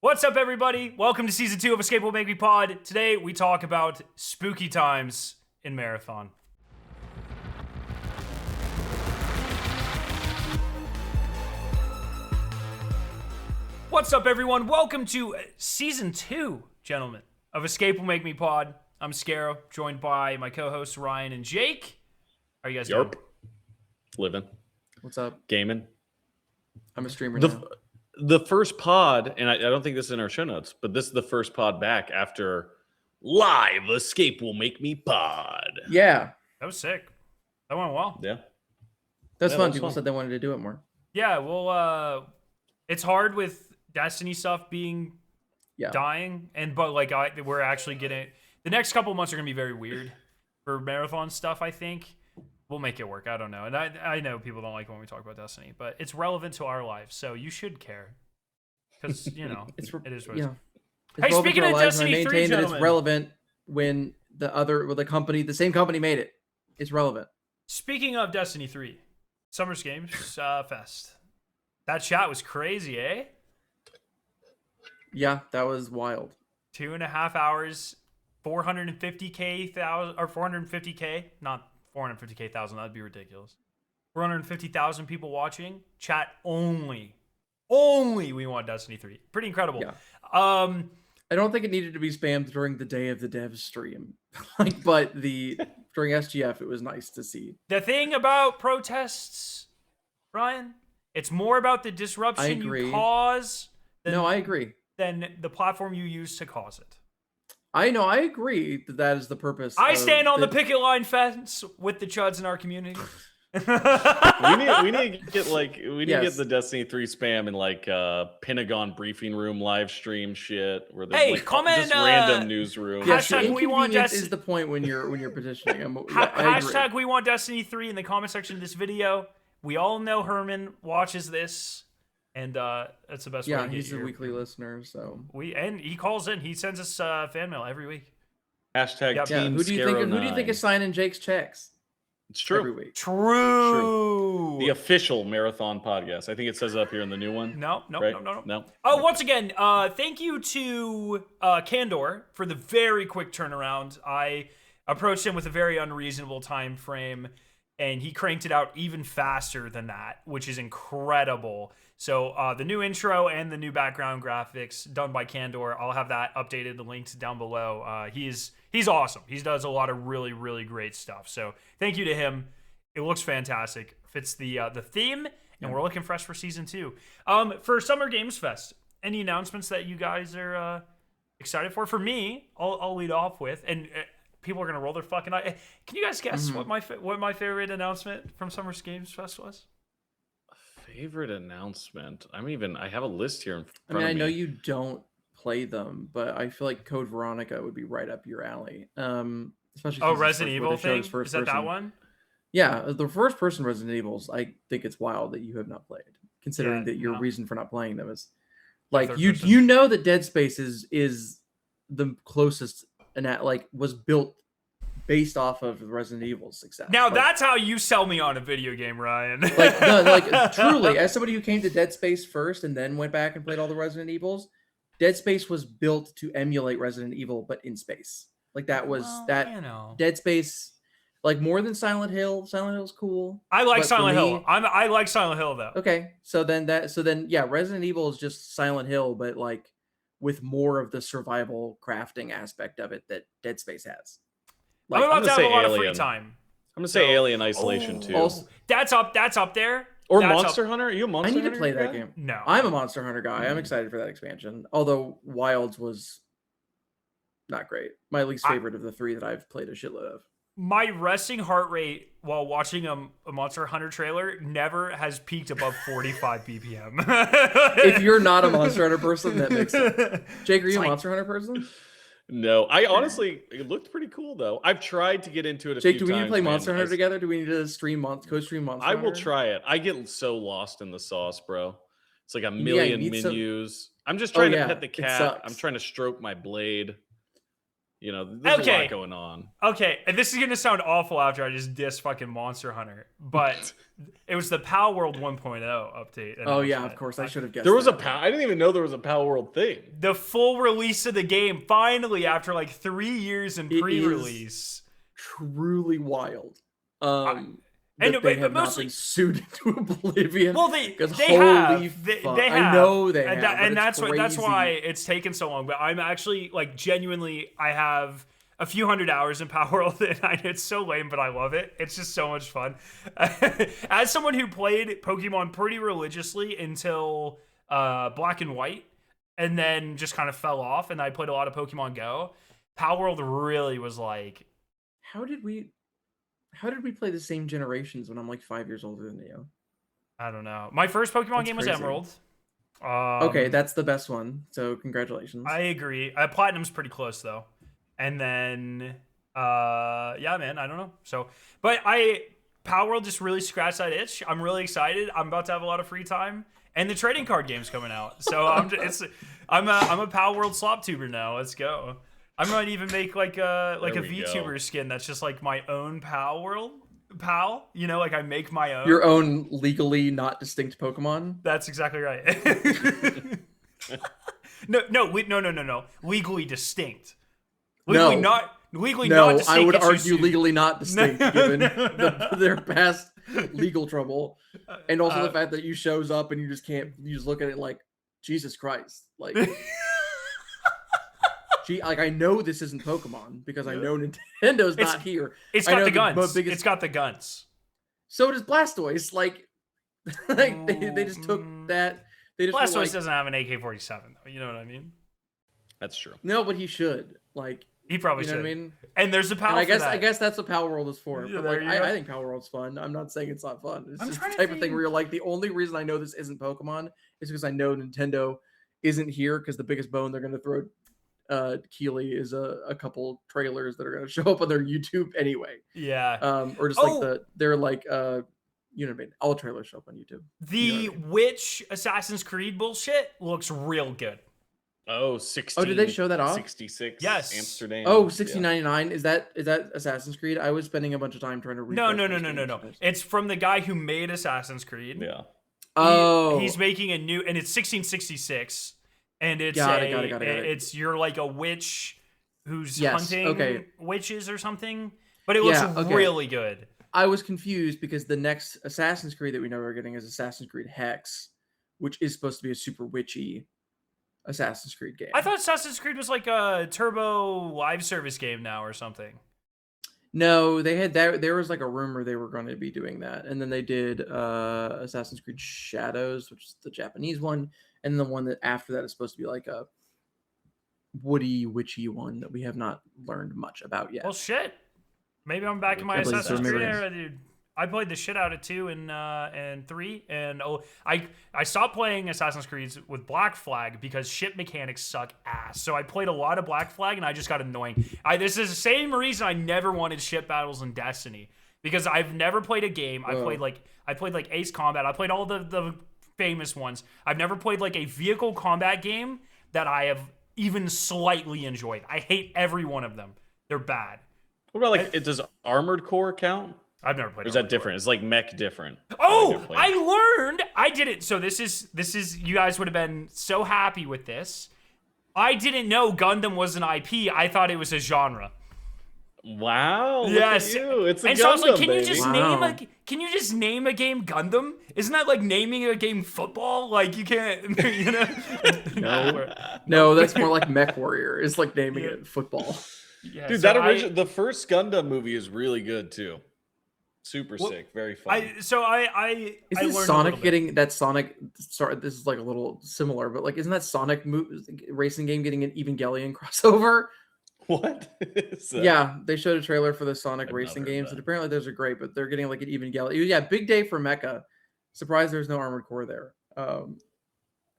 What's up, everybody? Welcome to Season 2 of Escape Will Make Me Pod. Today, we talk about spooky times in Marathon. What's up, everyone? Welcome to Season 2, gentlemen, of Escape Will Make Me Pod. I'm Scarrow, joined by my co-hosts Ryan and Jake. How are you guys doing? Living. What's up? Gaming. I'm a streamer now. The first pod, and I don't think this is in our show notes, but this is the first pod back after live Escape Will Make Me Pod. Yeah. That was sick. That went well. Yeah. That's Yeah, fun. that was People fun. said they wanted to do it more. Yeah, well, it's hard with Destiny stuff being dying, but we're actually getting the next couple months are gonna be very weird for Marathon stuff. I think we'll make it work. I don't know, and I know people don't like when we talk about Destiny, but it's relevant to our lives, so you should care because it is what it is. It's Hey, relevant speaking to our of lives, and Destiny I 3, maintain that it's gentlemen. relevant when the same company made it. It's relevant. Speaking of Destiny 3, Summer's Games Fest. That chat was crazy, eh? Yeah, that was wild. 2.5 hours, 450K, not 450K, that'd be ridiculous. 450,000 people watching. Chat only we want Destiny 3. Pretty incredible. Yeah. I don't think it needed to be spammed during the day of the dev stream. But during SGF, it was nice to see. The thing about protests, Ryan, it's more about the disruption you cause I agree. than the platform you use to cause it. I agree that is the purpose. I stand on the picket line fence with the chuds in our community. we need to get Yes. the Destiny 3 spam in Pentagon briefing room live stream shit where there's Hey, comment, just random newsroom. Yes, Hashtag we want inconvenience is the point when you're petitioning. I agree. Hashtag we want Destiny 3 in the comment section of this video. We all know Herman watches this, and that's the best way to get he's a your- weekly listener, so and he calls in. He sends us fan mail every week. Hashtag Yep. Team who do you think Scarrow9. is signing Jake's checks It's true. every week? True. The official Marathon podcast. I think it says up here in the new one. No. Right? No. Oh, once again, thank you to Candor for the very quick turnaround. I approached him with a very unreasonable time frame, and he cranked it out even faster than that, which is incredible. So the new intro and the new background graphics done by Candor, I'll have that updated, the links down below. He's awesome. He does a lot of really, really great stuff. So thank you to him. It looks fantastic. Fits the theme, and we're looking fresh for Season 2. For Summer Games Fest, any announcements that you guys are excited for? For me, I'll lead off with, and people are gonna roll their fucking eye. Can you guys guess what my favorite announcement from Summer Games Fest was? Favorite announcement? I have a list here in front I mean, of I me. know you don't play them, but I feel like Code Veronica would be right up your alley. Especially since Resident it's Evil first- where they thing? showed Is that person. one? Yeah, the first person Resident Evils, I think it's wild that you have not played, considering that your reason for not playing them is like third you person. you know that Dead Space is the closest and that was built based off of Resident Evil's success. Now that's how you sell me on a video game, Ryan. Truly, as somebody who came to Dead Space first and then went back and played all the Resident Evils, Dead Space was built to emulate Resident Evil, but in space. Dead Space, more than Silent Hill. Silent Hill's cool. I like but for Silent Hill. me- I like Silent Hill though. Okay, so then Resident Evil is just Silent Hill, but with more of the survival crafting aspect of it that Dead Space has. I'm about I'm to gonna have a say lot of free Alien. time. I'm gonna say Alien Isolation 2. That's up there. Or That's Monster Hunter? Are you a Monster I need Hunter to play that guy? game. No. I'm a Monster Hunter guy. I'm excited for that expansion. Although Wilds was not great. My least favorite of the three that I've played a shitload of. My resting heart rate while watching a Monster Hunter trailer never has peaked above 45 BPM. If you're not a Monster Hunter person, that makes sense. Jake, are you a Monster Hunter person? No, I honestly, it looked pretty cool though. I've tried to get into it a Jake, few do we times. need to play man. Monster Hunter together? Do we need to co-stream Monster I will Hunter? try it. I get so lost in the sauce, bro. It's like a million need some- menus. I'm just trying to yeah, pet the it cat. sucks. I'm trying to stroke my blade. There's a lot going on. Okay, and this is gonna sound awful after I just diss fucking Monster Hunter, but it was the Pal World 1.0 update. Oh yeah, of course I should have guessed. There was I didn't even know there was a Pal World thing. The full release of the game finally after like 3 years in pre-release. Truly wild. And they have not been sued to oblivion. Well, they have. I know they have, and that's why it's taken so long. But I'm actually like genuinely, I have a few hundred hours in Power World, and it's so lame, but I love it. It's just so much fun. As someone who played Pokemon pretty religiously until Black and White, and then just kind of fell off, and I played a lot of Pokemon Go. Power World really was like, how did we play the same generations when I'm like 5 years older than you? I don't know. My first Pokemon game was Emerald. Okay, that's the best one. So congratulations. I agree. Platinum's pretty close though. And then, yeah, man, I don't know. So, but Power World just really scratched that itch. I'm really excited. I'm about to have a lot of free time, and the trading card game's coming out. So I'm a Power World slop tuber now. Let's go. I might even make like a VTuber skin that's just like my own Power World pal. Like I make my own. Your own legally not distinct Pokemon. That's exactly right. No. Legally distinct. Legally not distinct. I would argue legally not distinct given their past legal trouble, and also the fact that you shows up and you just look at it like Jesus Christ, like. Like I know this isn't Pokemon because I know Nintendo's not here. It's got the guns. It's got the guns. So does Blastoise. Like they just took that. Blastoise doesn't have an AK-47 though. You know what I mean? That's true. No, but he should. Like he probably should. You know what I mean? And there's a Power. I guess that's what Power World is for. But like I think Power World's fun. I'm not saying it's not fun. It's just the type of thing where you're like, the only reason I know this isn't Pokemon is because I know Nintendo isn't here, because the biggest bone they're gonna throw Keeley is a couple trailers that are going to show up on their YouTube anyway. Yeah. Or just like they're like you know what I mean? All trailers show up on YouTube. The Witch Assassin's Creed bullshit looks real good. Oh, 16. Oh, did they show that off? 66. Yes. Amsterdam. Oh, 1699. Is that Assassin's Creed? I was spending a bunch of time trying to read. No. It's from the guy who made Assassin's Creed. Yeah. He's making a new, and it's 1666. And it's it's you're like a witch who's hunting witches or something, but it looks really good. I was confused because the next Assassin's Creed that we know we're getting is Assassin's Creed Hex, which is supposed to be a super witchy Assassin's Creed game. I thought Assassin's Creed was like a turbo live service game now or something. No, they had that. There was like a rumor they were going to be doing that, and then they did Assassin's Creed Shadows, which is the Japanese one. And the one that after that is supposed to be like a woody, witchy one that we have not learned much about yet. Well, shit. Maybe I'm back in my Assassin's Creed era, dude. I played the shit out of 2 and 3, and I stopped playing Assassin's Creed with Black Flag because ship mechanics suck ass. So I played a lot of Black Flag, and I just got annoying. This is the same reason I never wanted ship battles in Destiny, because I've never played a game. I played like Ace Combat. I played all the famous ones. I've never played like a vehicle combat game that I have even slightly enjoyed. I hate every one of them. They're bad. What about like does Armored Core count? I've never played. Or is that different? It's like mech different. Oh, I learned. I didn't. So this is. You guys would have been so happy with this. I didn't know Gundam was an IP. I thought it was a genre. Wow. Yes. Look at you. It's a and Gundam, so I was like, can baby. you just name a game Gundam? Isn't that like naming a game football? Like you can't, you know? No, that's more like Mech Warrior. It's like naming it football. Yeah, dude, so the first Gundam movie is really good too. Super sick, very fun. Isn't Sonic getting that Sonic? Sorry, this is like a little similar, but like, isn't that Sonic racing game getting an Evangelion crossover? What is that? Yeah, they showed a trailer for the Sonic racing games, and apparently those are great, but they're getting like an Evangelion. Yeah, big day for Mecha. Surprised there's no Armored Core there.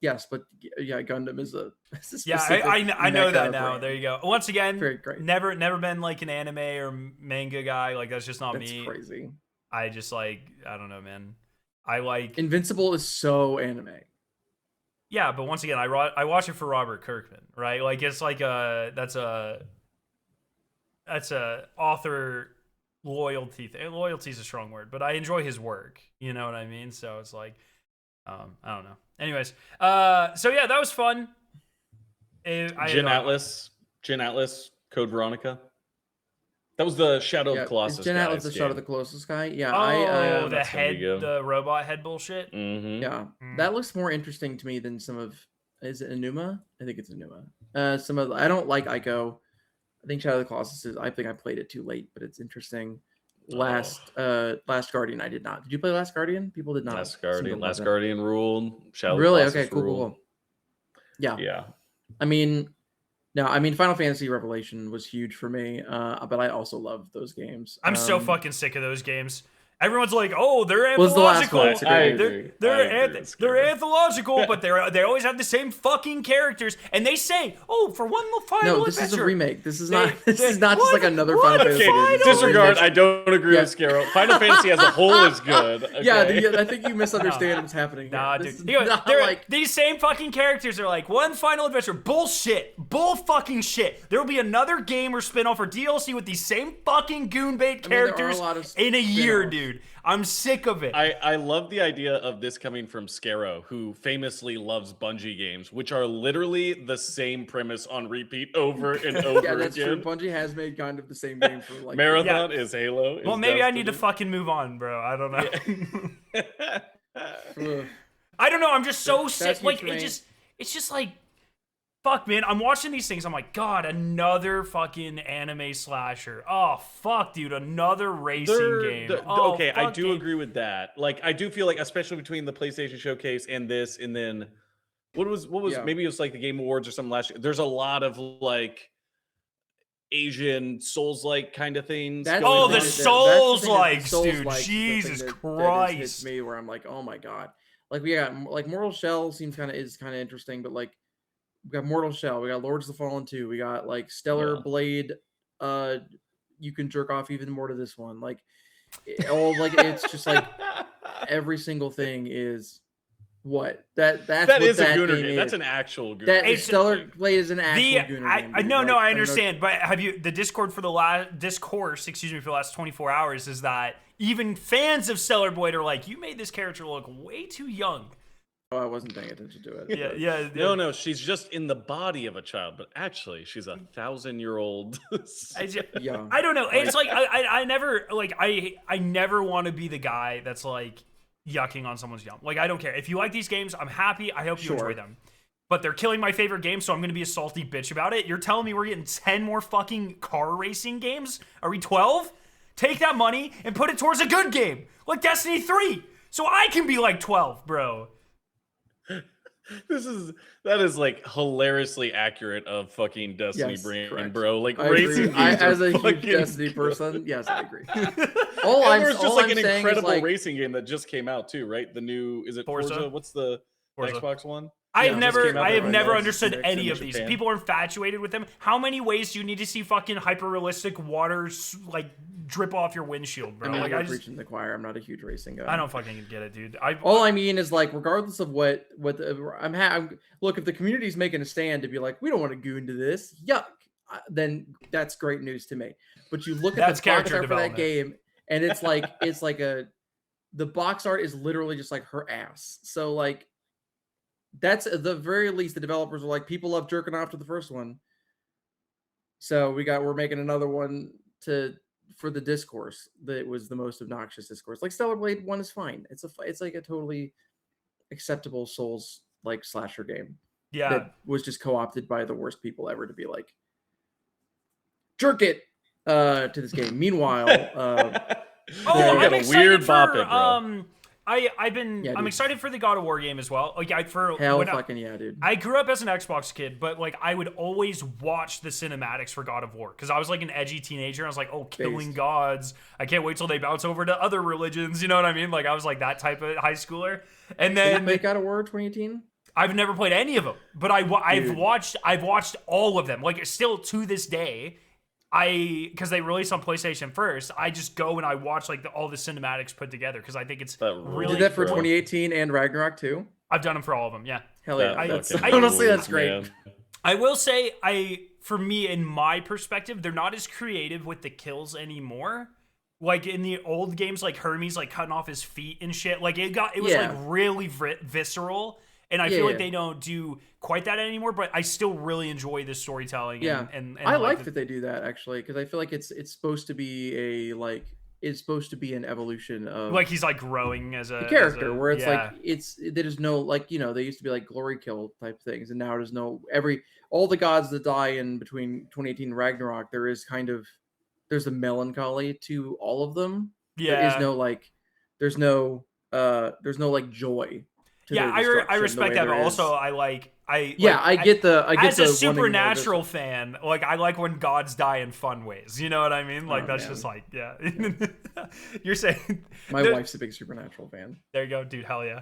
Yes, but yeah, Gundam is a I know that now. Brand. There you go. Once again, very great. Never been like an anime or manga guy. Like that's just not me. That's crazy. I just like, I don't know, man. I like Invincible is so anime. Yeah, but once again, I watch it for Robert Kirkman, right? Like it's like that's a that's a author loyalty thing. Loyalty is a strong word, but I enjoy his work. You know what I mean? So it's like, I don't know. Anyways, so yeah, that was fun. Jin Atlas, Code Veronica. That was the Shadow of the Colossus. Jin Atlas, the Shadow of the Colossus guy. Yeah. The robot head bullshit. Mm-hmm. Yeah, that looks more interesting to me than some of. Is it Enuma? I think it's Enuma. Some of I don't like Ico. I think Shadow of the Colossus is. I think I played it too late, but it's interesting. Last Guardian, I did not. Did you play Last Guardian? People did not. Last Guardian ruled. Shadow really? of the Okay. Cool. Yeah. Yeah. I mean, Final Fantasy Revelation was huge for me, but I also love those games. I'm so fucking sick of those games. Everyone's like, "Oh, they're anthological. They're anthological, but they always have the same fucking characters." And they say, "Oh, for one final this adventure." is a remake. This is not just like another Final Fantasy. Okay, disregard. I don't agree with Scarrow. Final Fantasy as a whole is good. Okay? Yeah, I think you misunderstand what's happening. Nah, dude. Like... These same fucking characters are like one final adventure. Bullshit. Bull fucking shit. There will be another game or spinoff or DLC with these same fucking goonbait characters in a year, dude. I'm sick of it. I love the idea of this coming from Scarrow, who famously loves Bungie games, which are literally the same premise on repeat over and over yeah, that's again. True. Bungie has made kind of the same game for like Marathon is Halo. Well, maybe I need to fucking move on, bro. I don't know. I don't know. I'm just so sick. Like it's just like. Fuck, man, I'm watching these things. I'm like, God, another fucking anime slasher. Oh, fuck, dude, another racing game. Okay, I do agree with that. Like, I do feel like, especially between the PlayStation Showcase and this, and then what was maybe it was like the Game Awards or something last year. There's a lot of like Asian Souls-like kind of things. The Souls-likes, dude. Jesus Christ. Hits me where I'm like, oh my God. Like, we got like Mortal Shell is kind of interesting, but like. We got Mortal Shell. We got Lords of the Fallen 2. We got like Stellar Blade. You can jerk off even more to this one. Like, it's just like every single thing is what that is a gooner game. That's an actual gooner. That Stellar Blade is an actual gooner game. No, I understand. But have you the Discourse for the last 24 hours is that even fans of Stellar Blade are like, you made this character look way too young. Oh, I wasn't paying attention to it. Yeah. No, she's just in the body of a child, but actually, she's 1,000-year-old. Yeah. I don't know. It's like I never want to be the guy that's like yucking on someone's yum. Like, I don't care. If you like these games, I'm happy. I hope you enjoy them. But they're killing my favorite game, so I'm going to be a salty bitch about it. You're telling me we're getting 10 more fucking car racing games? Are we 12? Take that money and put it towards a good game, like Destiny 3, so I can be like 12, bro. That is like hilariously accurate of fucking Destiny brain, correct. Bro. Like, I racing agree. As a huge Destiny person, yes, I agree. There's just like an incredible racing game that just came out too, right? The new Forza? What's the Xbox one? I have never understood any of these. People are infatuated with them. How many ways do you need to see fucking hyper-realistic water like drip off your windshield, bro? I'm preaching the choir. I'm not a huge racing guy. I don't fucking get it, dude. All I mean is like, regardless of look, if the community's making a stand to be like, we don't want to goon to this, yuck, then that's great news to me. But you look at the box art for that game, and it's like the box art is literally just like her ass. So like. That's at the very least the developers are like, people love jerking off to the first one, so we're making another one for the discourse that was the most obnoxious discourse. Like Stellar Blade 1 is fine. It's like a totally acceptable Souls like slasher game. Yeah, that was just co-opted by the worst people ever to be like jerk it to this game. Meanwhile, I'm excited for bro. I'm excited for the God of War game as well. Like dude. I grew up as an Xbox kid, but like I would always watch the cinematics for God of War because I was like an edgy teenager. I was like, oh, killing gods. I can't wait till they bounce over to other religions. You know what I mean? Like I was like that type of high schooler. And then did you make God of War 2018? I've never played any of them, but I've watched all of them. Like still to this day. Because they released on PlayStation first, I just go and I watch like all the cinematics put together because I think it's really. You did that for 2018 and Ragnarok too? I've done them for all of them. Yeah. Hell yeah! Honestly, that's great. Man. I will say for me, in my perspective, they're not as creative with the kills anymore. Like in the old games, like Hermes like cutting off his feet and shit. Like it was like really visceral, and I feel like they don't do quite that anymore. But I still really enjoy the storytelling. Yeah, and I like that they do that actually, because I feel like it's supposed to be it's supposed to be an evolution of like he's like growing as a character, where it's like there's no, like, you know, they used to be like glory kill type things, and now there's no all the gods that die in between 2018 and Ragnarok. There's a melancholy to all of them. Yeah, there is no like there's no like joy to their I respect that, but also I get as a Supernatural fan, like I like when gods die in fun ways. You know what I mean? Like that's just like You're saying my wife's a big Supernatural fan. There you go, dude. Hell yeah.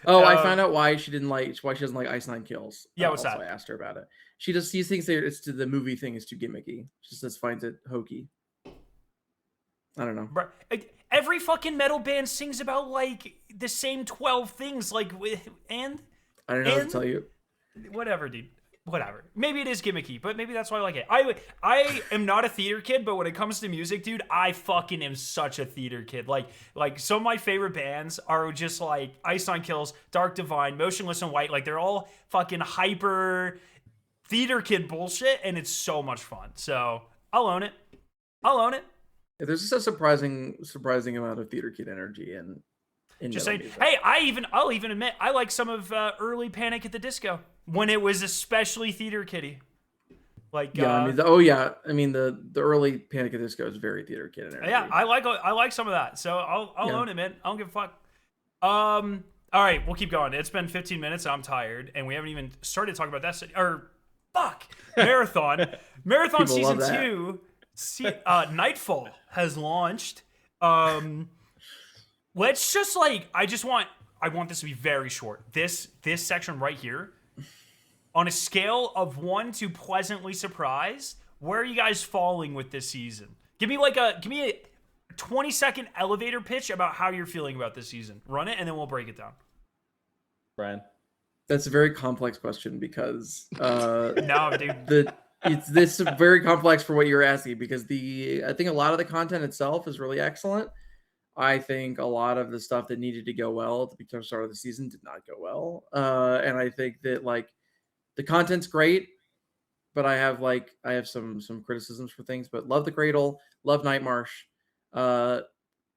Oh, I found out why she doesn't like Ice Nine Kills. Yeah, what's that? I asked her about it. She thinks that it's the movie thing is too gimmicky. She just finds it hokey. I don't know. Every fucking metal band sings about like the same 12 things, like and I don't know what to tell you. Whatever, dude. Whatever. Maybe it is gimmicky, but maybe that's why I like it. I am not a theater kid, but when it comes to music, dude, I fucking am such a theater kid. Like some of my favorite bands are just like Ice Nine Kills, Dark Divine, Motionless in White. Like they're all fucking hyper theater kid bullshit, and it's so much fun. So I'll own it. Yeah, there's just a surprising amount of theater kid energy in just saying. Music. Hey, I'll even admit I like some of early Panic at the Disco when it was especially theater kiddie. Like the early Panic at the Disco is very theater kid energy. Yeah, I like some of that. So I'll own it, man. I don't give a fuck. All right, we'll keep going. It's been 15 minutes. And I'm tired, and we haven't even started talking about that. Marathon. Marathon season 2. Nightfall has launched. Let's just I want this to be very short. This section right here, on a scale of 1 to pleasantly surprised, where are you guys falling with this season? Give me a 20-second elevator pitch about how you're feeling about this season. Run it, and then we'll break it down. Brian, that's a very complex question because no, dude. It's very complex for what you're asking, because I think a lot of the content itself is really excellent. I think a lot of the stuff that needed to go well at the start of the season did not go well. And I think that like the content's great, but I have some criticisms for things. But love the Cradle, love Nightmarsh.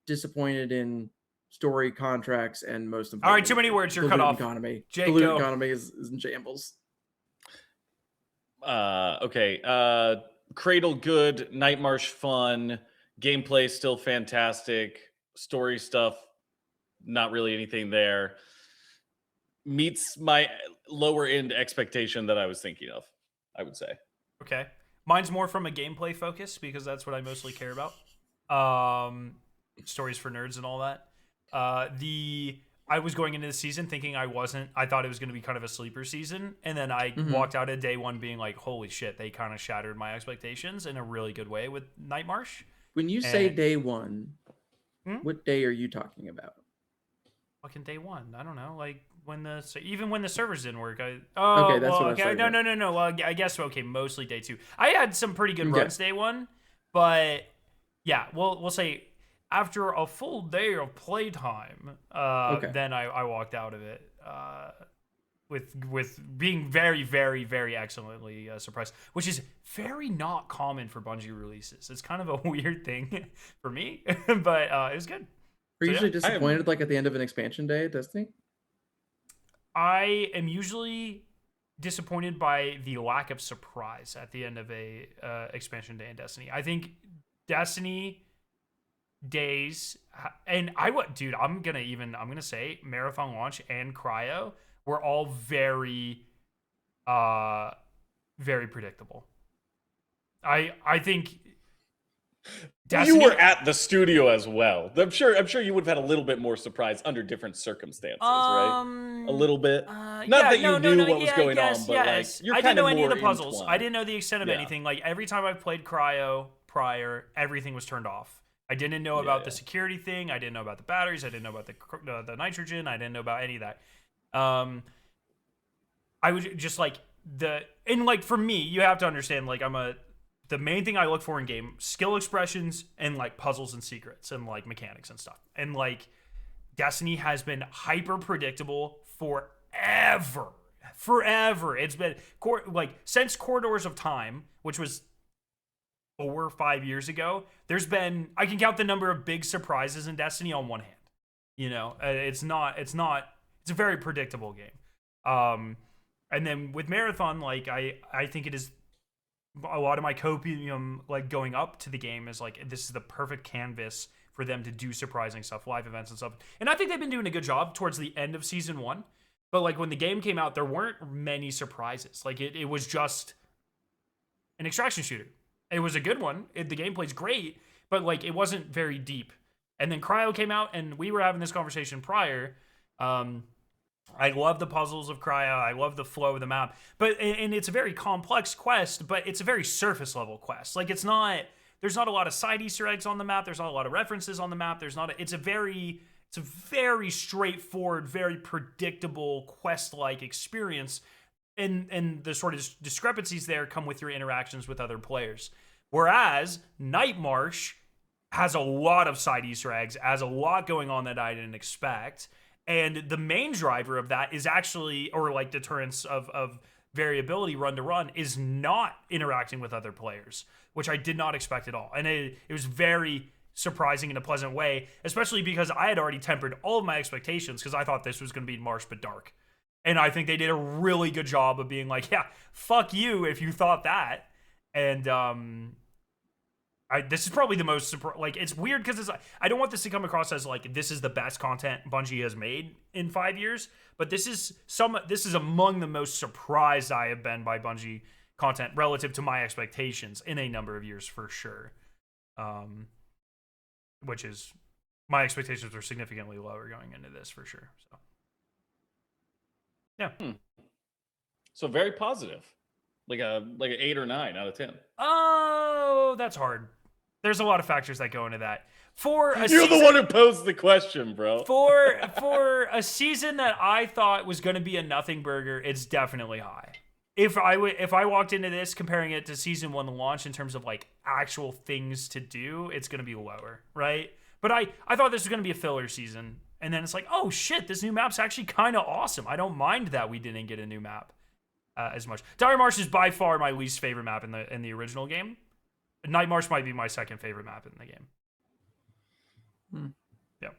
Disappointed in story, contracts, and most importantly, all right, too many words. You're cut off. Economy. Jake, the loot economy is in shambles. Okay. Cradle good, Nightmarsh fun, gameplay still fantastic, story stuff not really anything there. Meets my lower end expectation that I was thinking of, I would say. Okay. Mine's more from a gameplay focus because that's what I mostly care about. Stories for nerds and all that. I was going into the season thinking I thought it was going to be kind of a sleeper season. And then I walked out of day one being like, holy shit, they kind of shattered my expectations in a really good way with Nightmarsh. When you say day one, what day are you talking about? Fucking day one. I don't know. Like when the servers didn't work. Okay, that's what I was saying. No. Well, I guess, okay, mostly day two. I had some pretty good runs day one. But yeah, we'll say after a full day of playtime, then I walked out of it with being very, very, very excellently surprised, which is very not common for Bungie releases. It's kind of a weird thing for me, but it was good. Are you usually disappointed like at the end of an expansion day at Destiny? I am usually disappointed by the lack of surprise at the end of a expansion day in Destiny. I think Destiny days, and I'm gonna say Marathon launch and Cryo were all very very predictable. I think Destiny, you were at the studio as well. I'm sure you would have had a little bit more surprise under different circumstances, right? A little bit. Not that you knew what was going on, but like you're I didn't kind know of any of the more puzzles. entwined. I didn't know the extent of anything. Like every time I've played Cryo prior, everything was turned off. I didn't know about the security thing. I didn't know about the batteries. I didn't know about the nitrogen. I didn't know about any of that. I was just like and like for me, you have to understand, like the main thing I look for in game, skill expressions and like puzzles and secrets and like mechanics and stuff. And like Destiny has been hyper predictable forever. It's been like since Corridors of Time, which was 4 or 5 years ago. There's been, I can count the number of big surprises in Destiny on one hand. You know, it's a very predictable game. And then with Marathon, like I think it is a lot of my copium like going up to the game is like this is the perfect canvas for them to do surprising stuff, live events and stuff. And I think they've been doing a good job towards the end of season 1. But like when the game came out, there weren't many surprises. Like it was just an extraction shooter. It was a good one. The gameplay's great, but like it wasn't very deep. And then Cryo came out, and we were having this conversation prior. I love the puzzles of Cryo. I love the flow of the map. And it's a very complex quest, but it's a very surface level quest. Like there's not a lot of side Easter eggs on the map. There's not a lot of references on the map. It's a very straightforward, very predictable quest-like experience. And the sort of discrepancies there come with your interactions with other players. Whereas Marsh has a lot of side Easter eggs, has a lot going on that I didn't expect. And the main driver of that is actually, or like deterrence of variability run to run, is not interacting with other players, which I did not expect at all. And it was very surprising in a pleasant way, especially because I had already tempered all of my expectations because I thought this was going to be Marsh but dark. And I think they did a really good job of being like, yeah, fuck you if you thought that. And this is probably the most like it's weird because I don't want this to come across as like this is the best content Bungie has made in 5 years, but this is among the most surprised I have been by Bungie content relative to my expectations in a number of years for sure. Which is my expectations were significantly lower going into this for sure. So yeah. So very positive. Like an 8 or 9 out of 10. Oh, that's hard. There's a lot of factors that go into that. You're the one who posed the question, bro. For a season that I thought was going to be a nothing burger, it's definitely high. If I walked into this comparing it to season 1 launch in terms of like actual things to do, it's going to be lower, right? But I thought this was going to be a filler season, and then it's like, oh shit, this new map's actually kind of awesome. I don't mind that we didn't get a new map as much. Dire Marsh is by far my least favorite map in the original game. Marsh might be my second favorite map in the game. Yeah.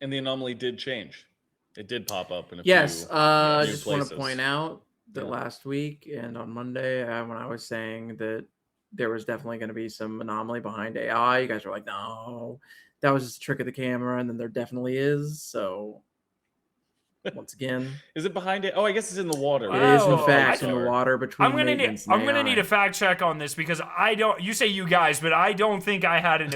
And the anomaly did change. It did pop up in a yes, few I new just places. want to point out that last week and on Monday, when I was saying that there was definitely going to be some anomaly behind AI, you guys were like, no, that was just a trick of the camera, and then there definitely is. So once again, is it behind it? Oh, I guess it's in the water. It is in fact in the water between. I'm gonna need a fact check on this because I don't. You say you guys, but I don't think I had an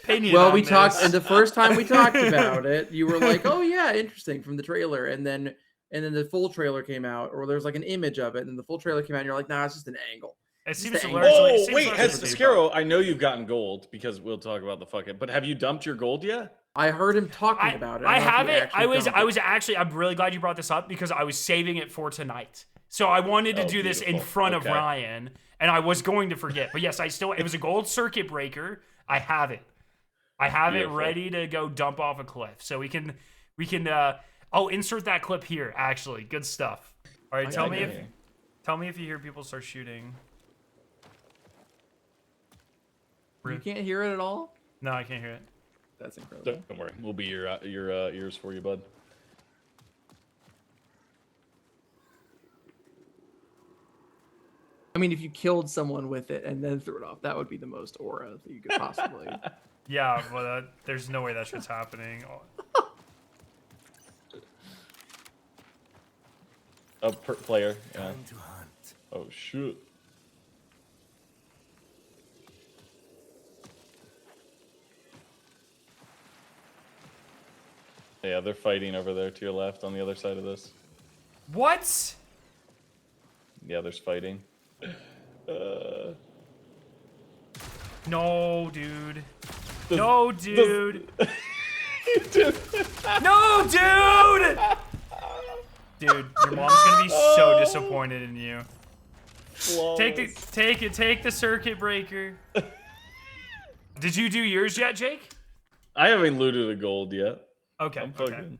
opinion. Well, on we this. talked, and the first time we talked about it, you were like, "Oh yeah, interesting" from the trailer, and then the full trailer came out, or there's like an image of it, and the full trailer came out, and you're like, "Nah, it's just an angle." It seems largely. Oh wait, Skiro, I know you've gotten gold because we'll talk about the fucking. But have you dumped your gold yet? I heard him talking about it. I have it. I'm really glad you brought this up because I was saving it for tonight. So I wanted to do this in front of Ryan, and I was going to forget. But yes, it was a gold circuit breaker. I have it. I have it ready to go dump off a cliff. So we can I'll insert that clip here, actually. Good stuff. All right, tell me if you hear people start shooting. You can't hear it at all? No, I can't hear it. That's incredible. Don't worry. We'll be your ears for you, bud. I mean, if you killed someone with it and then threw it off, that would be the most aura that you could possibly. Yeah, well, there's no way that shit's happening. Player. Yeah. Oh shoot. Yeah, they're fighting over there to your left on the other side of this. What? Yeah, there's fighting. No, dude. No, dude. No, dude! Dude, your mom's gonna be so disappointed in you. Take the circuit breaker. Did you do yours yet, Jake? I haven't looted a gold yet. Okay. Okay.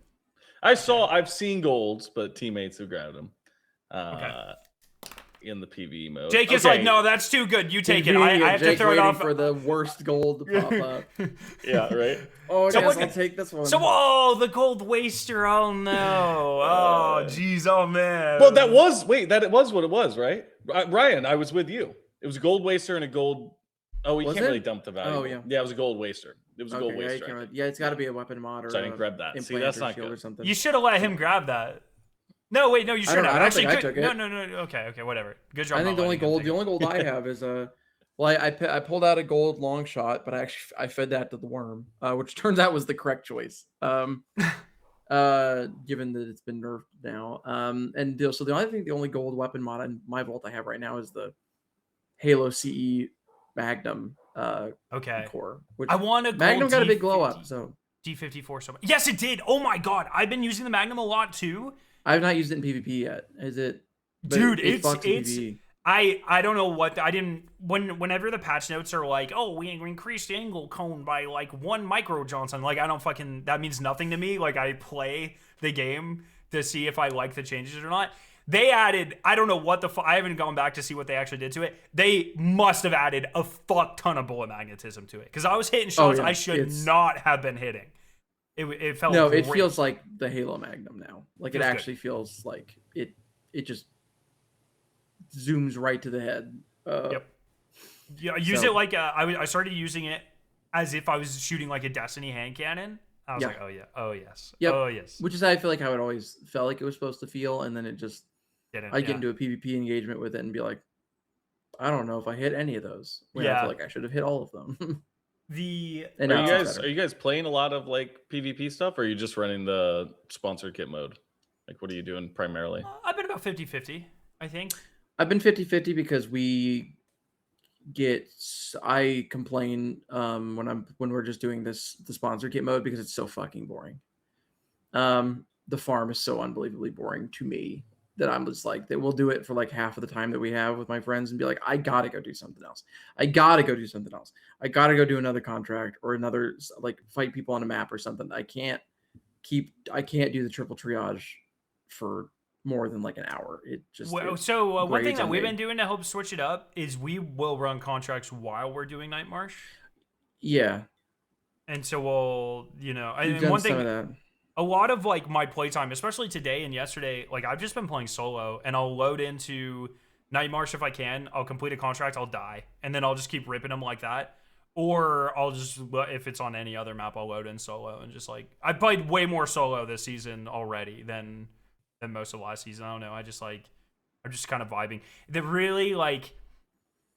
I've seen golds, but teammates have grabbed them. Okay. In the PvE mode. Jake is like, no, that's too good. You take it. I have Jake to throw it off for the worst gold to pop up. Yeah, right. Oh, yes, I'll take this one. So, the gold waster. Oh no. Oh, jeez. Oh man. Well, that was what it was, right? Ryan, I was with you. It was a gold waster and a gold. Oh, we can't really dump the value. Oh yeah. Yeah, it was a gold waster. It was a gold waster. Yeah, it's got to be a weapon mod or. So I didn't grab that. See, that's not good. Or something. You should have let him grab that. No, wait, no, you shouldn't have. I don't think I took it. No. Okay, whatever. Good job. I think the only gold I have is I pulled out a gold long shot, but I fed that to the worm, which turns out was the correct choice. Given that it's been nerfed now. So the only gold weapon mod in my vault I have right now is the Halo CE Magnum core. Which I want a Magnum got a big glow up, so D54 so much. Yes, it did. Oh my god, I've been using the Magnum a lot too. I've not used it in PvP yet. Is it? Dude, it's I don't know what I didn't whenever the patch notes are like, oh, we increased the angle cone by like 1 micro Johnson. Like I don't fucking that means nothing to me. Like I play the game to see if I like the changes or not. They added, I don't know what I haven't gone back to see what they actually did to it. They must have added a fuck ton of bullet magnetism to it because I was hitting shots I should not have been hitting. It felt great. It feels like the Halo Magnum now. Like it actually feels like it just zooms right to the head. Yep. Yeah, it like I started using it as if I was shooting like a Destiny hand cannon. I was like, oh yeah, oh yes, oh yes. Which is how I feel like how it always felt like it was supposed to feel, and then it just I get into a PvP engagement with it and be like, I don't know if I hit any of those. I feel like I should have hit all of them. Are you guys playing a lot of like PvP stuff, or are you just running the sponsored kit mode? Like, what are you doing primarily? I've been about 50-50, I think. I've been 50-50 because I complain when we're just doing the sponsored kit mode because it's so fucking boring. The farm is so unbelievably boring to me that I'm just like, that we'll do it for like half of the time that we have with my friends and be like, I gotta go do something else. I gotta go do another contract or another, like, fight people on a map or something. I can't do the triple triage for more than like an hour. It just one thing that we've been doing to help switch it up is we will run contracts while we're doing Night Marsh. Yeah. And so we'll, and one thing, some of that. A lot of like my playtime, especially today and yesterday, like I've just been playing solo, and I'll load into Night Marsh if I can. I'll complete a contract, I'll die, and then I'll just keep ripping them like that. Or I'll just, if it's on any other map, I'll load in solo and just like I played way more solo this season already than most of last season. I don't know. I'm just kind of vibing. The really like.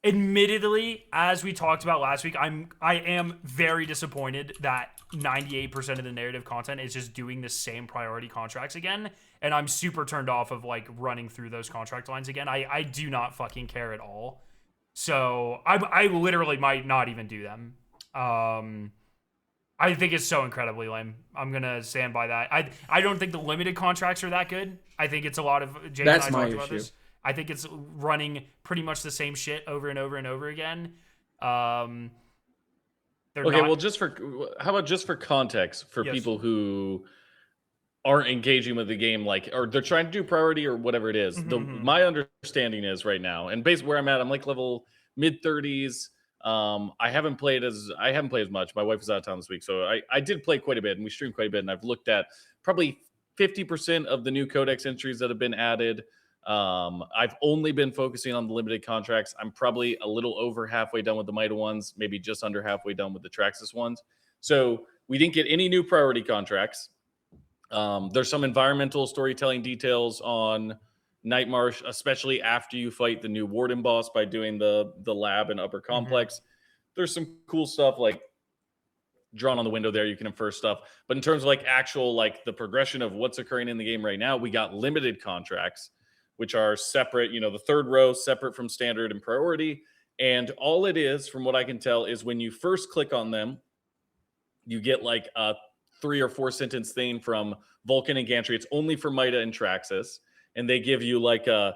Admittedly, as we talked about last week, I am very disappointed that 98% of the narrative content is just doing the same priority contracts again, and I'm super turned off of like running through those contract lines again. I do not fucking care at all. So I literally might not even do them. I think it's so incredibly lame. I'm gonna stand by that. I don't think the limited contracts are that good. I think it's a lot of Jay That's and I my talked about issue. this. I think it's running pretty much the same shit over and over and over again. Well, how about just for context for people who aren't engaging with the game, like, or they're trying to do priority or whatever it is. My understanding is right now, and based where I'm at, I'm like level mid 30s. I haven't played as much. My wife was out of town this week, so I did play quite a bit, and we streamed quite a bit. And I've looked at probably 50% of the new codex entries that have been added. I've only been focusing on the limited contracts. I'm probably a little over halfway done with the Mida ones, maybe just under halfway done with the Traxxas ones. So we didn't get any new priority contracts. There's some environmental storytelling details on Night Marsh, especially after you fight the new Warden boss by doing the lab and upper complex. There's some cool stuff like drawn on the window there. You can infer stuff. But in terms of like actual, like the progression of what's occurring in the game right now, we got limited contracts, which are separate, the third row, separate from standard and priority. And all it is, from what I can tell, is when you first click on them, you get like a 3 or 4 sentence thing from Vulcan and Gantry. It's only for Mida and Traxxas, and they give you like the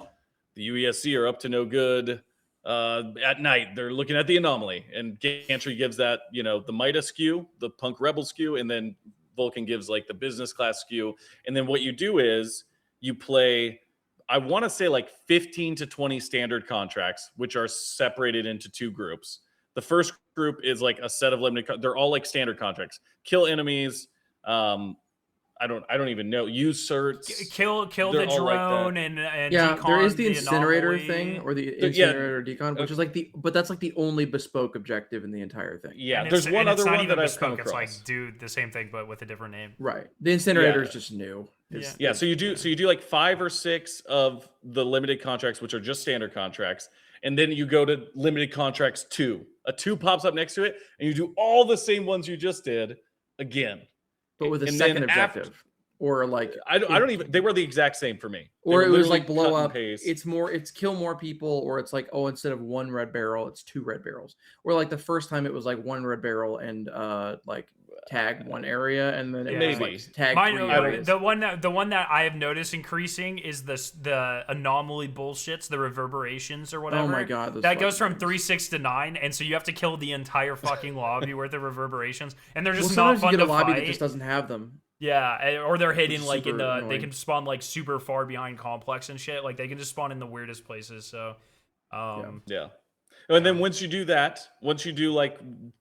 UESC are up to no good. At night, they're looking at the anomaly, and Gantry gives that, the Mida skew, the Punk Rebel skew, and then Vulcan gives like the business class skew. And then what you do is you play, I want to say like 15 to 20 standard contracts, which are separated into 2 groups. The first group is like a set of limited, they're all like standard contracts. Kill enemies, I don't even know. Use certs. Kill the drone and yeah, decon there is the incinerator anomaly thing, or the incinerator decon, which is like but that's like the only bespoke objective in the entire thing. Yeah, there's one other one that I've come across. It's like do the same thing but with a different name. Right. The incinerator is just new. Yeah. So you do like 5 or 6 of the limited contracts, which are just standard contracts, and then you go to limited contracts 2. A 2 pops up next to it, and you do all the same ones you just did again. But with a second objective, or like I don't even. They were the exact same for me. Or it was like blow up. It's kill more people, or it's like instead of 1 red barrel, it's 2 red barrels. Or like the first time it was like 1 red barrel and like tag 1 area, and then it was like tag 3 areas. The one that I have noticed increasing is the anomaly bullshits, the reverberations or whatever. Oh my god, that goes from 3, 6 to 9, and so you have to kill the entire fucking lobby worth of reverberations, and they're just not fun you get to a lobby fight. that just doesn't have them. Yeah, or they're hidden like in the annoying. they can spawn like super far behind complex and shit. Like they can just spawn in the weirdest places. So, yeah. And then once you do that, once you do like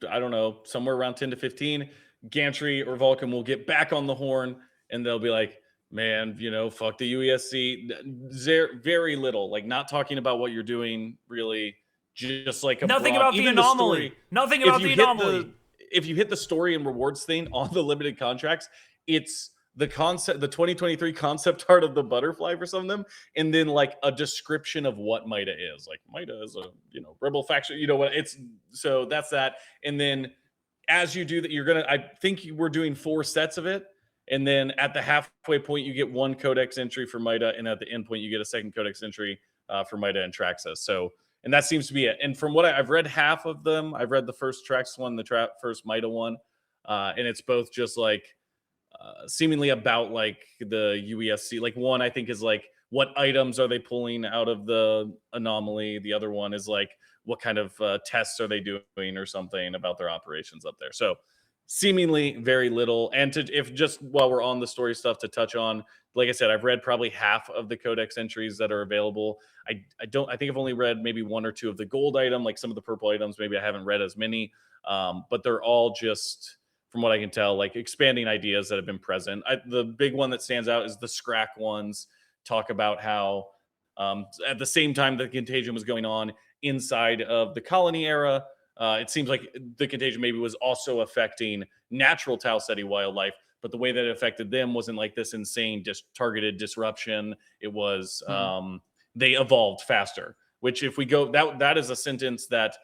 I don't know, somewhere around 10 to 15, Gantry or Vulcan will get back on the horn and they'll be like, man, fuck the UESC. Very little, like not talking about what you're doing really, just like nothing about the anomaly. Nothing about the anomaly. If you hit the story and rewards thing on the limited contracts, it's the concept, the 2023 concept art of the butterfly for some of them, and then like a description of what Mida is. Like Mida is a rebel faction. What it's. So that's that. And then as you do that, I think we're doing 4 sets of it, and then at the halfway point you get 1 codex entry for Mida, and at the end point you get a second codex entry for Mida and Traxxas. So. And that seems to be it. And from what I've read, half of them, I've read the first Trax one, the first Mida one, and it's both just like seemingly about like the UESC. Like one, I think is like what items are they pulling out of the anomaly. The other one is like what kind of tests are they doing or something about their operations up there. So seemingly very little. And if just while we're on the story stuff to touch on, like I said, I've read probably half of the codex entries that are available. I think I've only read maybe 1 or 2 of the gold item, like some of the purple items. Maybe I haven't read as many, but they're all just, from what I can tell, like expanding ideas that have been present. The big one that stands out is the Scrack ones talk about how at the same time the contagion was going on inside of the colony era, it seems like the contagion maybe was also affecting natural Tau Ceti wildlife, but the way that it affected them wasn't like this insane targeted disruption. It was they evolved faster, which if we go, that is a sentence that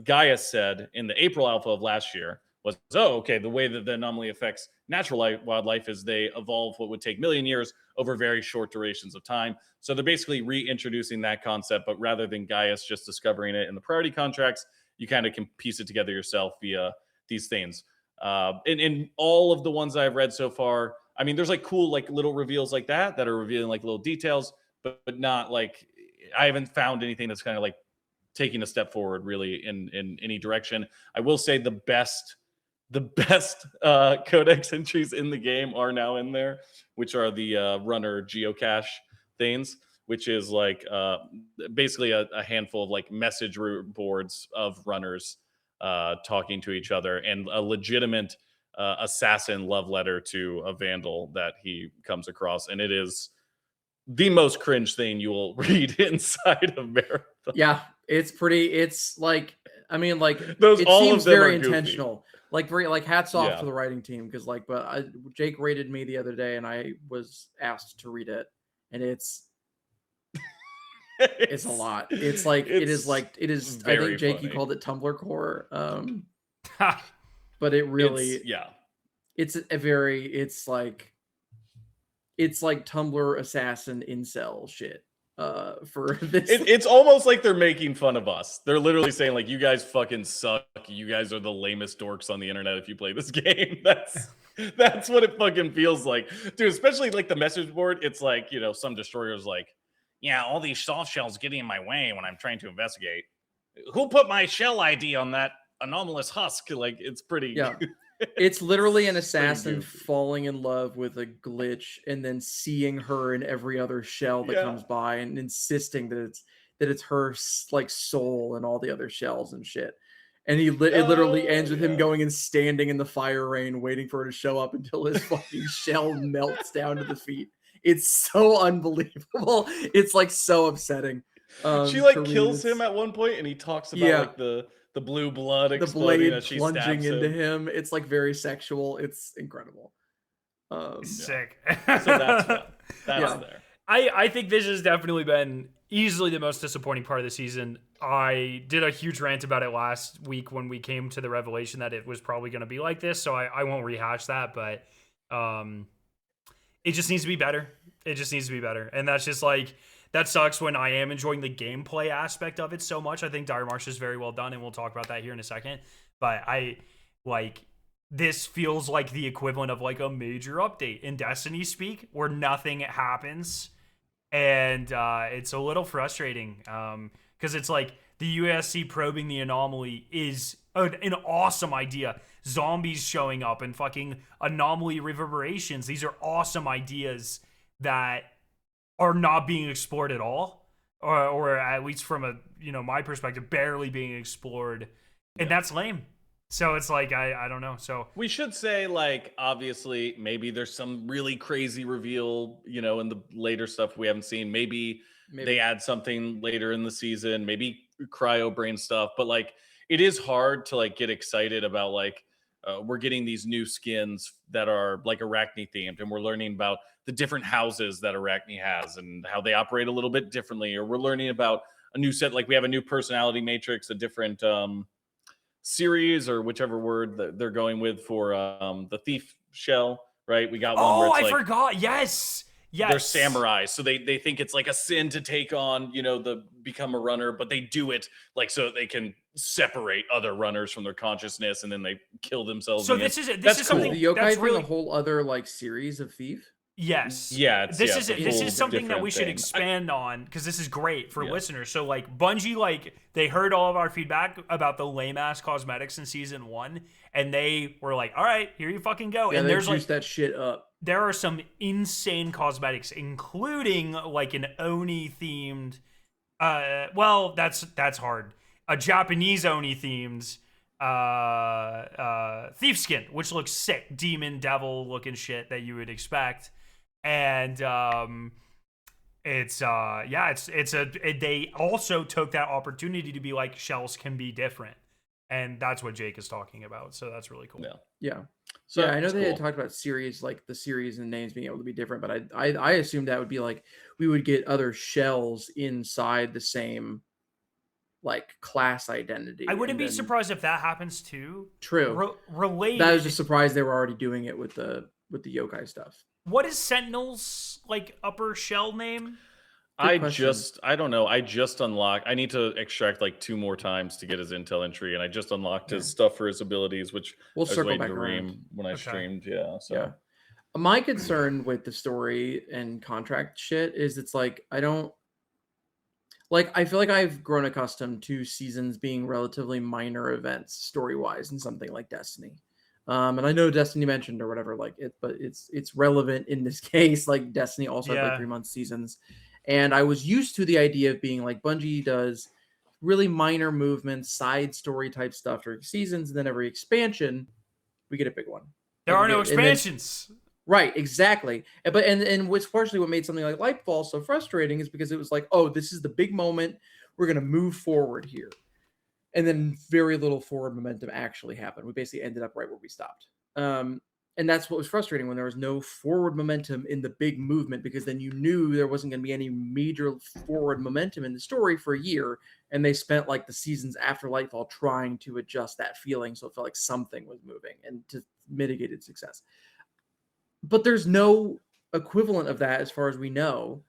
Gaia said in the April alpha of last year was, okay, the way that the anomaly affects natural wildlife is they evolve what would take million years over very short durations of time. So they're basically reintroducing that concept, but rather than Gaius just discovering it in the priority contracts, you kind of can piece it together yourself via these things. In all of the ones I've read so far, I mean, there's like cool, like little reveals like that are revealing like little details, but not like, I haven't found anything that's kind of like taking a step forward really in any direction. I will say the best codex entries in the game are now in there, which are the runner geocache things, which is like basically a handful of like message boards of runners talking to each other, and a legitimate assassin love letter to a vandal that he comes across, and it is the most cringe thing you will read inside of Marathon. Yeah, it's like, I mean, like those, it all seems of them very are goofy. Intentional. Like very, like hats off to the writing team, because like, Jake rated me the other day and I was asked to read it, and it's a lot. It's like it is. I think Jake, you called it Tumblr core, but it really it's like Tumblr assassin incel shit. for this. It's almost like they're making fun of us. They're literally saying like, you guys fucking suck. You guys are the lamest dorks on the internet if you play this game. That's what it fucking feels like, dude. Especially like the message board. It's like, you know, some destroyers like, yeah, all these soft shells getting in my way when I'm trying to investigate. Who put my shell ID on that anomalous husk? Like, it's pretty. Yeah. It's literally an assassin falling in love with a glitch and then seeing her in every other shell that comes by and insisting that it's her like soul and all the other shells and shit. And it literally ends with him going and standing in the fire rain, waiting for her to show up until his fucking shell melts down to the feet. It's so unbelievable. It's like so upsetting. She like kills him at one point, and he talks about like the blue blood exploding as she plunging stabs into him. It's like very sexual. It's incredible. Sick. So that's fun. That's there. I think this has definitely been easily the most disappointing part of the season. I did a huge rant about it last week when we came to the revelation that it was probably going to be like this, so I won't rehash that, but it just needs to be better. It just needs to be better. And that's just like, that sucks when I am enjoying the gameplay aspect of it so much. I think Dire Marsh is very well done, and we'll talk about that here in a second. But this feels like the equivalent of like a major update in Destiny speak where nothing happens. And it's a little frustrating because it's like the USC probing the anomaly is an awesome idea. Zombies showing up and fucking anomaly reverberations. These are awesome ideas that are not being explored at all, or at least from my perspective, barely being explored, and that's lame. So it's like I don't know. So we should say, like, obviously maybe there's some really crazy reveal, in the later stuff we haven't seen. Maybe they add something later in the season, maybe cryo brain stuff, but like it is hard to like get excited about like we're getting these new skins that are like Arachne themed, and we're learning about the different houses that Arachne has and how they operate a little bit differently, or we're learning about a new set, like we have a new personality matrix, a different series, or whichever word that they're going with for the thief shell, right? We got one where it's forgot. Yes. They're samurais, so they think it's like a sin to take on, become a runner, but they do it like so that they can separate other runners from their consciousness, and then they kill themselves. So this is cool. Something the yokai that's thing, really a whole other like series of thief. Yes. Yeah. This is something that we should expand on, because this is great for listeners. So like Bungie, like they heard all of our feedback about the lame ass cosmetics in season 1, and they were like, all right, here you fucking go. Yeah, and there's like that shit up. There are some insane cosmetics, including like an Oni themed well, that's hard. A Japanese Oni themed thief skin, which looks sick. Demon devil looking shit that you would expect. And they also took that opportunity to be like, shells can be different, and that's what Jake is talking about. So that's really cool. Yeah. So I know they had talked about series, like the series and names being able to be different, but I assumed that would be like we would get other shells inside the same like class identity. I wouldn't be surprised if that happens too. True. Related. That was just surprised they were already doing it with the yokai stuff. What is Sentinel's like upper shell name? I don't know. I just unlocked. I need to extract like 2 more times to get his intel entry, and I just unlocked his stuff for his abilities, which we'll I was circle waiting back to around ream when I streamed. Yeah. So yeah. My concern with the story and contract shit is it's like I feel like I've grown accustomed to seasons being relatively minor events story-wise in something like Destiny. And I know Destiny mentioned or whatever, like it, but it's relevant in this case. Like Destiny also had like 3-month seasons, and I was used to the idea of being like Bungie does really minor movements, side story type stuff during seasons, and then every expansion we get a big one. There are no expansions. Right, exactly. But and what's partially what made something like Lightfall so frustrating is because it was like, oh, this is the big moment. We're gonna move forward here. And then very little forward momentum actually happened. We basically ended up right where we stopped. And that's what was frustrating when there was no forward momentum in the big movement, because then you knew there wasn't going to be any major forward momentum in the story for a year. And they spent like the seasons after Lightfall trying to adjust that feeling. So it felt like something was moving and to mitigate its success. But there's no equivalent of that as far as we know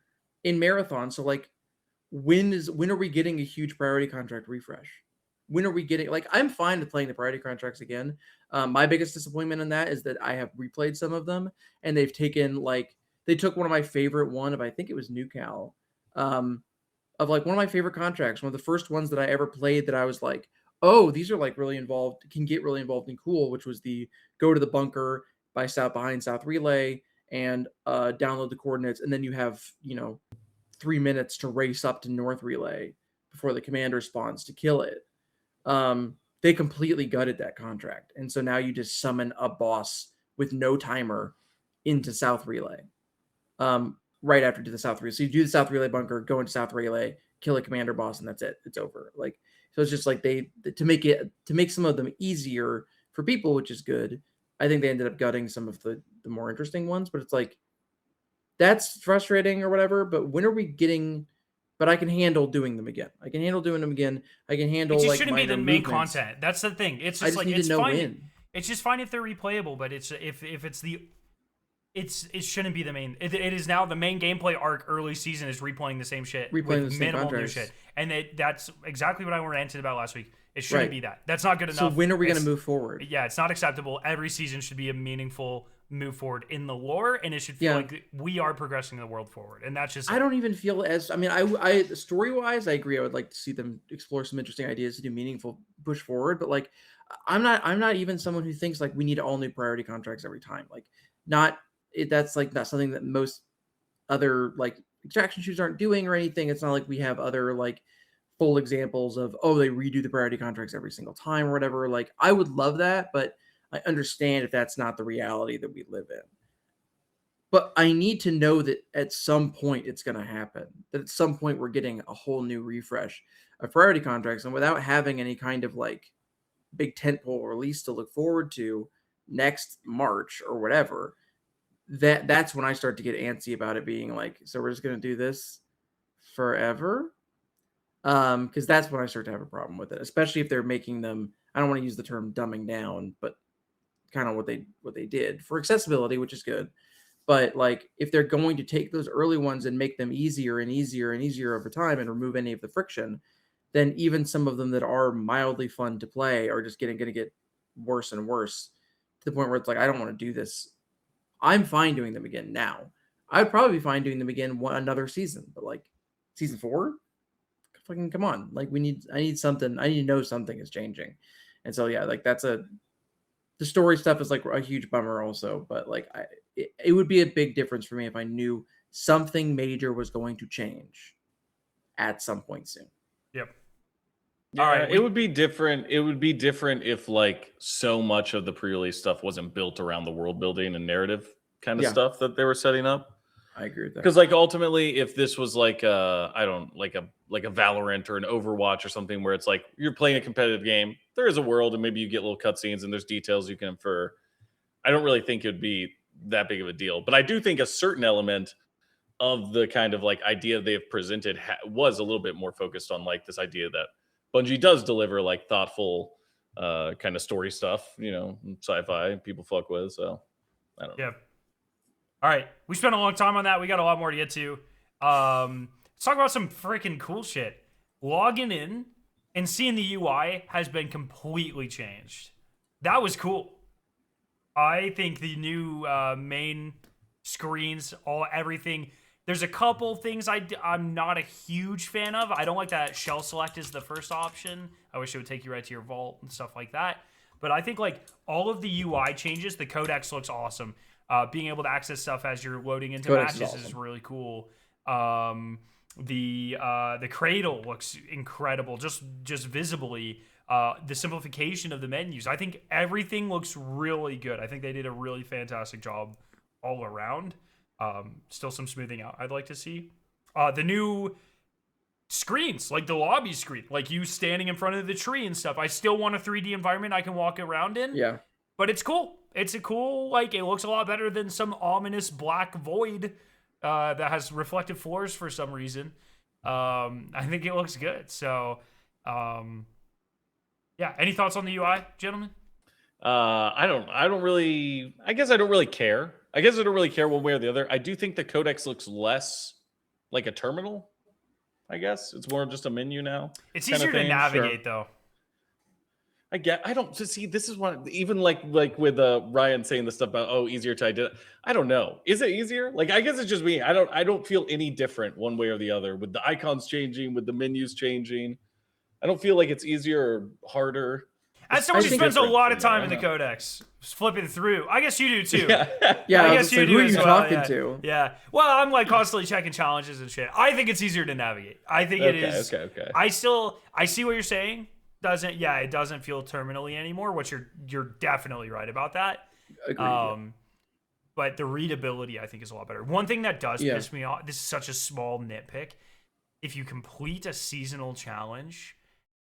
in Marathon. So like when are we getting a huge priority contract refresh? When are we getting, like, I'm fine with playing the priority contracts again. My biggest disappointment in that is that I have replayed some of them, and they've taken, like, they took one of my favorite one of, I think it was New Cal, of like one of my favorite contracts, one of the first ones that I ever played that I was like, oh, these are like really involved, can get really involved and cool, which was the go to the bunker by South behind South Relay and download the coordinates, and then you have 3 minutes to race up to North Relay before the commander spawns to kill it. They completely gutted that contract, and so now you just summon a boss with no timer into South Relay. Right after do the South Relay. So you do the South Relay bunker, go into South Relay, kill a commander boss, and that's it. It's over. Like, so it's just like they to make some of them easier for people, which is good. I think they ended up gutting some of the more interesting ones, but it's like that's frustrating or whatever. But when are we getting? But I can handle doing them again. I can handle doing them again. I can handle it just like shouldn't be the minor main movements. content. That's the thing. It's I just just like need it's to know fine. when. It's just fine if they're replayable, but it's if it's the it shouldn't be the main. It is now the main gameplay arc. Early season is replaying the same shit with minimal new shit, and that's exactly what I ranted about last week. It shouldn't be that. That's not good enough. So when are we going to move forward? Yeah, it's not acceptable. Every season should be a meaningful move forward in the lore, and it should feel like we are progressing the world forward. And that's just I don't even feel as, I mean, I story wise, I agree. I would like to see them explore some interesting ideas to do meaningful push forward. But like, I'm not even someone who thinks like we need all new priority contracts every time. Like, that's like not something that most other like extraction shooters aren't doing or anything. It's not like we have other like full examples of, oh, they redo the priority contracts every single time or whatever. Like, I would love that, but I understand if that's not the reality that we live in. But I need to know that at some point it's going to happen, that at some point we're getting a whole new refresh of priority contracts. And without having any kind of like big tentpole release to look forward to next March or whatever, that's when I start to get antsy about it being like, so we're just going to do this forever? Because that's when I start to have a problem with it, especially if they're making them, I don't want to use the term dumbing down, but kind of what they did for accessibility, which is good. But like, if they're going to take those early ones and make them easier and easier and easier over time and remove any of the friction, then even some of them that are mildly fun to play are just going to get worse and worse to the point where it's like, I don't want to do this. I'm fine doing them again now. I'd probably be fine doing them again another season, but like season 4, fucking come on. Like I need something. I need to know something is changing. And so, yeah, like the story stuff is like a huge bummer also, but like it would be a big difference for me if I knew something major was going to change at some point soon. Yep. Yeah, all right. It would be different. It would be different if like so much of the pre-release stuff wasn't built around the world building and narrative kind of stuff that they were setting up. I agree with that. Because like ultimately, if this was like a Valorant or an Overwatch or something where it's like you're playing a competitive game, there is a world and maybe you get little cutscenes and there's details you can infer. I don't really think it'd be that big of a deal, but I do think a certain element of the kind of like idea they've presented was a little bit more focused on like this idea that Bungie does deliver like thoughtful kind of story stuff, sci-fi people fuck with. So I don't know. Yeah. All right, we spent a long time on that. We got a lot more to get to. Let's talk about some freaking cool shit. Logging in and seeing the UI has been completely changed. That was cool. I think the new main screens, everything. There's a couple things I'm not a huge fan of. I don't like that shell select is the first option. I wish it would take you right to your vault and stuff like that. But I think like all of the UI changes, the codex looks awesome. Being able to access stuff as you're loading into matches is really cool. The cradle looks incredible, just visibly. The simplification of the menus, I think everything looks really good. I think they did a really fantastic job all around. Still some smoothing out I'd like to see. The new screens, like the lobby screen, like you standing in front of the tree and stuff. I still want a 3D environment I can walk around in. Yeah. But it's cool. It's a cool, like, it looks a lot better than some ominous black void that has reflective floors for some reason. I think it looks good. So, yeah. Any thoughts on the UI, gentlemen? I don't really care. I guess I don't really care one way or the other. I do think the codex looks less like a terminal. I guess it's more just a menu now. It's easier to navigate though. I don't see. This is one, even like with Ryan saying the stuff about easier to identify. I don't know. Is it easier? Like, I guess it's just me. I don't feel any different one way or the other with the icons changing, with the menus changing. I don't feel like it's easier or harder. As someone who spends a lot of time in the codex, flipping through. I guess you do too. Yeah. I guess you do. Who are you talking to? Yeah. Well, I'm like constantly checking challenges and shit. I think it's easier to navigate. I think it is. Okay. I see what you're saying. It doesn't feel terminally anymore, which you're definitely right about that. Agreed. But the readability I think is a lot better. One thing that does piss me off, this is such a small nitpick. If you complete a seasonal challenge,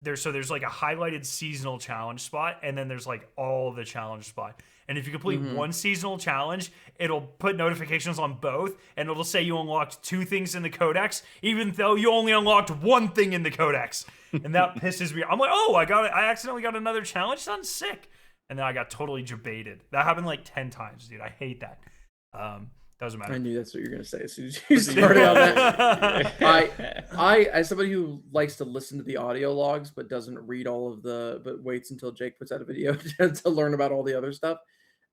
there's like a highlighted seasonal challenge spot, and then there's like all the challenge spot. And if you complete one seasonal challenge, it'll put notifications on both, and it'll say you unlocked 2 things in the codex, even though you only unlocked 1 thing in the codex. And that pisses me off. I'm like, I accidentally got another challenge done, sick. And then I got totally jebaited. That happened like 10 times, dude. I hate that. Doesn't matter. I knew that's what you were gonna say as soon as you started on that. I, as somebody who likes to listen to the audio logs but doesn't read all of but waits until Jake puts out a video to learn about all the other stuff.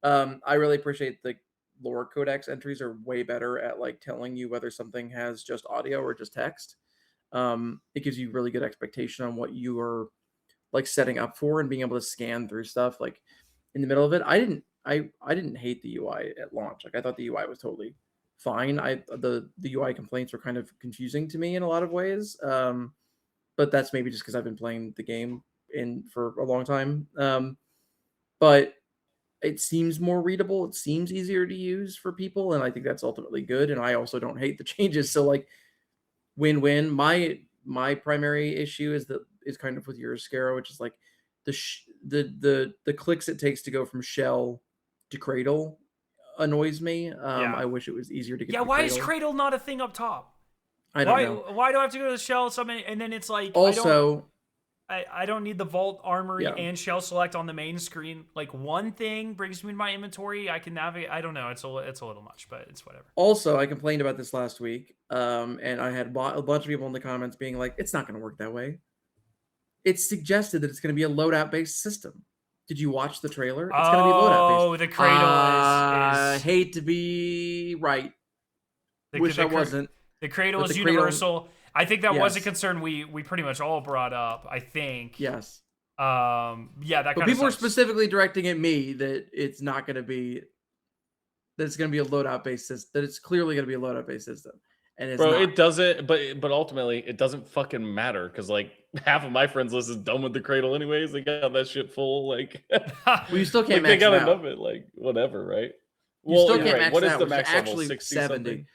I really appreciate the lore codex entries are way better at like telling you whether something has just audio or just text. It gives you really good expectation on what you are like setting up for, and being able to scan through stuff like in the middle of it. I didn't hate the UI at launch. Like, I thought the UI was totally fine. The UI complaints were kind of confusing to me in a lot of ways. But that's maybe just because I've been playing the game for a long time. But it seems more readable. It seems easier to use for people, and I think that's ultimately good. And I also don't hate the changes. So like, win-win. My primary issue is kind of with your Scarrow, which is like the clicks it takes to go from shell to cradle annoys me. I wish it was easier to get. Yeah, why is cradle not a thing up top? I don't know. Why do I have to go to the shell? And then it's like also. I don't need the vault armory and shell select on the main screen. Like, one thing brings me to my inventory. I can navigate. I don't know. It's a little much, but it's whatever. Also, I complained about this last week, and I had a bunch of people in the comments being like, "It's not going to work that way." It's suggested that it's going to be a loadout based system. Did you watch the trailer? It's going to be loadout based. Oh, the cradle I hate to be right. Wish I wasn't. The cradle is universal. I think that was a concern we pretty much all brought up, I think. Yes. That but people are specifically directing at me that it's not going to be, that it's going to be a loadout based system, that it's clearly going to be a loadout based system. And it's not. It doesn't, but ultimately it doesn't fucking matter, because like half of my friends list is done with the cradle anyways. They got that shit full. Like, well, you still can't like, max it out. They got enough of it, like whatever, right? You still can't max it out. What is the max level? 60 70.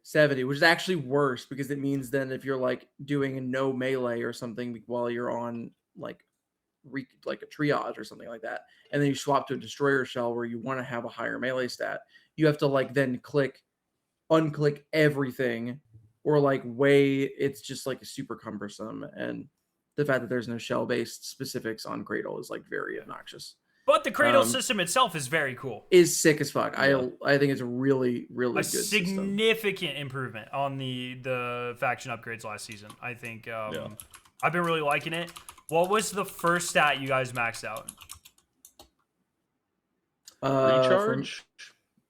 70, which is actually worse, because it means then if you're like doing a no melee or something while you're on like a triage or something like that, and then you swap to a destroyer shell where you want to have a higher melee stat, you have to like then unclick everything, or like it's just like super cumbersome. And the fact that there's no shell based specifics on cradle is like very obnoxious. But the cradle system itself is very cool. Is sick as fuck. Yeah. I think it's a really, really good significant system. Improvement on the faction upgrades last season. I think I've been really liking it. What was the stat you guys maxed out?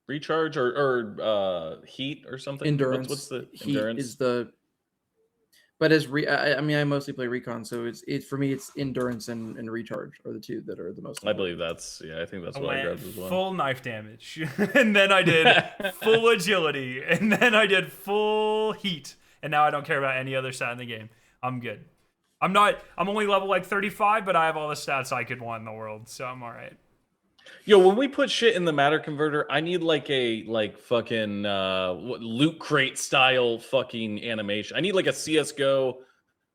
Recharge or heat or something. Endurance. What's the heat endurance? Is the. But I mostly play recon, so it's for me it's endurance and recharge are the two that are the most important. I believe I think that's what I grabbed as well. Full knife damage, and then I did full agility, and then I did full heat, and now I don't care about any other stat in the game. I'm good. I'm only level like 35, but I have all the stats I could want in the world, so I'm all right. Yo, when we put shit in the matter converter, I need like a fucking loot crate style fucking animation. I need like a CS:GO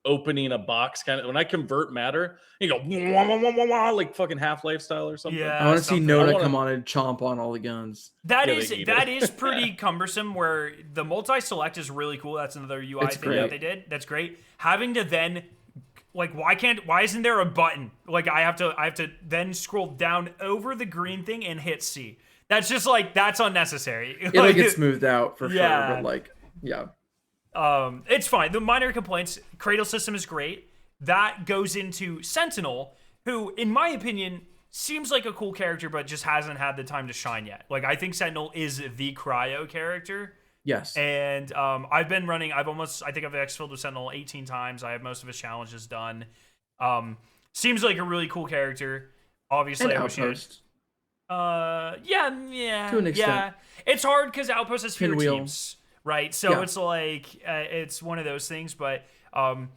opening a box kind of. When I convert matter, you go wah, wah, wah, wah, wah, like fucking Half-Life style or something. Yeah, I want to see Noda come on and chomp on all the guns. That is pretty cumbersome. Where the multi-select is really cool. That's another UI thing that they did. That's great. Having to then. Like, why isn't there a button? Like, I have to then scroll down over the green thing and hit C. That's just like, that's unnecessary. It'll get smoothed out for sure, but like, yeah. It's fine. The minor complaints, cradle system is great. That goes into Sentinel, who, in my opinion, seems like a cool character, but just hasn't had the time to shine yet. Like, I think Sentinel is the cryo character. Yes. And I've been running, I think I've exfilled with Sentinel 18 times. I have most of his challenges done. Seems like a really cool character. Obviously, and I wish Outpost. yeah. To an extent. Yeah. It's hard because Outpost has fewer Pinwheel. teams, right? So it's like, it's one of those things, but I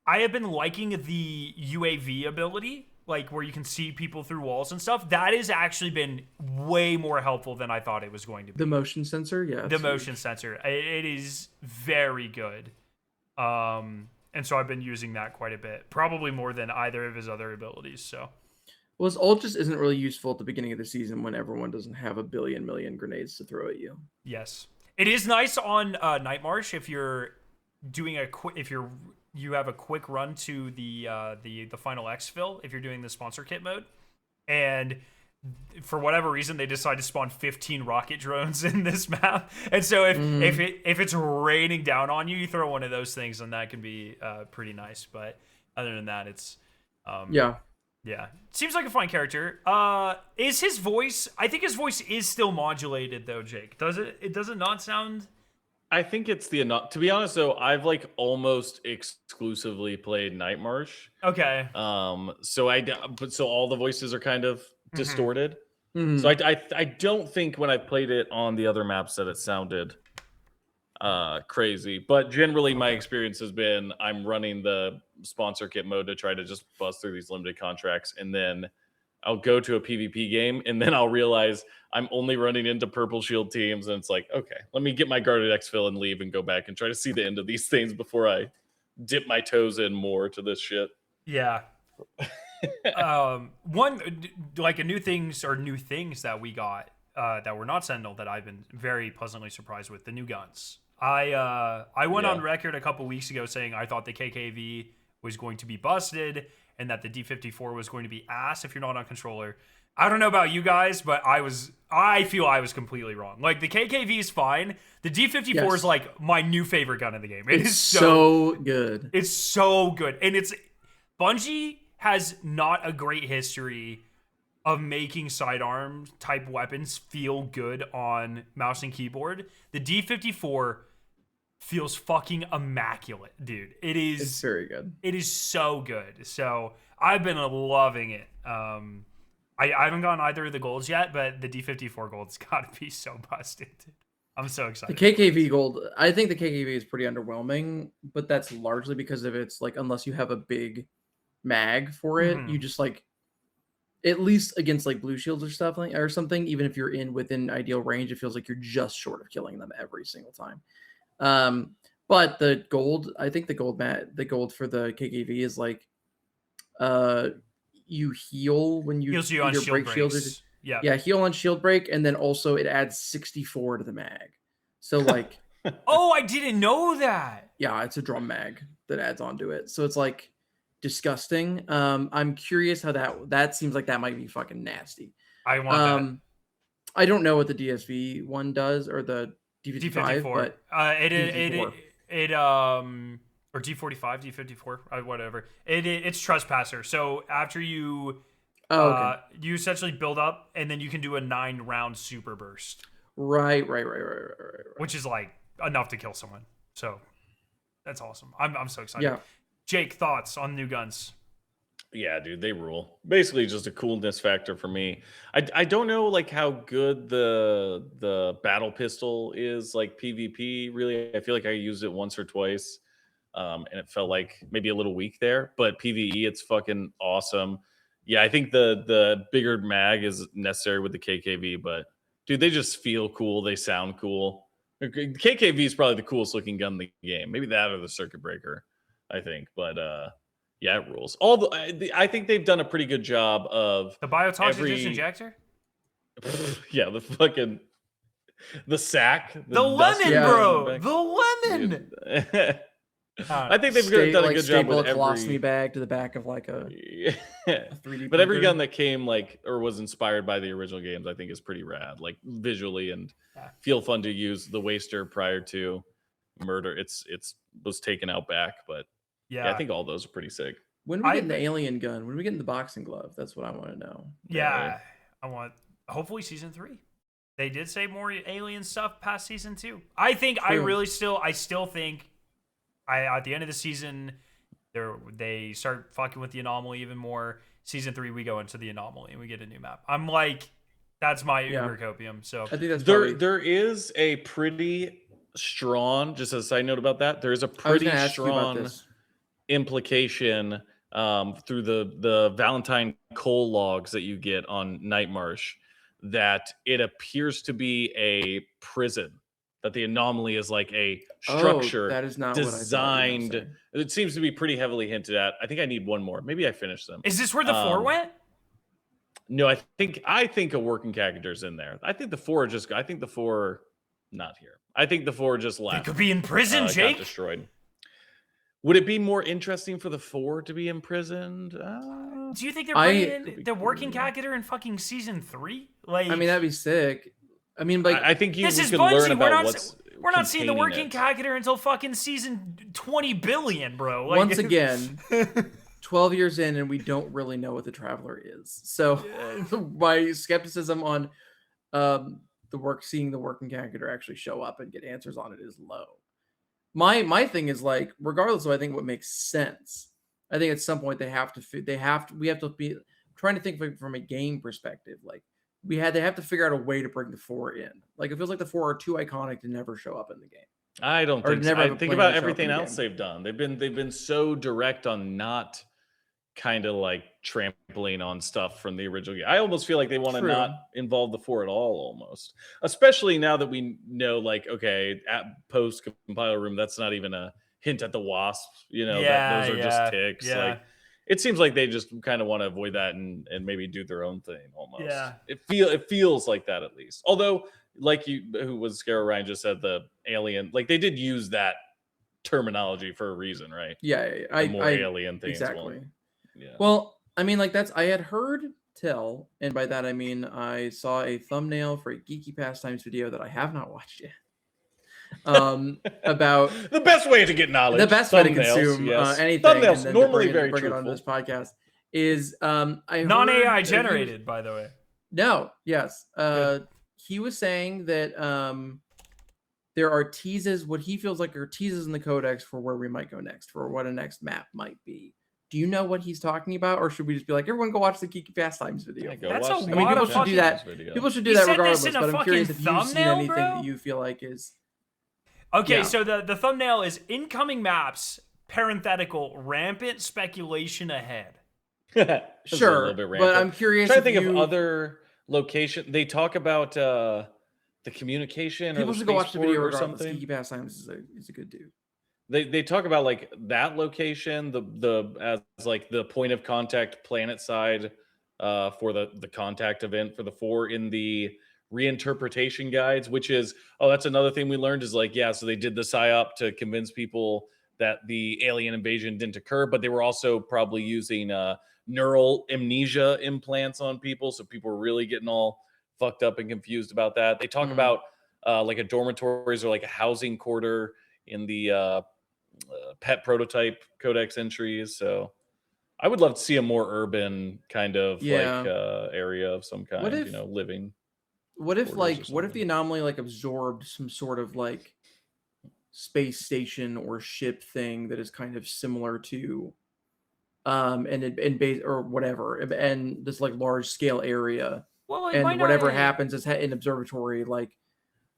have been liking the UAV ability, like where you can see people through walls and stuff. That has actually been way more helpful than I thought it was going to be. The motion sensor, yeah. The motion sensor. It is very good. And so I've been using that quite a bit, probably more than either of his other abilities. So, well, his ult just isn't really useful at the beginning of the season when everyone doesn't have a million grenades to throw at you. Yes, it is nice on Night Marsh if you're doing you have a quick run to the final exfil if you're doing the sponsor kit mode, and for whatever reason they decide to spawn 15 rocket drones in this map, and so if it's raining down on you, you throw one of those things, and that can be pretty nice. But other than that, it's yeah, seems like a fine character. Is his voice? I think his voice is still modulated though, Jake. Does it? It doesn't not sound. I think it's to be honest though, I've like almost exclusively played Night Marsh. Okay. So all the voices are kind of distorted. Mm-hmm. So I don't think when I played it on the other maps that it sounded crazy. But generally my experience has been I'm running the sponsor kit mode to try to just bust through these limited contracts, and then I'll go to a PvP game, and then I'll realize I'm only running into purple shield teams, and it's like, okay, let me get my guarded exfil and leave and go back and try to see the end of these things before I dip my toes in more to this shit. Yeah. One, like new things that we got that were not Sentinel that I've been very pleasantly surprised with, the new guns. I went on record a couple weeks ago saying I thought the KKV was going to be busted and that the D54 was going to be ass if you're not on controller. I don't know about you guys, but I feel I was completely wrong. Like, the KKV is fine. The D54 is like my new favorite gun in the game. It's so good. It's so good. And Bungie has not a great history of making sidearm type weapons feel good on mouse and keyboard. The D54 feels fucking immaculate, dude. It's very good. It is so good. So I've been loving it. I haven't gotten either of the golds yet, but the D54 gold's got to be so busted. I'm so excited. The KKV gold, I think the KKV is pretty underwhelming, but that's largely because of its, like, unless you have a big mag for it, you just, like, at least against, like, blue shields or stuff or something, even if you're within ideal range, it feels like you're just short of killing them every single time. But the gold, I think the gold for the KKV is like, you heal when you heals you on shield breaks. Heal on shield break, and then also it adds 64 to the mag. So like, oh, I didn't know that. Yeah, it's a drum mag that adds onto it. So it's like disgusting. I'm curious how that seems like that might be fucking nasty. I want that. I don't know what the DSV one does or the D55, but or D45, D54, whatever. It's Trespasser. So after you you essentially build up, and then you can do a 9-round super burst. Right. Which is like enough to kill someone. So that's awesome. I'm so excited. Yeah. Jake, thoughts on new guns? Yeah, dude, they rule. Basically, just a coolness factor for me. I don't know like how good the battle pistol is like PvP. Really, I feel like I used it once or twice, and it felt like maybe a little weak there. But PvE, it's fucking awesome. Yeah, I think the bigger mag is necessary with the KKV, but dude, they just feel cool. They sound cool. KKV is probably the coolest looking gun in the game. Maybe that or the Circuit Breaker, I think. But yeah, it rules. I think they've done a pretty good job of the biotoxic disinjector. Yeah, the sack, the lemon, bro, the lemon. I think they've done a good job with every colostomy bag to the back of like a 3D. But every gun that came like or was inspired by the original games, I think is pretty rad, like visually and feel fun to use. The Waster prior to murder. It's was taken out back, but yeah, I think all those are pretty sick. When we get the alien gun? When we get the boxing glove? That's what I want to know. Yeah, I want hopefully season 3. They did say more alien stuff past season 2. I think True. I still think at the end of the season they start fucking with the anomaly even more. Season 3 we go into the anomaly and we get a new map. I'm like, that's my Uber copium. So I think that's there is a pretty strong, just as a side note about that, there is a pretty strong implication through the Valentine Cole logs that you get on Night Marsh that it appears to be a prison, that the anomaly is like a structure that is not designed. What I it seems to be pretty heavily hinted at. I think I need one more. Maybe I finished them. Is this where the 4 went? No, I think a working character's in there. I think the 4 not here. I think the 4 just left. They could be in prison, Jake. Got destroyed. Would it be more interesting for the 4 to be imprisoned? Do you think they're bringing the working character in fucking season 3? Like, I mean, that'd be sick. I mean, like, I think this is could Bungie. learn about we're not seeing the working character until fucking season 20 billion, bro. Like, once again, 12 years in, and we don't really know what the Traveler is. So my skepticism on seeing the working character actually show up and get answers on it is low. My thing is, like, regardless of I think what makes sense, I think at some point we have to be trying to think from a game perspective. Like, they have to figure out a way to bring the 4 in. Like, it feels like the 4 are too iconic to never show up in the game. I don't think so. I think about everything else they've done. They've been so direct on not kind of like trampling on stuff from the original game. I almost feel like they want to not involve the 4 at all, almost. Especially now that we know, like, okay, at post compiler room, that's not even a hint at the wasp. You know, those are just ticks. Yeah. Like, it seems like they just kind of want to avoid that and maybe do their own thing almost. Yeah. It feels like that at least. Although, like who was Scarrow Ryan just said, the alien, like, they did use that terminology for a reason, right? Yeah. Alien things. Exactly. Yeah. Well, I mean, like, I had heard tell, and by that I mean I saw a thumbnail for a Geeky Pastimes video that I have not watched yet. About the best way to get knowledge, the best way to consume anything, thumbnails, and then normally bring very it on this podcast is non-AI generated, by the way. No, yes. He was saying that there are teases, what he feels like are teases in the codex for where we might go next, for what a next map might be. Do you know what he's talking about, or should we just be like, everyone go watch the Geeky Pastimes video? That's a lot of people should do that. People should do that regardless. But I'm curious if you've seen anything that you feel like is. Okay, so the thumbnail is incoming maps, parenthetical, rampant speculation ahead. Sure, but I'm curious. I'm trying to think of other location. They talk about the communication. People or the should go watch the video or something. Geeky Pastimes is a good dude. They talk about, like, that location, as like the point of contact planet side for the contact event for the 4 in the reinterpretation guides, which is that's another thing we learned is, like, so they did the psyop to convince people that the alien invasion didn't occur, but they were also probably using neural amnesia implants on people, so people were really getting all fucked up and confused about that. They talk about like a dormitories or like a housing quarter in the pet prototype codex entries. So I would love to see a more urban kind of like area of some kind, living. What if the anomaly like absorbed some sort of like space station or ship thing that is kind of similar to and base or whatever, and this like large scale area, and whatever happens is in observatory. Like,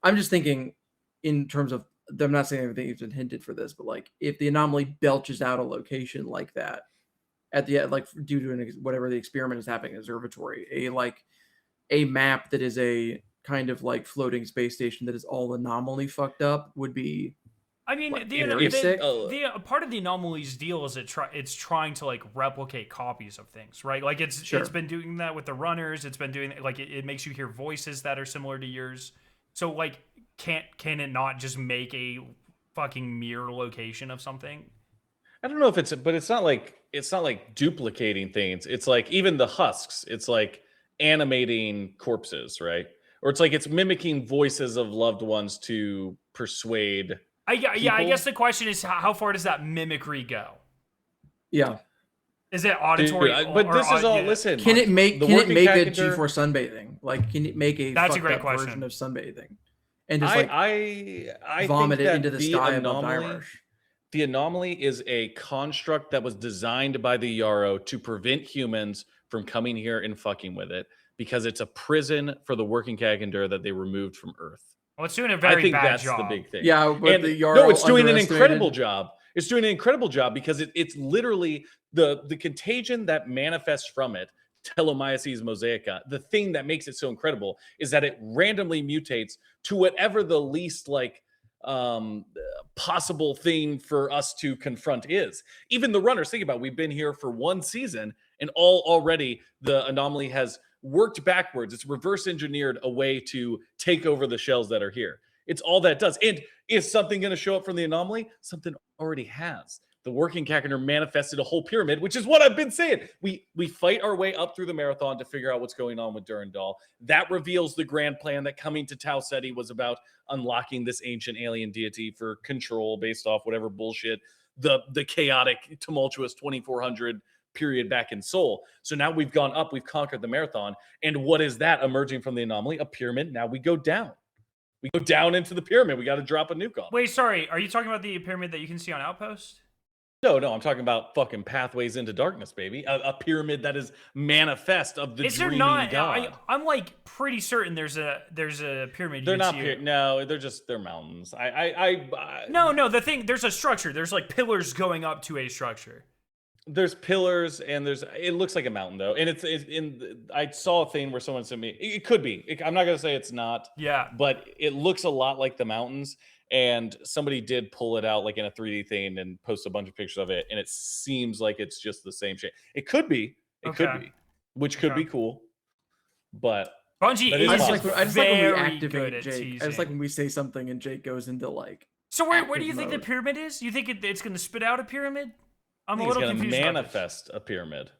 I'm just thinking in terms of, I'm not saying everything has been hinted for this, but like if the anomaly belches out a location like that at the end, like due to whatever the experiment is happening in observatory, a map that is a kind of like floating space station that is all anomaly fucked up would be. I mean, like, the part of the anomaly's deal is it's trying to like replicate copies of things, right? Like it's been doing that with the runners. It's been doing like it makes you hear voices that are similar to yours. So like, can it not just make a fucking mirror location of something? I don't know if it's not like duplicating things. It's like even the husks. It's like animating corpses, right? Or it's like it's mimicking voices of loved ones to persuade. I guess the question is how far does that mimicry go? Yeah. Is it auditory? Dude, but this is all. Listen, can it make a Cacador, G4 sunbathing? Like, can it make a that's fucked a great up question. version of sunbathing, and just like I vomit think it that into the sky above Marsh? The anomaly is a construct that was designed by the Yarrow to prevent humans from coming here and fucking with it, because it's a prison for the working Cacador that they removed from Earth. Well, it's doing a very bad job. The big thing. Yeah, but the Yarrow it's doing an incredible job. It's doing an incredible job because it's literally the contagion that manifests from it, Telomyces mosaica. The thing that makes it so incredible is that it randomly mutates to whatever the least possible thing for us to confront is. Even the runners, think about it, we've been here for one season and already the anomaly has worked backwards. It's reverse engineered a way to take over the shells that are here. It's all that it does. And is something going to show up from the anomaly? Something already has. The working Cacador manifested a whole pyramid, which is what I've been saying. We fight our way up through the marathon to figure out what's going on with Durandal. That reveals the grand plan that coming to Tau Ceti was about unlocking this ancient alien deity for control based off whatever bullshit the chaotic, tumultuous 2400 period back in Seoul. So now we've gone up, we've conquered the marathon. And what is that emerging from the anomaly? A pyramid. Now we go down. We go down into the pyramid. We got to drop a nuke on. Wait, sorry. Are you talking about the pyramid that you can see on Outpost? No, I'm talking about fucking pathways into darkness, baby. A pyramid that is manifest of the dreaming god. I'm like pretty certain there's a pyramid. They're not no, they're mountains. No. The thing, there's a structure. There's like pillars going up to a structure. There's pillars and it looks like a mountain though, and I saw a thing where someone sent me. It could be. I'm not gonna say it's not. Yeah. But it looks a lot like the mountains. And somebody did pull it out like in a 3D thing and post a bunch of pictures of it. And it seems like it's just the same shape. It could be. Which could be cool. But Bungie I just like when we activate Jake. Teasing. I just like when we say something and Jake goes into like. So where do you think the pyramid is? You think it's going to spit out a pyramid? I'm a little confused. It's going to manifest a pyramid.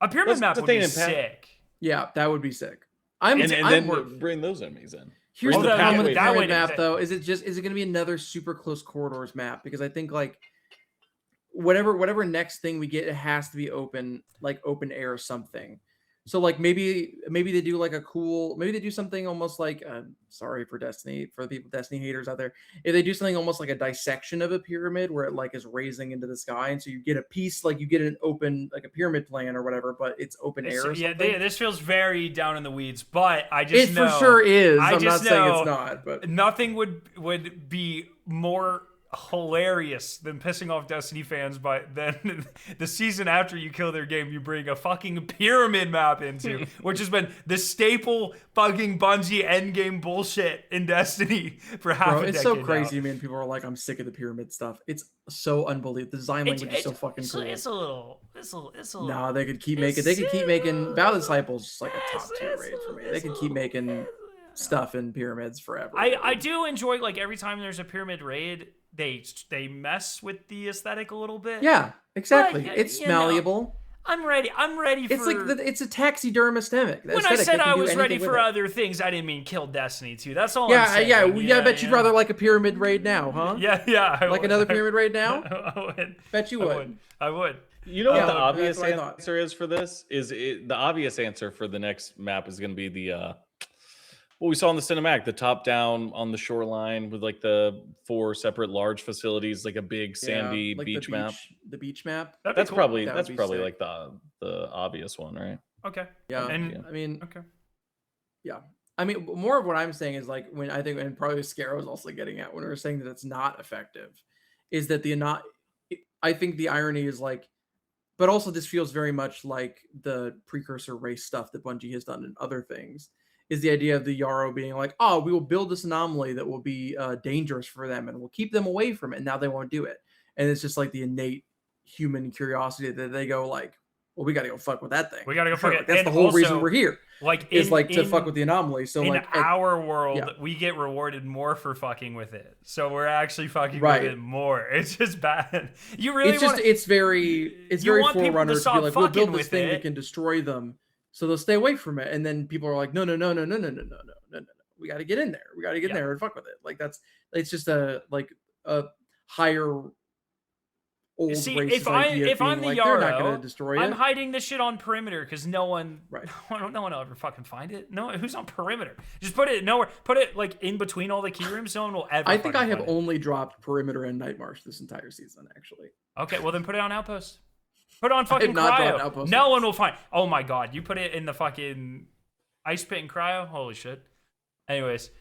A pyramid map would be sick. Yeah, that would be sick. Then bring those enemies in. Here's the problem with the pyramid map, though. Is it going to be another super close corridors map? Because I think like whatever next thing we get, it has to be open air or something. So like maybe they do like maybe they do something almost like sorry for Destiny, for the people Destiny haters out there. If they do something almost like a dissection of a pyramid where it like is raising into the sky, and so you get a piece, like you get an open like a pyramid plan or whatever, but it's open air. Or something. This feels very down in the weeds, but I just know it for sure is. I'm not saying it's not, but nothing would be more hilarious than pissing off Destiny fans then the season after you kill their game, you bring a fucking pyramid map into, which has been the staple fucking Bungie endgame bullshit in Destiny for half a decade. It's so crazy, man. People are like, I'm sick of the pyramid stuff. It's so unbelievable. The design language is so fucking cool. It's a little. No, they could keep making. They could keep making Battle Disciples just like a top tier raid for me. They could keep making stuff in pyramids forever. I do enjoy like every time there's a pyramid raid, they mess with the aesthetic a little bit. Yeah, exactly. But, it's malleable. I'm ready. It's like it's a taxiderm aesthetic. When I said I was ready for other things, I didn't mean kill Destiny 2. That's all. Yeah, I'm saying. Yeah. I bet you'd rather like a pyramid raid now, huh? Yeah. Like another pyramid raid now. I would. Bet you would. I would. You know what the obvious answer is for this? The obvious answer for the next map is going to be the what we saw in the cinematic, the top down on the shoreline with like the 4 separate large facilities, like a big sandy like beach map. The beach map. That's cool. probably like the obvious one, right? Okay. Yeah. I mean, okay. Yeah. I mean, more of what I'm saying is like when I think, and probably Scarrow is also getting at when we're saying that it's not effective, is that I think the irony is like, but also this feels very much like the precursor race stuff that Bungie has done in other things. Is the idea of the Yarrow being like, oh, we will build this anomaly that will be dangerous for them and we'll keep them away from it. And now they won't do it. And it's just like the innate human curiosity that they go like, well, we got to go fuck with that thing. We got to go fuck it. That's the whole reason we're here. Like to fuck with the anomaly. So in like our world, we get rewarded more for fucking with it. So we're actually fucking with it more. It's just bad. You really it's very Forerunner to be like, we'll build this thing that can destroy them. So they'll stay away from it, and then people are like, no. we got to get in there. We got to get in there and fuck with it. Like it's just a higher old racist idea. If I'm the like, Yarrow, they're not going to destroy I'm it. hiding this shit on perimeter because no one will ever fucking find it. No, who's on perimeter? Just put it nowhere. Put it like in between all the key rooms. No one will ever. I think I have find only dropped perimeter and Night Marsh this entire season, actually. Okay, well then put it on Outpost. Put it on fucking Cryo. No one will find. Oh my god, you put it in the fucking ice pit and Cryo. Holy shit. Anyways,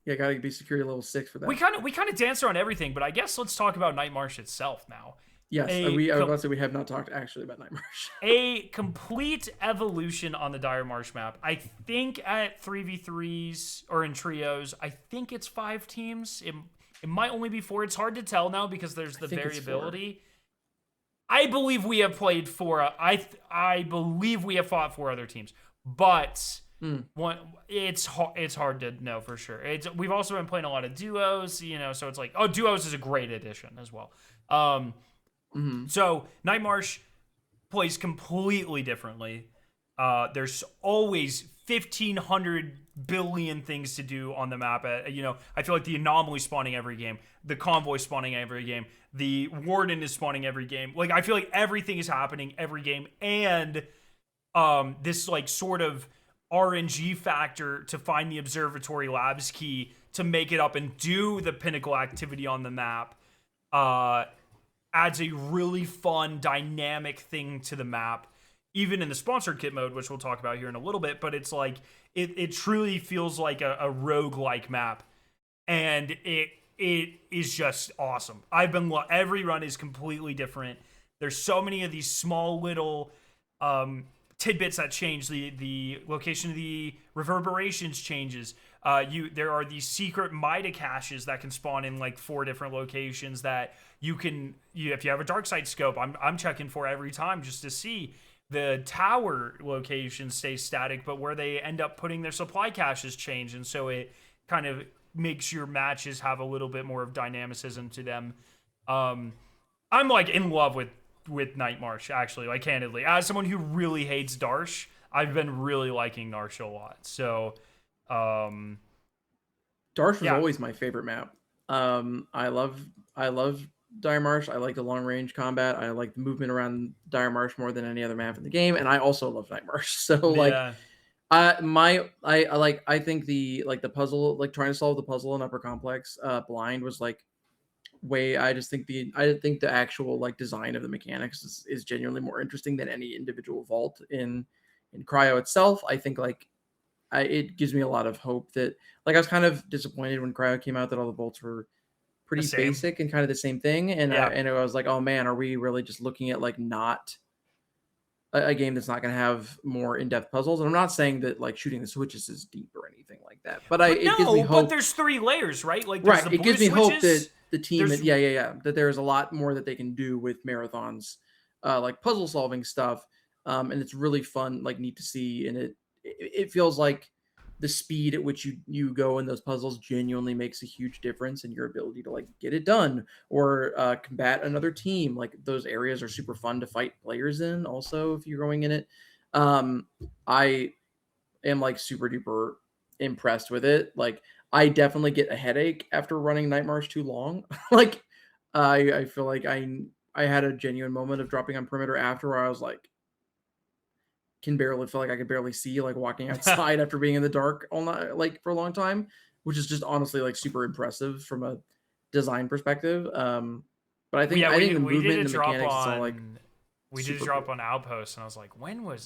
yeah, gotta be security level 6 for that. We kind of danced around everything, but I guess let's talk about Night Marsh itself now. Yes, I was about to say we have not talked actually about Night Marsh. A complete evolution on the Dire Marsh map. I think at 3v3s or in trios, I think it's 5 teams. It might only be 4. It's hard to tell now because there's the variability. I believe we have played 4. I believe we have fought 4 other teams, but. It's hard to know for sure. We've also been playing a lot of duos, so it's like, duos is a great addition as well. So Night Marsh plays completely differently. There's always 1,500 billion things to do on the map. I feel like the anomaly spawning every game, the convoy spawning every game, the warden is spawning every game. Like I feel like everything is happening every game, and this like sort of RNG factor to find the observatory labs key to make it up and do the pinnacle activity on the map adds a really fun dynamic thing to the map, even in the sponsored kit mode, which we'll talk about here in a little bit. But it's like it truly feels like a roguelike map, and it is just awesome. Every run is completely different. There's so many of these small little tidbits that change. The location of the reverberations changes. There are these secret Mida caches that can spawn in like 4 different locations that if you have a dark side scope, I'm checking for every time just to see. The tower location stays static, but where they end up putting their supply caches change, and so it kind of makes your matches have a little bit more of dynamicism to them. I'm like in love with Night Marsh, actually, like candidly. As someone who really hates Darsh, I've been really liking Darsh a lot. So, Darsh was always my favorite map. I love Dire Marsh. I like the long range combat. I like the movement around Dire Marsh more than any other map in the game, and I also love Night Marsh. So I think the puzzle, like trying to solve the puzzle in Upper Complex, blind was like I think the actual like design of the mechanics is genuinely more interesting than any individual vault in Cryo itself. I think it gives me a lot of hope that I was kind of disappointed when Cryo came out that all the vaults were pretty basic and kind of the same thing, and I was like, oh man, are we really just looking at like not a game that's not going to have more in-depth puzzles? And I'm not saying that like shooting the switches is deep or anything like that, but it gives me hope. But there's 3 layers, right? Like it gives me hope that the team that there's a lot more that they can do with marathons, like puzzle solving stuff, and it's really fun, like neat to see, and it feels like the speed at which you go in those puzzles genuinely makes a huge difference in your ability to like get it done or combat another team. Like those areas are super fun to fight players in also if you're going in it. I am like super duper impressed with it. Like I definitely get a headache after running Night Marsh too long. Like I feel like I had a genuine moment of dropping on perimeter after where I was like, feel like I could barely see, like walking outside after being in the dark all night, like for a long time, which is just honestly like super impressive from a design perspective. But I think the movement and the mechanics is all like we did a drop on Outpost, and I was like,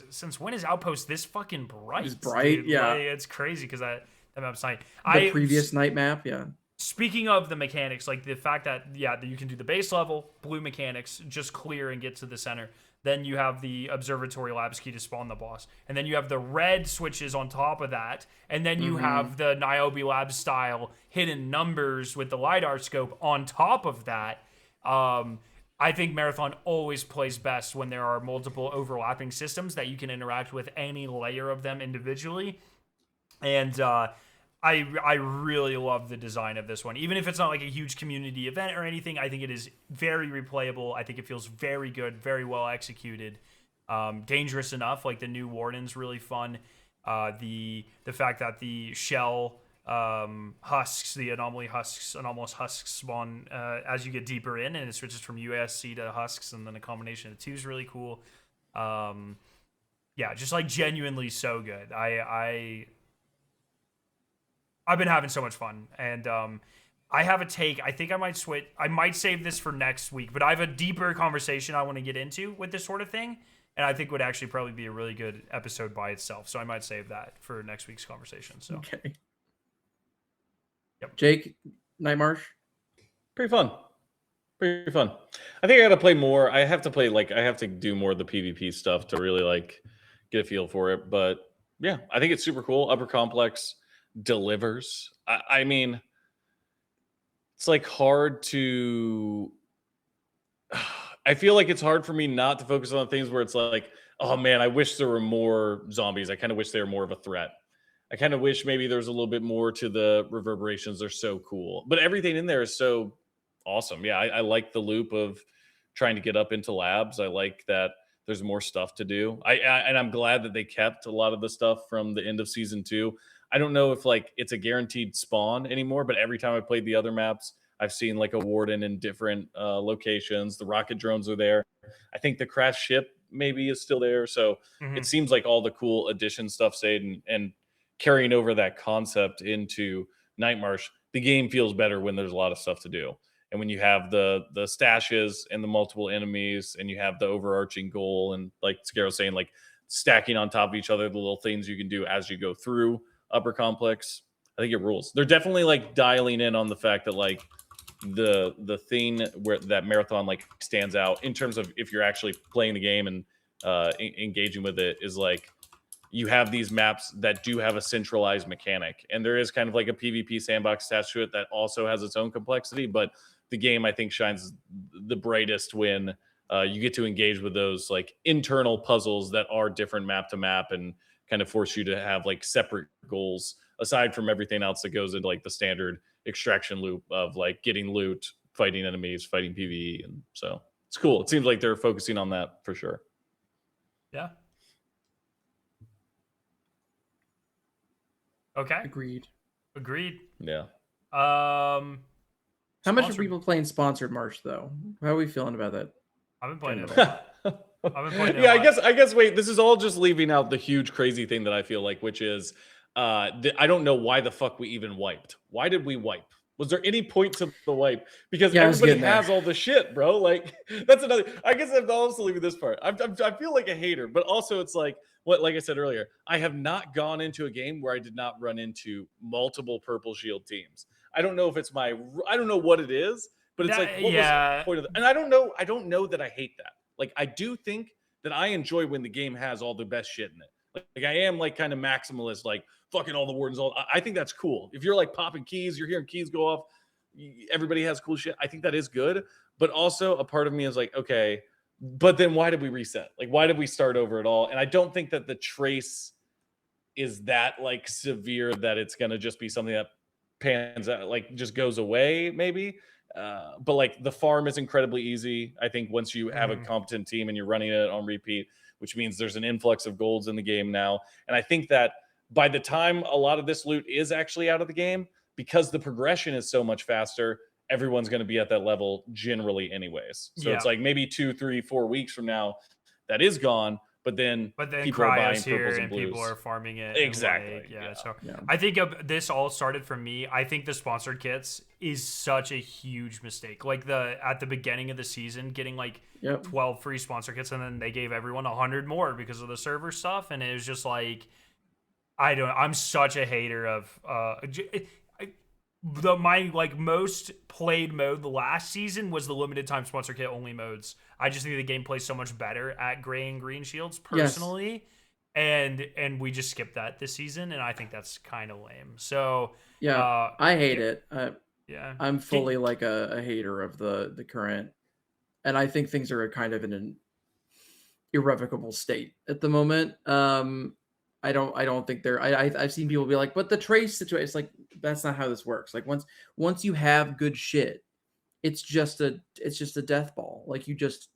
since when is Outpost this fucking bright? It's bright, dude? Yeah. Like, it's crazy because that map's night. The previous night map, yeah. Speaking of the mechanics, like the fact that you can do the base level, blue mechanics, just clear and get to the center. Then you have the observatory labs key to spawn the boss. And then you have the red switches on top of that. And then you have the Niobe Labs style hidden numbers with the LiDAR scope on top of that. I think Marathon always plays best when there are multiple overlapping systems that you can interact with any layer of them individually. And I really love the design of this one. Even if it's not like a huge community event or anything, I think it is very replayable. I think it feels very good, very well executed. Dangerous enough. Like the new Warden's really fun. The fact that the shell husks, the anomalous husks spawn as you get deeper in, and it switches from USC to husks, and then a combination of the two is really cool. Yeah, just like genuinely so good. I've been having so much fun, and I have a take. I think I might switch. I might save this for next week, but I have a deeper conversation I want to get into with this sort of thing, and I think would actually probably be a really good episode by itself. So I might save that for next week's conversation. So okay. Yep. Jake, Night Marsh. Pretty fun. I think I got to play more. I have to do more of the PvP stuff to really like get a feel for it. But yeah, I think it's super cool. Upper Complex delivers. I mean, it's like hard to. I feel like it's hard for me not to focus on things where it's like, oh man, I wish there were more zombies. I kind of wish they were more of a threat. I kind of wish maybe there's a little bit more to the reverberations. They're so cool, but everything in there is so awesome. Yeah, I like the loop of trying to get up into labs. I like that there's more stuff to do. And I'm glad that they kept a lot of the stuff from the end of season 2. I don't know if like it's a guaranteed spawn anymore, but every time I played the other maps, I've seen like a warden in different locations. The rocket drones are there. I think the crash ship maybe is still there. So it seems like all the cool addition stuff stayed, and carrying over that concept into Night Marsh. The game feels better when there's a lot of stuff to do. And when you have the stashes and the multiple enemies, and you have the overarching goal, and like Scarrow saying, like stacking on top of each other, the little things you can do as you go through Upper Complex, I think it rules. They're definitely like dialing in on the fact that like the thing where that marathon like stands out in terms of if you're actually playing the game and engaging with it is like you have these maps that do have a centralized mechanic, and there is kind of like a PvP sandbox attached to it that also has its own complexity. But the game, I think, shines the brightest when you get to engage with those like internal puzzles that are different map to map and kind of force you to have like separate goals aside from everything else that goes into like the standard extraction loop of like getting loot, fighting enemies, fighting PvE. And so it's cool. It seems like they're focusing on that for sure. Yeah. Okay. Agreed. Yeah. How much are people playing sponsored Marsh though? How are we feeling about that? I've been playing it a lot. Yeah, I guess. Wait, this is all just leaving out the huge crazy thing that I feel like, which is, I don't know why the fuck we even wiped. Why did we wipe? Was there any point to the wipe? Because everybody has all the shit, bro. Like that's another. I guess I'm also leaving this part. I feel like a hater, but also it's like what, like I said earlier, I have not gone into a game where I did not run into multiple purple shield teams. I don't know if it's I don't know what it is, but it's like what was the point of that? And I don't know that I hate that. Like I do think that I enjoy when the game has all the best shit in it. Like I am like kind of maximalist, like fucking all the wardens. I think that's cool. If you're like popping keys, you're hearing keys go off. Everybody has cool shit. I think that is good. But also a part of me is like, okay, but then why did we reset? Like, why did we start over at all? And I don't think that the trace is that like severe that it's going to just be something that pans out, like just goes away maybe. But like the farm is incredibly easy. I think once you have a competent team and you're running it on repeat, which means there's an influx of golds in the game now. And I think that by the time a lot of this loot is actually out of the game, because the progression is so much faster, everyone's going to be at that level generally anyways. So it's like maybe 2, 3, 4 weeks from now that is gone, but then people are buying purples and blues. People are farming it. Exactly. So I think this all started for me. I think the sponsored kits is such a huge mistake. Like at the beginning of the season, getting like 12 free sponsor kits, and then they gave everyone 100 more because of the server stuff, and it was just like, I'm such a hater of my like most played mode the last season was the limited time sponsor kit only modes. I just think the game plays so much better at gray and green shields personally. Yes. And we just skipped that this season, and I think that's kind of lame. So I hate it. I'm fully like a hater of the current, and I think things are kind of in an irrevocable state at the moment. I don't think they're. I've seen people be like, but the trace situation. It's like that's not how this works. Like once you have good shit, it's just a death ball. Like you just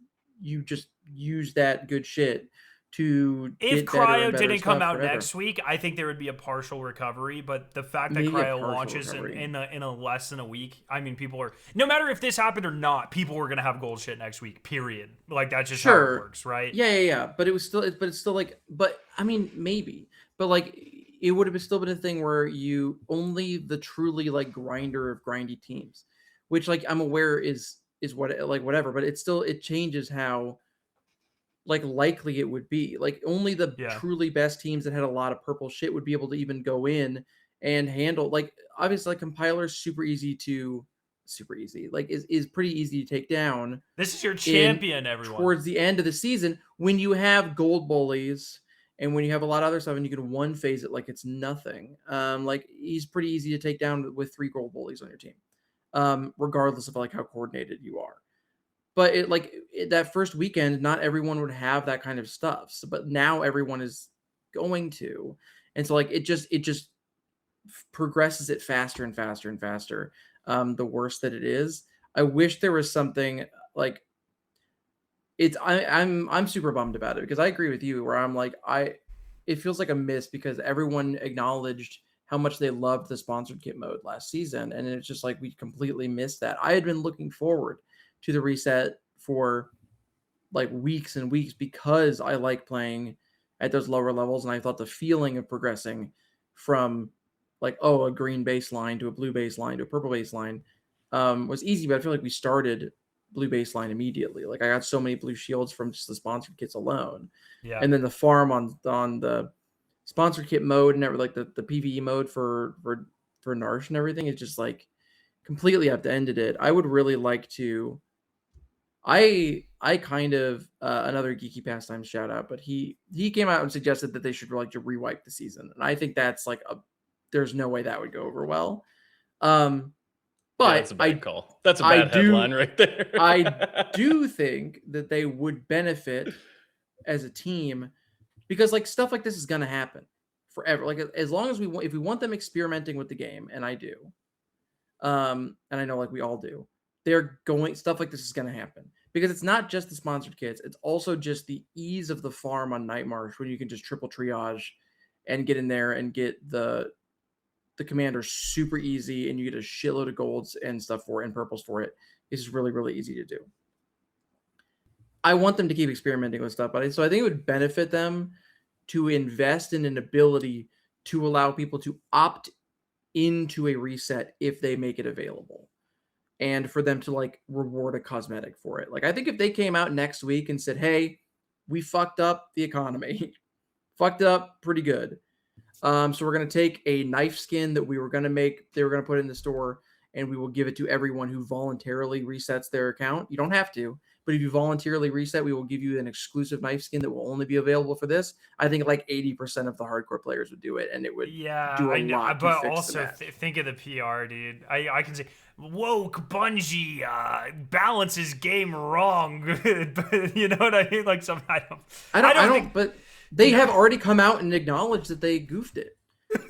use that good shit to if get better and Cryo better didn't stuff come out forever. next week, I think there would be a partial recovery. But the fact that Maybe a Cryo partial launches recovery. in a less than a week, I mean, people are, no matter if this happened or not, people were gonna have gold shit next week. Period. Like that's just how it works, right? Yeah. But it's still like, but I mean, maybe, but like, it would have still been a thing where you only the truly like grinder of grindy teams, which like I'm aware is what like whatever, but it changes how like likely it would be. Like only the truly best teams that had a lot of purple shit would be able to even go in and handle like obviously like compiler's super easy, like is pretty easy to take down. This is your champion, everyone. Towards the end of the season, when you have gold bullies and when you have a lot of other stuff and you can one phase it like it's nothing. Like he's pretty easy to take down with 3 gold bullies on your team. Regardless of like how coordinated you are. But that first weekend, not everyone would have that kind of stuff. So, but now everyone is going to, and so like it just progresses it faster and faster and faster. The worse that it is. I wish there was something like I'm super bummed about it because I agree with you where I'm like it feels like a miss because everyone acknowledged how much they loved the sponsored kit mode last season, and it's just like we completely missed that. I had been looking forward to the reset for like weeks and weeks because I like playing at those lower levels, and I thought the feeling of progressing from like a green baseline to a blue baseline to a purple baseline was easy, but I feel like we started blue baseline immediately. Like I got so many blue shields from just the sponsored kits alone. Yeah. And then the farm on the sponsored kit mode and like the PvE mode for Marsh and everything is just like completely upended it. I would really like to I kind of another geeky pastime shout out, but he came out and suggested that they should like to rewipe the season. And I think that's like there's no way that would go over well. But that's a bad call. That's a bad headline right there. I do think that they would benefit as a team because like stuff like this is going to happen forever. Like as long as if we want them experimenting with the game, and I do, and I know like we all do, stuff like this is going to happen because it's not just the sponsored kits. It's also just the ease of the farm on Night Marsh when you can just triple triage and get in there and get the commander super easy and you get a shitload of golds and stuff for it and purples for it. It's just really, really easy to do. I want them to keep experimenting with stuff, but so I think it would benefit them to invest in an ability to allow people to opt into a reset if they make it available and for them to like reward a cosmetic for it. Like I think if they came out next week and said, hey, we fucked up the economy, fucked up pretty good. So we're going to take a knife skin that we were going to make, they were going to put in the store, and we will give it to everyone who voluntarily resets their account. You don't have to, but if you voluntarily reset, we will give you an exclusive knife skin that will only be available for this. I think like 80% of the hardcore players would do it, and it would do a lot to but fix also think of the PR, dude. I can say, woke Bungie balances game wrong. You know what I mean? Like I don't think, but they have already come out and acknowledged that they goofed it.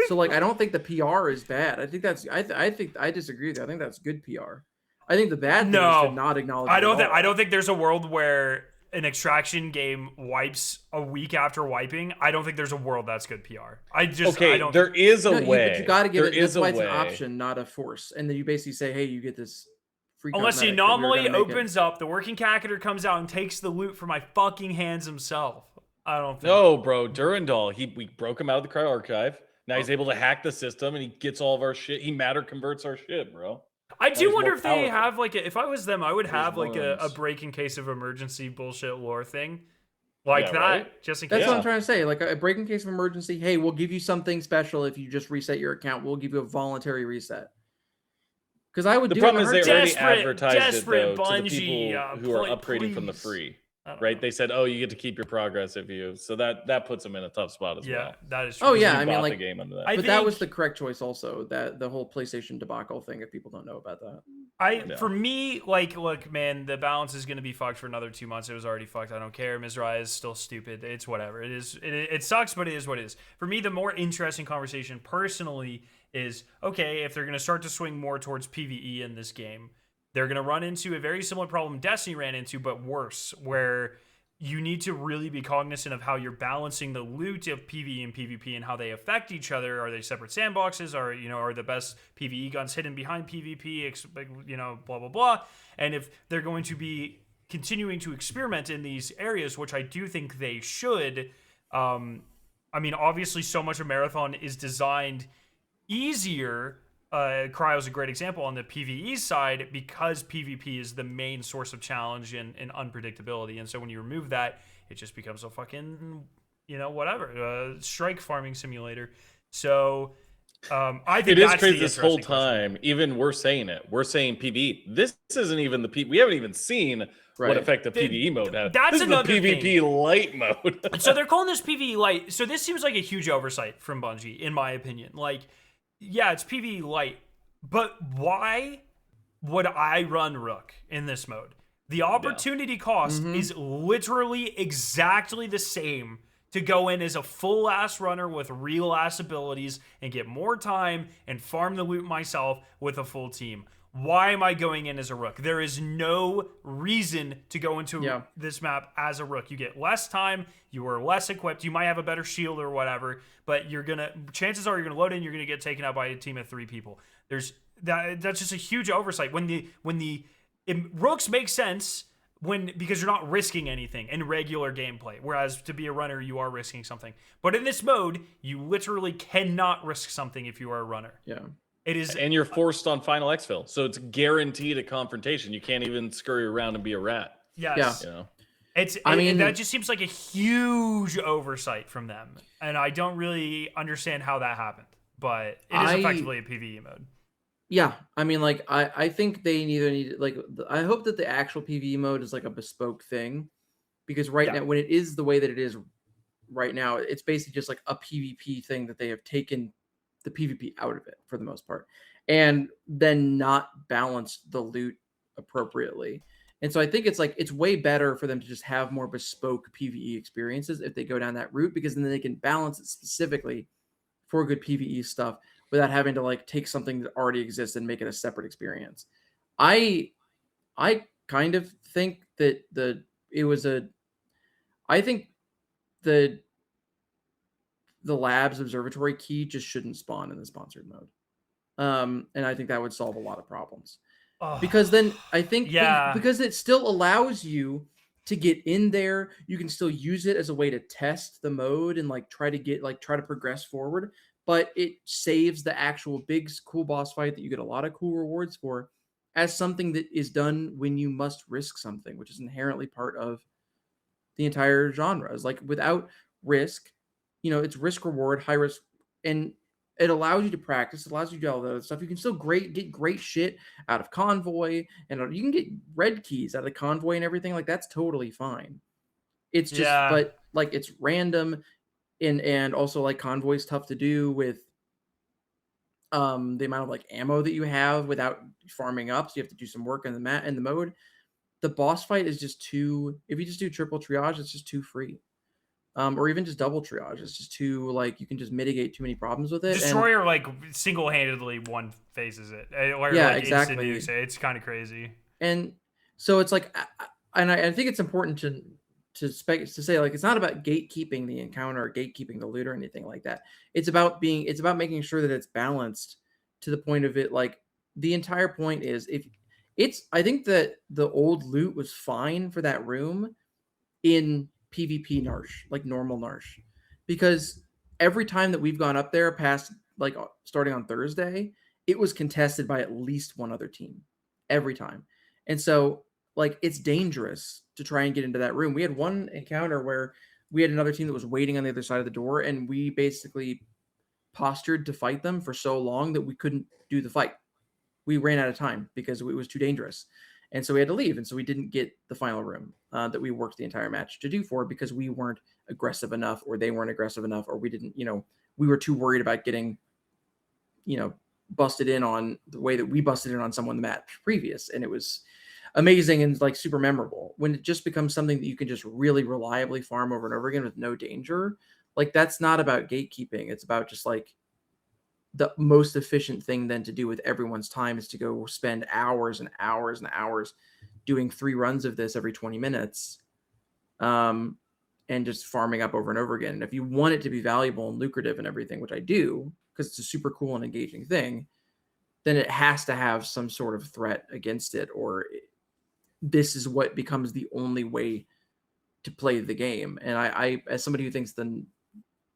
So like I don't think the PR is bad. I think that's I think I disagree with you. I think that's good PR. I think the bad thing is to not acknowledge I don't think there's a world where an extraction game wipes a week after wiping. I don't think there's a world that's good PR. There is a way. But you got to give it. That's why it's an option, not a force. And then you basically say, hey, you get this free. Unless the anomaly opens up, the working Cactuar comes out and takes the loot from my fucking hands himself. I don't think. No, bro. Durandal, we broke him out of the Cryo Archive. Now he's able to hack the system and he gets all of our shit. He matter converts our shit, bro. I do wonder if they have like if I was them, I would have like a break in case of emergency bullshit lore thing. Like that, right? Just in case. That's what I'm trying to say. Like a break in case of emergency. Hey, we'll give you something special if you just reset your account. We'll give you a voluntary reset. Because I would. The problem is they already advertised it though to the people who are upgrading from the free. Right? They said, "Oh, you get to keep your progress if you." So that puts them in a tough spot as well. Yeah, that is true. Oh yeah, I mean, like the game under that. But that was the correct choice, also. That the whole PlayStation debacle thing. If people don't know about that, for me, like, look, man, the balance is going to be fucked for another 2 months. It was already fucked. I don't care. Mizrahi is still stupid. It's whatever. It is. It sucks, but it is what it is. For me, the more interesting conversation, personally, is okay if they're going to start to swing more towards PvE in this game. They're going to run into a very similar problem Destiny ran into, but worse, where you need to really be cognizant of how you're balancing the loot of PvE and PvP and how they affect each other. Are they separate sandboxes? Are the best PvE guns hidden behind PvP? Blah blah blah. And if they're going to be continuing to experiment in these areas, which I do think they should. Obviously, so much of Marathon is designed easier. Cryo's a great example on the PvE side because PvP is the main source of challenge and unpredictability. And so when you remove that, it just becomes a fucking, strike farming simulator. So I think it is crazy this whole time. Even we're saying it. We're saying PvE. This isn't even the PvE. We haven't even seen what effect the PvE mode has. That's another the PvP thing. light mode. So they're calling this PvE light. So this seems like a huge oversight from Bungie, in my opinion. Like, yeah, it's PvE light, but why would I run Rook in this mode? The opportunity cost is literally exactly the same to go in as a full-ass runner with real-ass abilities and get more time and farm the loot myself with a full team. Why am I going in as a Rook? There is no reason to go into this map as a Rook. You get less time, you are less equipped, you might have a better shield or whatever, but chances are you're gonna load in, you're gonna get taken out by a team of 3 people. That's just a huge oversight. Rooks make sense because you're not risking anything in regular gameplay, whereas to be a runner you are risking something. But in this mode, you literally cannot risk something if you are a runner. Yeah. It is, and you're forced on final exfil, so it's guaranteed a confrontation. You can't even scurry around and be a rat. Yes. Yeah. That just seems like a huge oversight from them, and I don't really understand how that happened. But it is effectively a PvE mode. Yeah, I think they need I hope that the actual PvE mode is like a bespoke thing, because now when it is the way that it is right now, it's basically just like a PvP thing that they have taken the PvP out of it for the most part, and then not balance the loot appropriately. And so I think it's way better for them to just have more bespoke PvE experiences if they go down that route, because then they can balance it specifically for good PvE stuff without having to take something that already exists and make it a separate experience. I kind of think that I think the lab's observatory key just shouldn't spawn in the sponsored mode. And I think that would solve a lot of problems. Because then I think because it still allows you to get in there, you can still use it as a way to test the mode and try to progress forward, but it saves the actual big cool boss fight that you get a lot of cool rewards for as something that is done when you must risk something, which is inherently part of the entire genre. Is without risk, it's risk reward, high risk, and it allows you to practice. It allows you to do all that other stuff. You can still get great shit out of Convoy, and you can get red keys out of Convoy and everything. That's totally fine. It's just, but it's random, and also Convoy's tough to do with the amount of ammo that you have without farming up. So you have to do some work in the mode. The boss fight is just too. If you just do triple triage, it's just too free. Or even just double triage. It's just too you can just mitigate too many problems with it. Destroyer single-handedly one phases it. Or, exactly. It's kind of crazy. And so it's and I think it's important to say it's not about gatekeeping the encounter or gatekeeping the loot or anything like that. It's about making sure that it's balanced to the point of it. The entire point is I think that the old loot was fine for that room in PvP Marsh, normal Marsh, because every time that we've gone up there past starting on Thursday, it was contested by at least one other team every time. And so it's dangerous to try and get into that room. We had one encounter where we had another team that was waiting on the other side of the door, and we basically postured to fight them for so long that we couldn't do the fight. We ran out of time because it was too dangerous. And so we had to leave. And so we didn't get the final room that we worked the entire match to do for, because we weren't aggressive enough, or they weren't aggressive enough, or we didn't, we were too worried about getting, busted in on the way that we busted in on someone the match previous. And it was amazing and super memorable. When it just becomes something that you can just really reliably farm over and over again with no danger, that's not about gatekeeping. It's about just the most efficient thing then to do with everyone's time is to go spend hours and hours and hours doing 3 runs of this every 20 minutes. and just farming up over and over again. And if you want it to be valuable and lucrative and everything, which I do, because it's a super cool and engaging thing, then it has to have some sort of threat against it, or this is what becomes the only way to play the game. And I as somebody who thinks the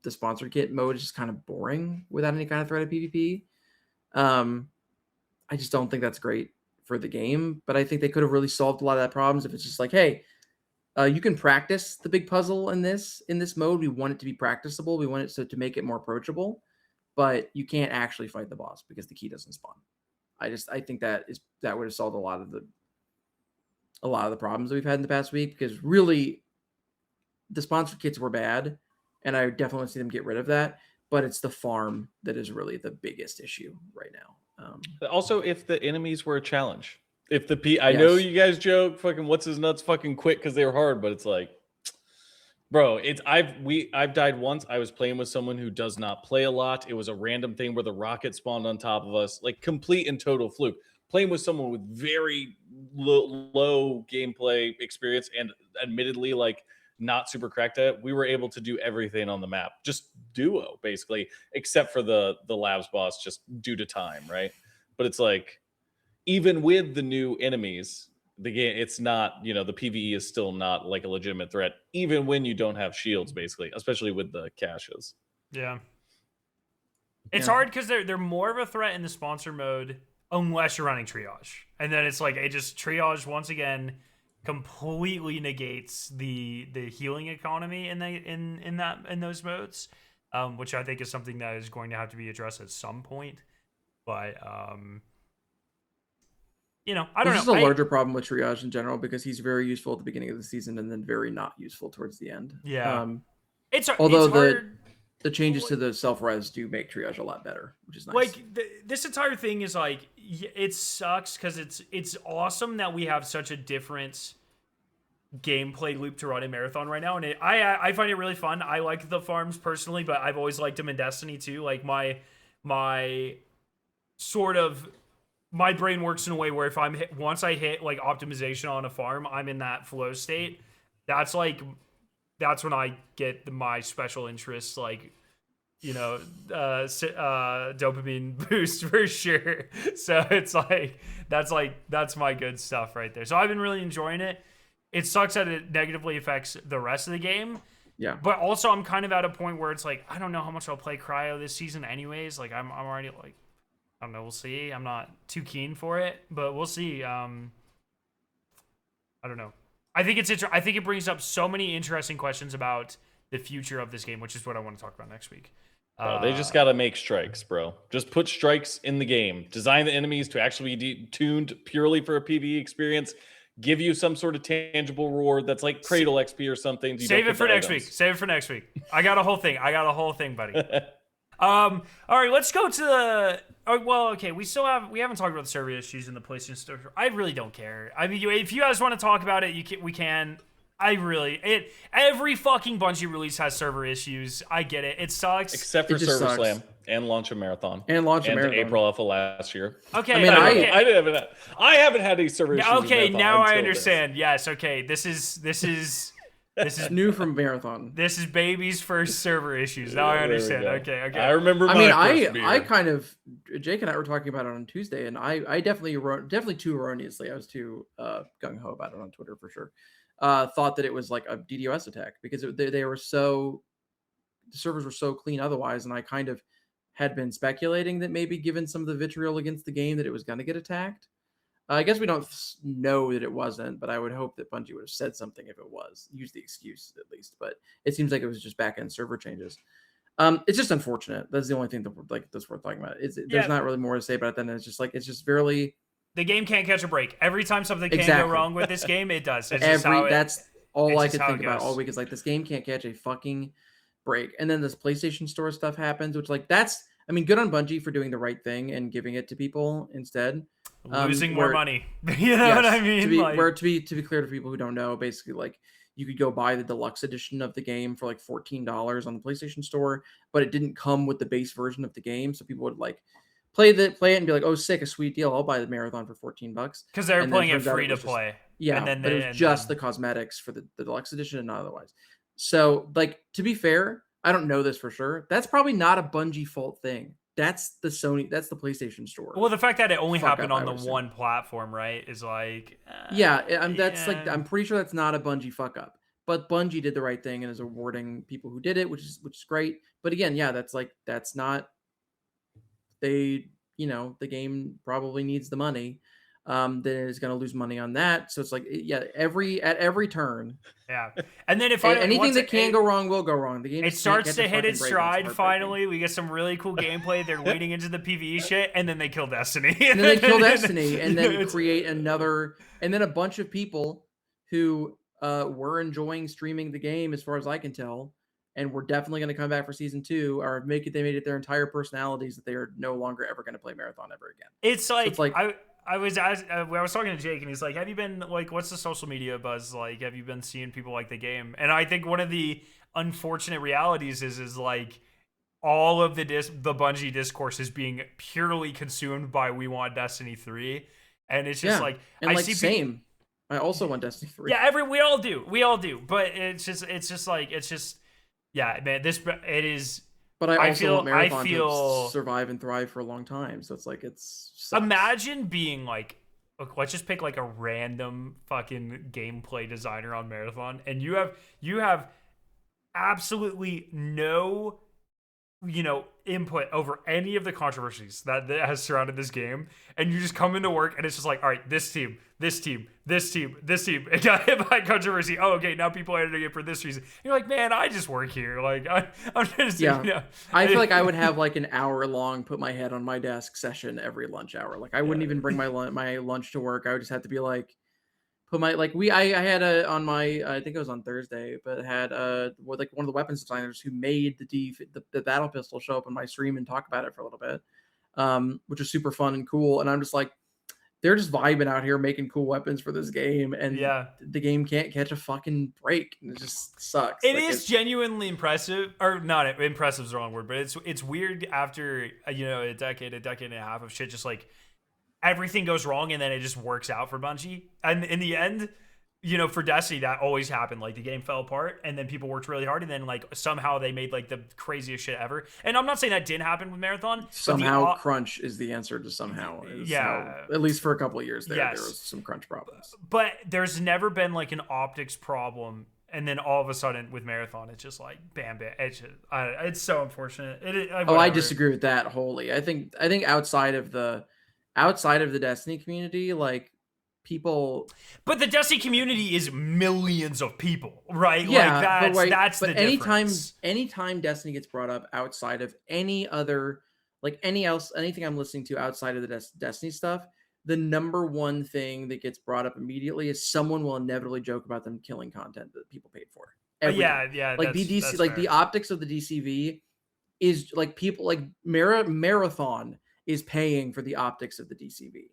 sponsor kit mode is just kind of boring without any kind of threat of PvP, I just don't think that's great for the game. But I think they could have really solved a lot of that problems if it's just like, hey, you can practice the big puzzle in this mode. We want it to be practicable. We want it to make it more approachable, but you can't actually fight the boss because the key doesn't spawn. I think that would have solved a lot of the problems that we've had in the past week, because really the sponsor kits were bad, and I definitely want to see them get rid of that. But it's the farm that is really the biggest issue right now. Also, if the enemies were a challenge, if the I know you guys joke, fucking what's his nuts fucking quit because they were hard, but it's like, bro, I've died once. I was playing with someone who does not play a lot. It was a random thing where the rocket spawned on top of us, like complete and total fluke. Playing with someone with very low gameplay experience and admittedly like not super cracked at it, we were able to do everything on the map, just duo basically, except for the labs boss, just due to time, right? But it's like, even with the new enemies, the game, it's not, the PvE is still not like a legitimate threat, even when you don't have shields, basically, especially with the caches. Yeah. It's hard because they're more of a threat in the sponsor mode unless you're running triage. And then it's like, it just triage once again completely negates the healing economy in those modes, which I think is something that is going to have to be addressed at some point. But I don't know. This is a larger problem with triage in general, because he's very useful at the beginning of the season and then very not useful towards the end. Yeah. It's hard. The changes to the self-res do make triage a lot better, which is nice. Like, this entire thing is like, it sucks because it's awesome that we have such a different gameplay loop to run in Marathon right now, and I find it really fun. I like the farms personally, but I've always liked them in Destiny too. Like, my sort of, my brain works in a way where if once I hit like optimization on a farm, I'm in that flow state. That's when I get my special interests, like, dopamine boost for sure. So it's like that's my good stuff right there. So I've been really enjoying it. It sucks that it negatively affects the rest of the game. Yeah. But also I'm kind of at a point where it's like, I don't know how much I'll play Cryo this season anyways. Like, I'm already like, I don't know, we'll see. I'm not too keen for it, but we'll see. I don't know. I think it brings up so many interesting questions about the future of this game, which is what I want to talk about next week. They just got to make strikes, bro. Just put strikes in the game. Design the enemies to actually be tuned purely for a PvE experience. Give you some sort of tangible reward that's like Cradle XP or something. Save it for next week. I got a whole thing, buddy. All right, let's go to the. Oh, well, okay, we haven't talked about the server issues in the PlayStation Store. I really don't care. I mean, if you guys want to talk about it, we can. Every fucking Bungie release has server issues. I get it. It sucks. Except for Server Slam and Launch a Marathon. And April Alpha last year. Okay. I haven't had any server issues. Okay, now I understand. Yes. Okay. This is new from Marathon. This is baby's first server issues. Now I understand. Okay. I remember. I kind of, Jake and I were talking about it on Tuesday, and I definitely too erroneously. I was too gung ho about it on Twitter for sure. Thought that it was like a DDoS attack because they were the servers were so clean otherwise, and I kind of had been speculating that maybe given some of the vitriol against the game that it was going to get attacked. I guess we don't know that it wasn't, but I would hope that Bungie would have said something if it was. Use the excuse at least, but it seems like it was just back-end server changes. It's just unfortunate. That's the only thing that's worth talking about. There's not really more to say about it than it's just really. The game can't catch a break. Every time something can go wrong with this game, it does. That's all I could think about all week is like, this game can't catch a fucking break. And then this PlayStation Store stuff happens, which good on Bungie for doing the right thing and giving it to people instead. Losing more money. You know what I mean? To be clear to people who don't know, basically like you could go buy the deluxe edition of the game for like $14 on the PlayStation Store, but it didn't come with the base version of the game. So people would like play it and be like, oh, sick, a sweet deal. I'll buy the Marathon for $14. Because they're playing it free to play. Yeah, and then but it was just the cosmetics for the deluxe edition and not otherwise. So, like, to be fair, I don't know this for sure. That's probably not a Bungie fault thing. That's the PlayStation Store. Well, the fact that it only happened on the one platform, right, is like... that's like, I'm pretty sure that's not a Bungie fuck up. But Bungie did the right thing and is awarding people who did it, which is great. But again, yeah, that's not... the game probably needs the money. Then is going to lose money on that. So it's like, at every turn. Yeah. And then anything that can go wrong will go wrong. The game it starts to hit its stride finally. We get some really cool gameplay. They're leading into the PvE shit, and then they kill Destiny. And then they kill Destiny, and then create another, and then a bunch of people who were enjoying streaming the game, as far as I can tell, and we're definitely going to come back for season 2, or they made it their entire personalities that they are no longer ever going to play Marathon ever again. It's like I was talking to Jake, and he's like, "Have you been like, what's the social media buzz like? Have you been seeing people like the game?" And I think one of the unfortunate realities is like all of the Bungie discourse is being purely consumed by "We want Destiny 3," and it's just like and I see same. I also want Destiny 3. Yeah, we all do, but it's just yeah, man. It is. But I also want Marathon to survive and thrive for a long time. So it's like, sucks. Imagine being like, let's just pick like a random fucking gameplay designer on Marathon, and you have absolutely no, input over any of the controversies that has surrounded this game, and you just come into work and it's just like, all right, this team it got hit by controversy. Oh, okay, now people are editing it for this reason. You're like, man, I just work here. Like, I'm just I feel like I would have like an hour long put my head on my desk session every lunch hour. Like, I wouldn't even bring my lunch to work. I would just have to be like, put my I had on my, I think it was on Thursday, but had like one of the weapons designers who made the battle pistol show up on my stream and talk about it for a little bit, which is super fun and cool. And I'm just like, they're just vibing out here making cool weapons for this game, and the game can't catch a fucking break. And it just sucks. It's genuinely impressive, or not impressive is the wrong word, but it's weird after a decade and a half of shit, just like everything goes wrong and then it just works out for Bungie. And in the end, for Destiny, that always happened. Like, the game fell apart and then people worked really hard, and then like somehow they made like the craziest shit ever. And I'm not saying that didn't happen with Marathon. Somehow crunch is the answer to somehow. At least for a couple of years there was some crunch problems. But there's never been like an optics problem. And then all of a sudden with Marathon, it's just like bam. It's so unfortunate. I disagree with that wholly. I think outside of the Destiny community, like, people, but the Destiny community is millions of people, right? Yeah, that's the difference. Anytime Destiny gets brought up outside of any other, like anything I'm listening to outside of the Destiny stuff, the number one thing that gets brought up immediately is someone will inevitably joke about them killing content that people paid for. Like that's like fair. The optics of the DCV is like, people like Marathon is paying for the optics of the DCV.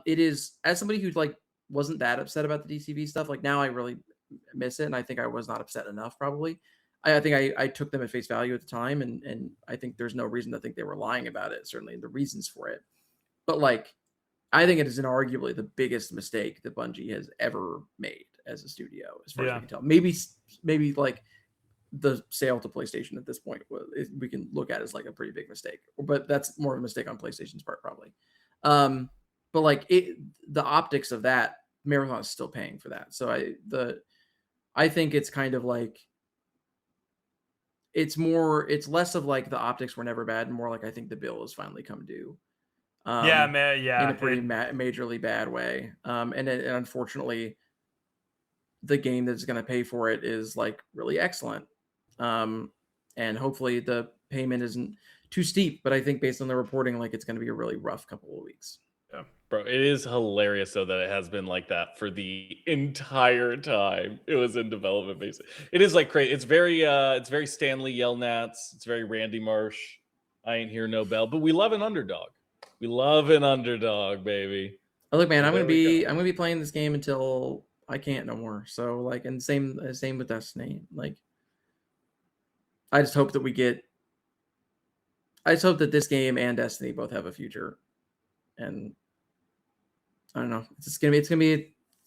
It is, as somebody who like wasn't that upset about the DCV stuff, like now I really miss it, and I think I was not upset enough. Probably, I think I took them at face value at the time, and I think there's no reason to think they were lying about it. Certainly, the reasons for it, but like, I think it is inarguably the biggest mistake that Bungie has ever made as a studio, as far as we can tell. Maybe like the sale to PlayStation at this point, we can look at as like a pretty big mistake, but that's more of a mistake on PlayStation's part, probably. But like, the optics of that, Marathon is still paying for that. So I think it's kind of like, it's less of like the optics were never bad, and more like, I think the bill has finally come due. In a pretty majorly bad way. And unfortunately, the game that's going to pay for it is like really excellent. And hopefully the payment isn't too steep, but I think based on the reporting, like, it's going to be a really rough couple of weeks. Yeah, bro, it is hilarious though that it has been like that for the entire time it was in development. Basically, it is like crazy. It's very Stanley Yelnats. It's very Randy Marsh. I ain't hear no bell, but we love an underdog. We love an underdog, baby. Oh, look, man, I'm gonna be playing this game until I can't no more. So like, and same with Destiny. Like, I just hope that this game and Destiny both have a future. And I don't know. It's gonna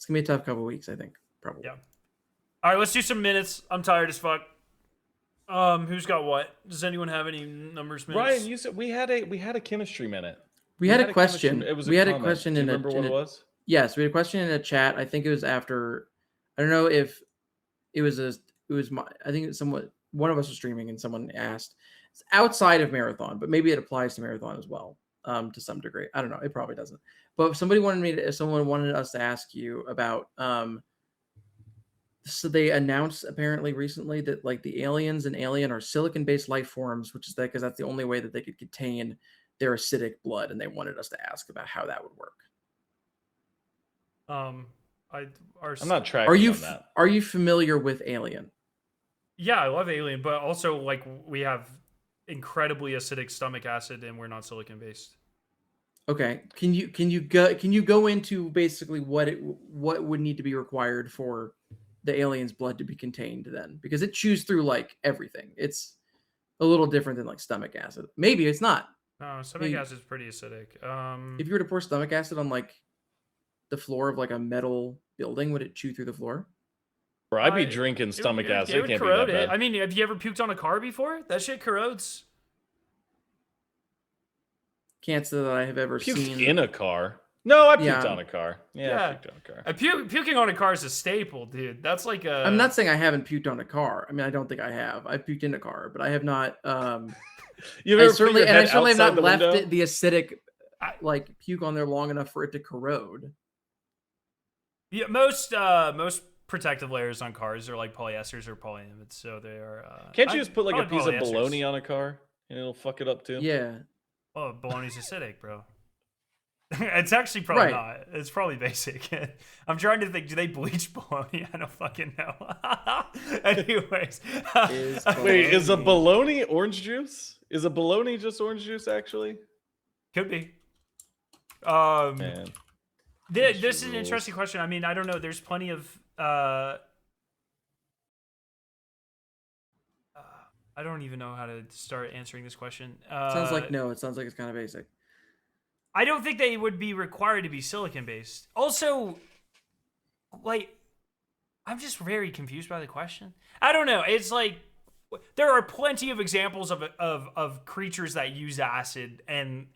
gonna be a tough couple weeks, I think, probably. Yeah. All right, let's do some minutes. I'm tired as fuck. Who's got what? Does anyone have any numbers? Minutes? Ryan, you said we had a chemistry minute. We had a question. It was we had comment. a question Do you in remember what it was? Yes, we had a question in a chat. I think it was after. I don't know if it was I think it's one of us was streaming and someone asked. It's outside of Marathon, but maybe it applies to Marathon as well, to some degree. I don't know. It probably doesn't. But someone wanted us to ask you about. So they announced apparently recently that like the aliens and Alien are silicon-based life forms, which is because that's the only way that they could contain their acidic blood, and they wanted us to ask about how that would work. I'm not tracking on that. Are you familiar with Alien? Yeah, I love Alien, but also like we have incredibly acidic stomach acid, and we're not silicon based. Okay, can you go into basically what would need to be required for the alien's blood to be contained then? Because it chews through like everything. It's a little different than like stomach acid. Maybe it's not. No, stomach acid is pretty acidic. If you were to pour stomach acid on like the floor of like a metal building, would it chew through the floor? Bro, I'd be drinking stomach acid. It can't corrode be that bad. I mean, have you ever puked on a car before? That shit corrodes. Can't say that I have ever seen in a car. No, I puked on a car. Yeah, I puked on a car. Puking on a car is a staple, dude. That's like a. I'm not saying I haven't puked on a car. I mean, I don't think I have. I've puked in a car, but I have not. I certainly have not left the acidic like puke on there long enough for it to corrode. Yeah, most protective layers on cars are like polyesters or polyamides, so they are. Can't you just put like a piece of bologna on a car and it'll fuck it up too? Yeah. Oh, bologna's acidic, bro. It's actually probably not. It's probably basic. I'm trying to think. Do they bleach bologna? I don't fucking know. Anyways, wait, is a bologna orange juice? Is a bologna just orange juice? Actually, could be. This is an interesting question. I mean, I don't know. There's plenty of. I don't even know how to start answering this question. Sounds like no. It sounds like it's kind of basic. I don't think they would be required to be silicon based. Also, like, I'm just very confused by the question. I don't know. It's like there are plenty of examples of creatures that use acid and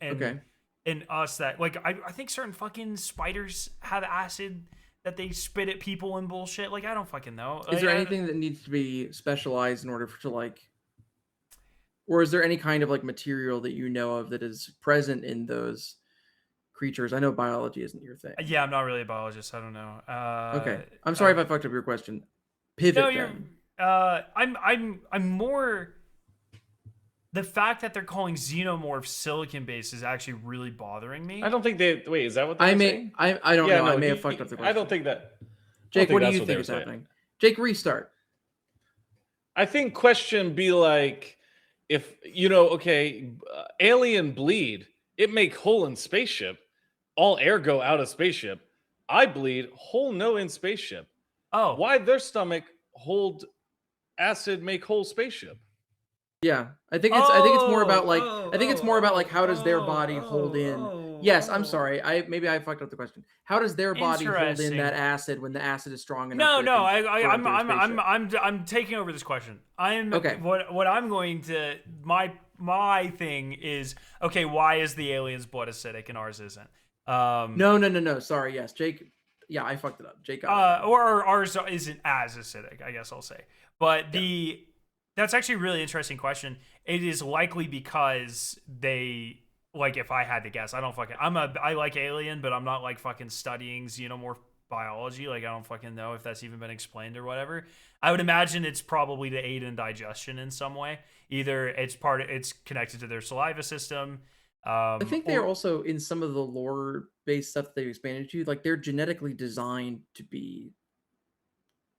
us that like I think certain fucking spiders have acid that they spit at people and bullshit. Like I don't fucking know. Is there anything that needs to be specialized in order to like, or is there any kind of like material that you know of that is present in those creatures? I know biology isn't your thing. Yeah, I'm not really a biologist. I don't know. Okay, I'm sorry if I fucked up your question. Pivot. No, I'm more. The fact that they're calling xenomorphs silicon based is actually really bothering me. I don't think they. Wait, is that what they're saying? I don't know. No, I may have fucked up the question. I don't think that. Jake, what do you think is happening? Jake, restart. I think question be like, if alien bleed, it make hole in spaceship. All air go out of spaceship. I bleed, hole no in spaceship. Oh, why their stomach hold acid make whole spaceship? Yeah, I think it's more about like how does their body hold in? Yes, I'm sorry. Maybe I fucked up the question. How does their body hold in that acid when the acid is strong enough? No, I'm taking over this question. Okay. What I'm going to my thing is okay. Why is the alien's blood acidic and ours isn't? No. Sorry. Yes, Jake. Yeah, I fucked it up. Jake got it. Or ours isn't as acidic, I guess I'll say. But that's actually a really interesting question. It is likely because they like. If I had to guess, I like Alien, but I'm not like fucking studying xenomorph biology. Like I don't fucking know if that's even been explained or whatever. I would imagine it's probably to aid in digestion in some way. Either it's connected to their saliva system. I think they're also in some of the lore-based stuff that they've expanded to. Like they're genetically designed to be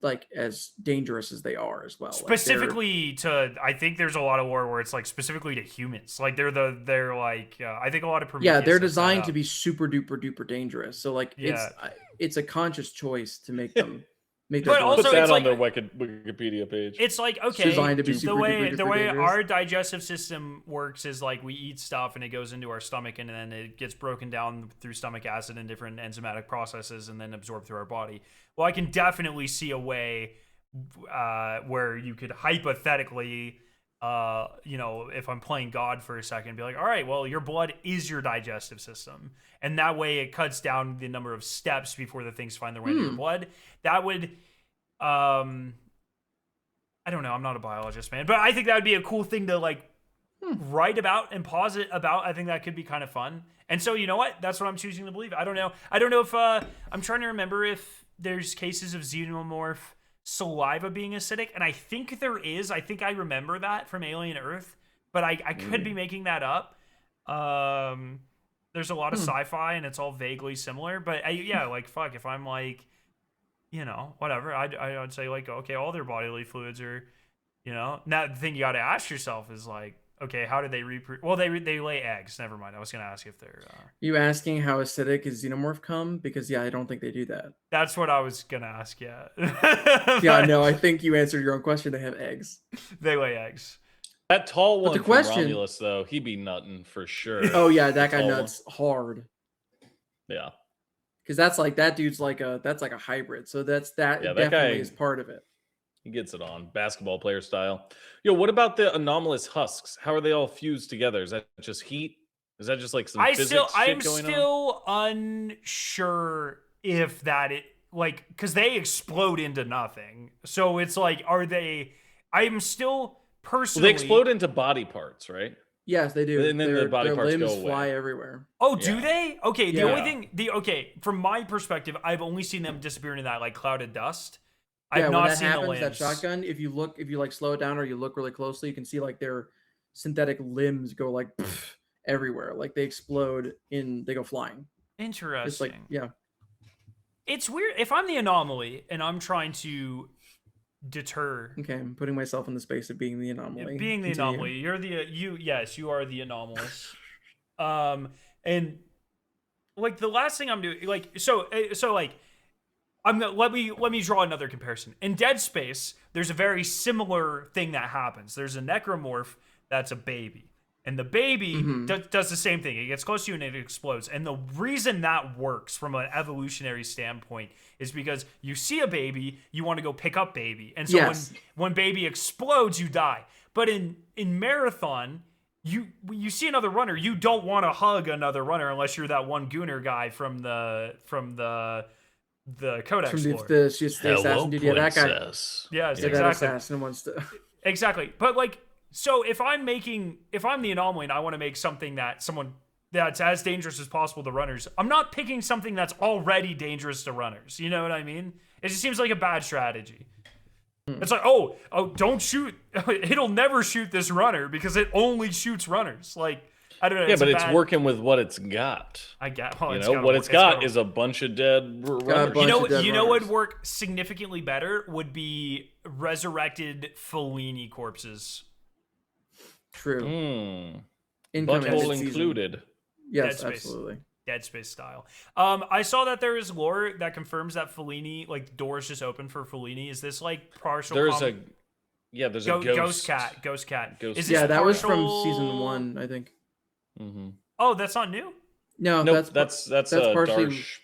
like as dangerous as they are as well. Specifically I think there's a lot of lore where it's like specifically to humans. Like they're like I think a lot of Prometheus they're designed to be super duper duper dangerous. So like it's a conscious choice to make them make But their also, Put that it's on like, their Wikipedia page. it's like, It's okay, designed to be the super way duper the duper way dangerous. our digestive system works is like we eat stuff and it goes into our stomach and then it gets broken down through stomach acid and different enzymatic processes and then absorbed through our body. Well, I can definitely see a way where you could hypothetically, if I'm playing God for a second, be like, all right, well, your blood is your digestive system, and that way it cuts down the number of steps before the things find their way into your blood. That would, I don't know, I'm not a biologist, man, but I think that would be a cool thing to like write about and posit about. I think that could be kind of fun. And so, you know what? That's what I'm choosing to believe. I don't know if I'm trying to remember if there's cases of xenomorph saliva being acidic, and I think there is. I think I remember that from Alien Earth, but I could be making that up. There's a lot of sci-fi and it's all vaguely similar, but fuck, if I'm like, whatever, I'd say like, okay, all their bodily fluids are, now the thing you got to ask yourself is like, okay, how do they reproduce? Well, they lay eggs. Never mind. I was gonna ask if they're. You asking how acidic is xenomorph cum? Because I don't think they do that. That's what I was gonna ask. Yeah. Yeah, no, I think you answered your own question. They have eggs. They lay eggs. That tall one the question, from Romulus, though, he'd be nutting for sure. Oh yeah, that guy nuts hard. Yeah. Because that dude's like a hybrid. So that definitely guy is part of it. He gets it on basketball player style. Yo, what about the anomalous husks? How are they all fused together? Is that just heat? Is that just like some physics shit I'm going still unsure if because they explode into nothing. So it's like, are they? I'm still personally. Well, they explode into body parts, right? Yes, they do. And then the body their parts limbs go away. fly everywhere. Oh, do they? Okay, the Yeah. only thing, from my perspective, I've only seen them disappear into that like clouded dust. I've not when that seen happens, the limbs. that shotgun, if you like slow it down or you look really closely, you can see like their synthetic limbs go like everywhere. Like they explode they go flying. Interesting. It's like, yeah. It's weird. If I'm the anomaly and I'm trying to deter. Okay, I'm putting myself in the space of being the anomaly. Being the anomaly. You are the anomalous. And like the last thing I'm doing, like, so like, let me draw another comparison. In Dead Space, there's a very similar thing that happens. There's a necromorph that's a baby. And the baby does the same thing. It gets close to you and it explodes. And the reason that works from an evolutionary standpoint is because you see a baby, you want to go pick up baby. And so when baby explodes, you die. But in Marathon, you see another runner, you don't want to hug another runner unless you're that one gooner guy from the Codex floor. The assassin dude. Yeah, that guy. Yes, exactly. That assassin wants to. Exactly. But like, so if I'm the anomaly and I want to make something that's as dangerous as possible to runners, I'm not picking something that's already dangerous to runners. You know what I mean? It just seems like a bad strategy. It's like, oh, don't shoot. It'll never shoot this runner because it only shoots runners. Like, I don't know. Yeah, but it's working with what it's got. I get. What it's got is a bunch of dead runners. You know what would work significantly better would be resurrected Fellini corpses. True. Butthole included. Yes, absolutely. Dead Space style. I saw that there is lore that confirms that Fellini, like, doors just open for Fellini. Is this like partial? There's a ghost cat. Is this that was from season 1, I think. Mm-hmm. Oh, that's not new. No, that's partially. Darsh.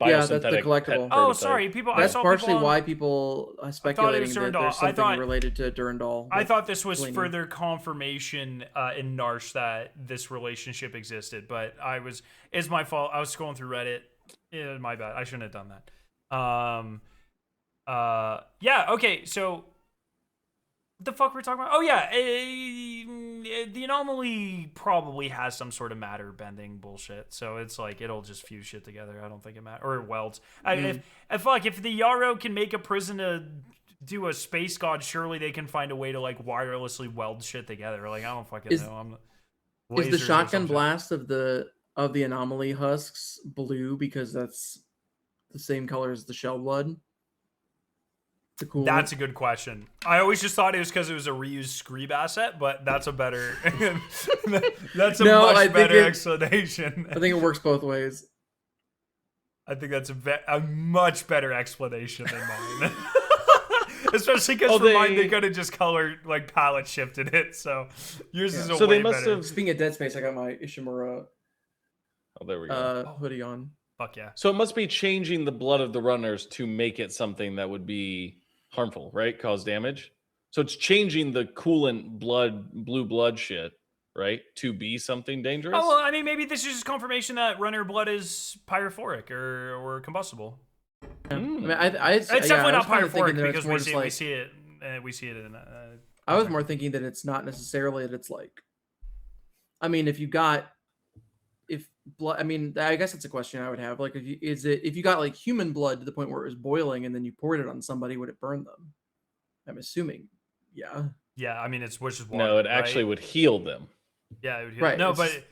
Yeah, that's the collectible. Oh, sorry, people. That's partially why people speculating that there's something related to Durandal. I thought this was further confirmation in Marsh that this relationship existed, but it's my fault. I was scrolling through Reddit. Yeah, my bad. I shouldn't have done that. Yeah. Okay. So, what the fuck we're talking about? Oh yeah, the anomaly probably has some sort of matter bending bullshit. So it's like it'll just fuse shit together. I don't think it matters, or it welds. If the Yarrow can make a prison to do a space god, surely they can find a way to like wirelessly weld shit together. Like, I don't fucking know. Is the shotgun blast of the anomaly husks blue because that's the same color as the shell blood? That's a good question. I always just thought it was because it was a reused Screeb asset, but that's a better much better explanation. I think it works both ways. I think that's a much better explanation than mine. Especially because for mine, they could have just color like palette shifted it. So yours is a way better. Speaking of Dead Space, I got my Ishimura. Oh, there we go. Hoodie on. Fuck yeah. So it must be changing the blood of the runners to make it something that would be harmful, right? Cause damage. So it's changing the coolant blue blood shit, right? To be something dangerous. Oh, well, I mean, maybe this is just confirmation that runner blood is pyrophoric or combustible. Yeah. I mean, it's definitely not pyrophoric because we see it in. I was more thinking that it's not necessarily that it's like. I mean, if blood, I mean, I guess it's a question I would have. Like, if you got like human blood to the point where it was boiling and then you poured it on somebody, would it burn them? I'm assuming, yeah. Yeah, I mean, it's water. No, it actually would heal them. Yeah, it would heal. Right. No, but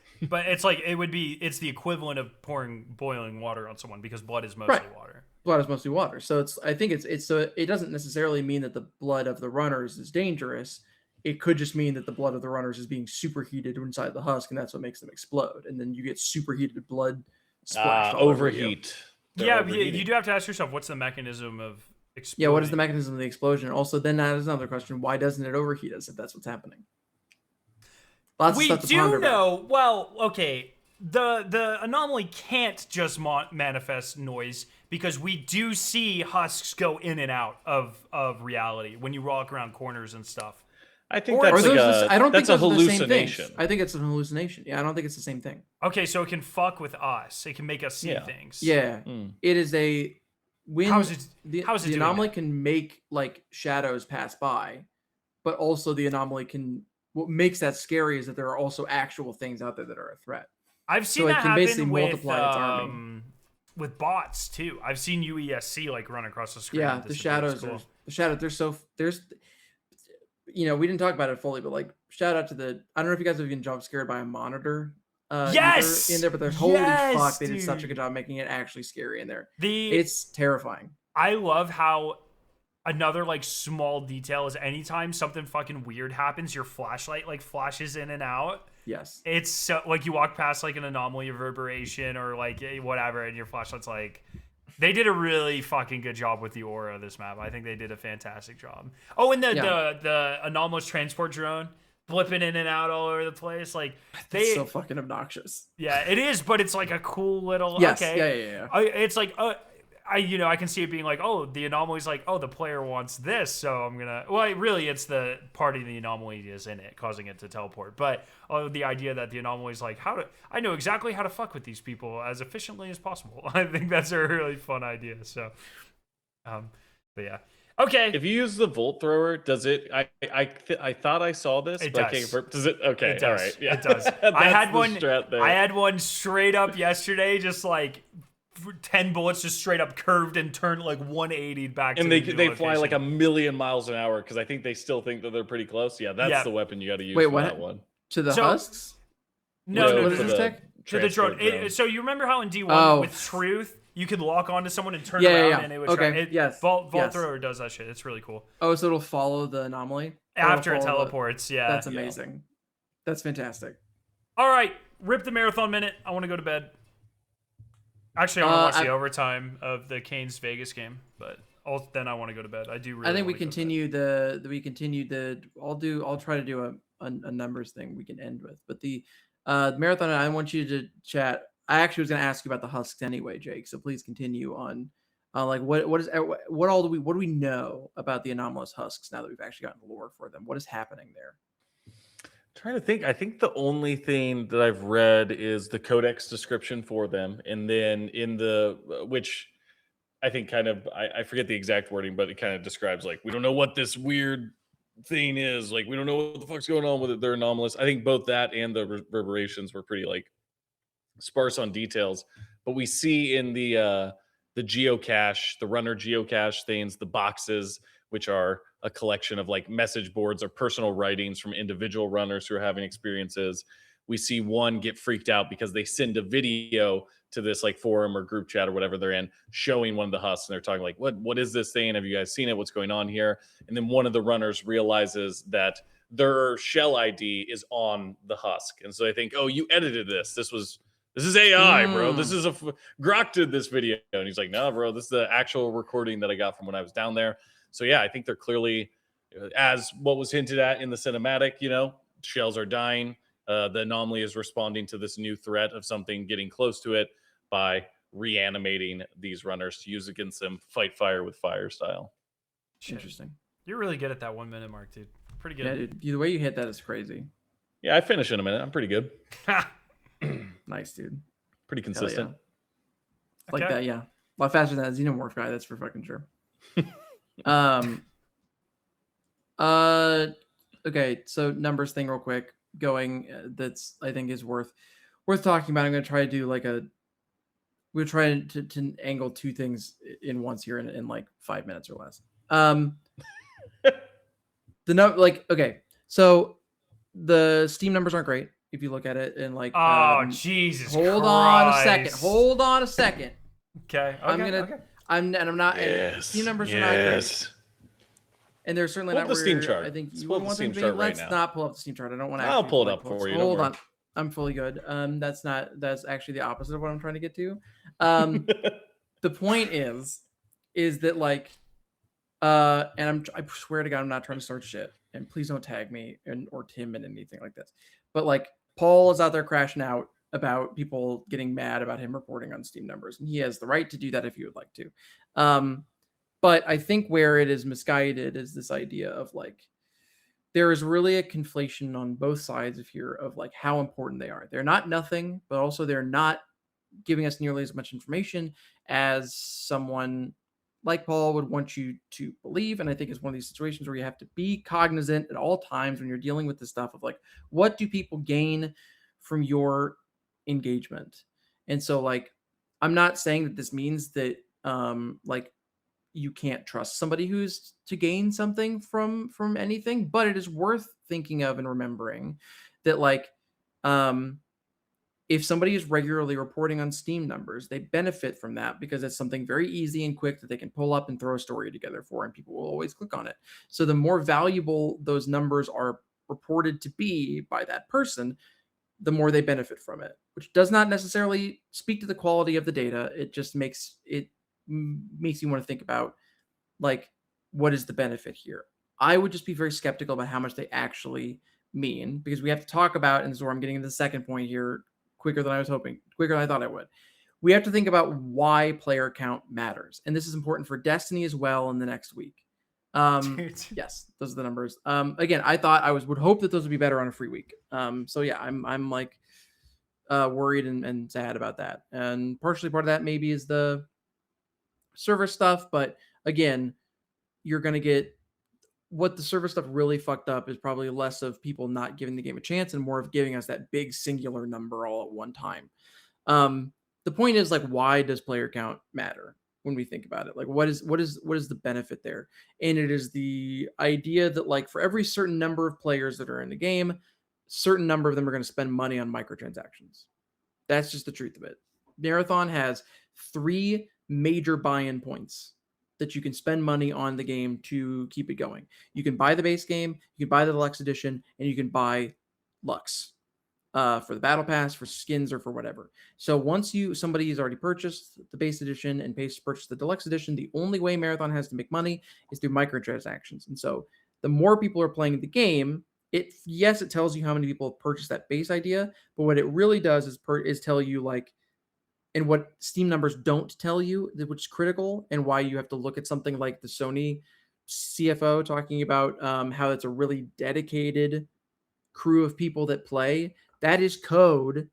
it's like it's the equivalent of pouring boiling water on someone because blood is mostly water. Blood is mostly water, so I think it's so it doesn't necessarily mean that the blood of the runners is dangerous. It could just mean that the blood of the runners is being superheated inside the husk, and that's what makes them explode. And then you get superheated blood splashed all overheat. Yeah, you do have to ask yourself, what's the mechanism of exploding? Yeah, what is the mechanism of the explosion? Also, then that is another question. Why doesn't it overheat us if that's what's happening? We do know. Well, okay. The anomaly can't just manifest noise because we do see husks go in and out of reality when you walk around corners and stuff. I think that's that's a hallucination. I think it's an hallucination. Yeah, I don't think it's the same thing. Okay, so it can fuck with us. It can make us see things. Yeah, it is a how is it the anomaly can make like shadows pass by, but also the anomaly can. What makes that scary is that there are also actual things out there that are a threat. I've seen that happen with bots too. I've seen UESC like run across the screen. Yeah, the shadows are there's we didn't talk about it fully, but like shout out to I don't know if you guys have been jump scared by a monitor. Yes, in there, but there's holy fuck, they did such a good job making it actually scary in there. It's terrifying. I love how another like small detail is anytime something fucking weird happens, your flashlight like flashes in and out. Yes, it's so like you walk past like an anomaly reverberation or like whatever, and your flashlight's like. They did a really fucking good job with the aura of this map. I think they did a fantastic job. Oh, and the anomalous transport drone blipping in and out all over the place. Like it's so fucking obnoxious. Yeah, it is, but it's like a cool little. Yes. Okay. Yeah. It's like I can see it being like, oh, the anomaly's like, oh, the player wants this, so I'm gonna. Well, really, it's the part of the anomaly is in it, causing it to teleport. But the idea that the anomaly's like, I know exactly how to fuck with these people as efficiently as possible. I think that's a really fun idea. So, but yeah, okay. If you use the volt thrower, does it? I thought I saw this. It but does. Does it? Okay, it does. All right. Yeah. It does. I had one straight up yesterday, just like. 10 bullets just straight up curved and turned like 180 back and to they fly like 1,000,000 miles an hour because I think they still think that they're pretty close. Yeah, that's the weapon you got to use. For that one to the husks. No, what is this tech? To the drone. So you remember how in D1 with Truth you could lock onto someone and turn around and it would Vault Thrower does that shit. It's really cool. Oh, so it'll follow the anomaly after it teleports. That's amazing. That's fantastic. All right, rip the marathon minute. I want to go to bed. Actually, I want to watch the overtime of the Canes Vegas game, but then I want to go to bed. I do. Really I think we continue I'll try to do a numbers thing we can end with, but the marathon. I want you to chat. I actually was going to ask you about the husks anyway, Jake. So please continue on. Like what do we know about the anomalous husks now that we've actually gotten the lore for them? What is happening there? Trying to think. I think the only thing that I've read is the codex description for them, and then in which I think kind of I forget the exact wording, but it kind of describes like we don't know what this weird thing is. Like we don't know what the fuck's going on with it. They're anomalous. I think both that and the reverberations were pretty like sparse on details. But we see in the geocache, the runner geocache things, the boxes, which are a collection of like message boards or personal writings from individual runners who are having experiences. We see one get freaked out because they send a video to this like forum or group chat or whatever they're in, showing one of the husks, and they're talking like, what is this thing? Have you guys seen it? What's going on here? And then one of the runners realizes that their shell ID is on the husk. And so they think, oh, you edited this. This was This is AI, bro. This is Grok did this video. And he's like, no, bro, this is the actual recording that I got from when I was down there. So yeah, I think they're clearly, as what was hinted at in the cinematic, shells are dying. The anomaly is responding to this new threat of something getting close to it by reanimating these runners to use against them, fight fire with fire style. Interesting. You're really good at that 1 minute mark, dude. Pretty good. Yeah, dude. The way you hit that is crazy. Yeah, I finish in a minute. I'm pretty good. Nice, dude. Pretty consistent. Yeah. Like that, yeah. A lot faster than that Xenomorph guy, that's for fucking sure. Okay, so numbers thing real quick going that's I think is worth talking about. I'm going to try to do like we're trying to angle two things in once here in like 5 minutes or less. Okay, so the Steam numbers aren't great if you look at it and like Jesus hold Christ. Hold on a second. Okay. I'm not yes, Steam numbers are not great. And they're certainly pull not the Steam chart. I think you would want them to be. Let's not pull up the Steam chart. I don't want to. I'll pull it up for you. Hold on. I'm fully good. That's actually the opposite of what I'm trying to get to. The point is that like, and I swear to God, I'm not trying to start shit. And please don't tag me or Tim in anything like this. But like, Paul is out there crashing out about people getting mad about him reporting on Steam numbers, and he has the right to do that if he would like to. But I think where it is misguided is this idea of like, there is really a conflation on both sides of here of like how important they are. They're not nothing, but also they're not giving us nearly as much information as someone like Paul would want you to believe. And I think it's one of these situations where you have to be cognizant at all times when you're dealing with this stuff of like, what do people gain from your engagement? And so like, I'm not saying that this means that like you can't trust somebody who's to gain something from anything, but it is worth thinking of and remembering that like if somebody is regularly reporting on Steam numbers, they benefit from that because it's something very easy and quick that they can pull up and throw a story together for, and people will always click on it. So the more valuable those numbers are reported to be by that person, the more they benefit from it, which does not necessarily speak to the quality of the data. It just makes you want to think about like, what is the benefit here? I would just be very skeptical about how much they actually mean, because we have to talk about, and this is where I'm getting into the second point here, quicker than I thought I would. We have to think about why player count matters. And this is important for Destiny as well in the next week. Yes, those are the numbers. Again, I thought would hope that those would be better on a free week. So yeah, I'm like worried and sad about that. And partially part of that maybe is the server stuff, but again, you're going to get what the server stuff really fucked up is probably less of people not giving the game a chance and more of giving us that big singular number all at one time. The point is like, why does player count matter when we think about it? Like, what is the benefit there? And it is the idea that like for every certain number of players that are in the game, certain number of them are going to spend money on microtransactions. That's just the truth of it. Marathon has 3 major buy-in points that you can spend money on the game to keep it going. You can buy the base game, you can buy the deluxe edition, and you can buy Lux for the battle pass, for skins, or for whatever. So once somebody has already purchased the base edition and purchased the deluxe edition, the only way Marathon has to make money is through microtransactions. And so the more people are playing the game, it tells you how many people have purchased that base idea, but what it really does is tell you like, and what Steam numbers don't tell you, which is critical, and why you have to look at something like the Sony CFO talking about how it's a really dedicated crew of people that play. That is code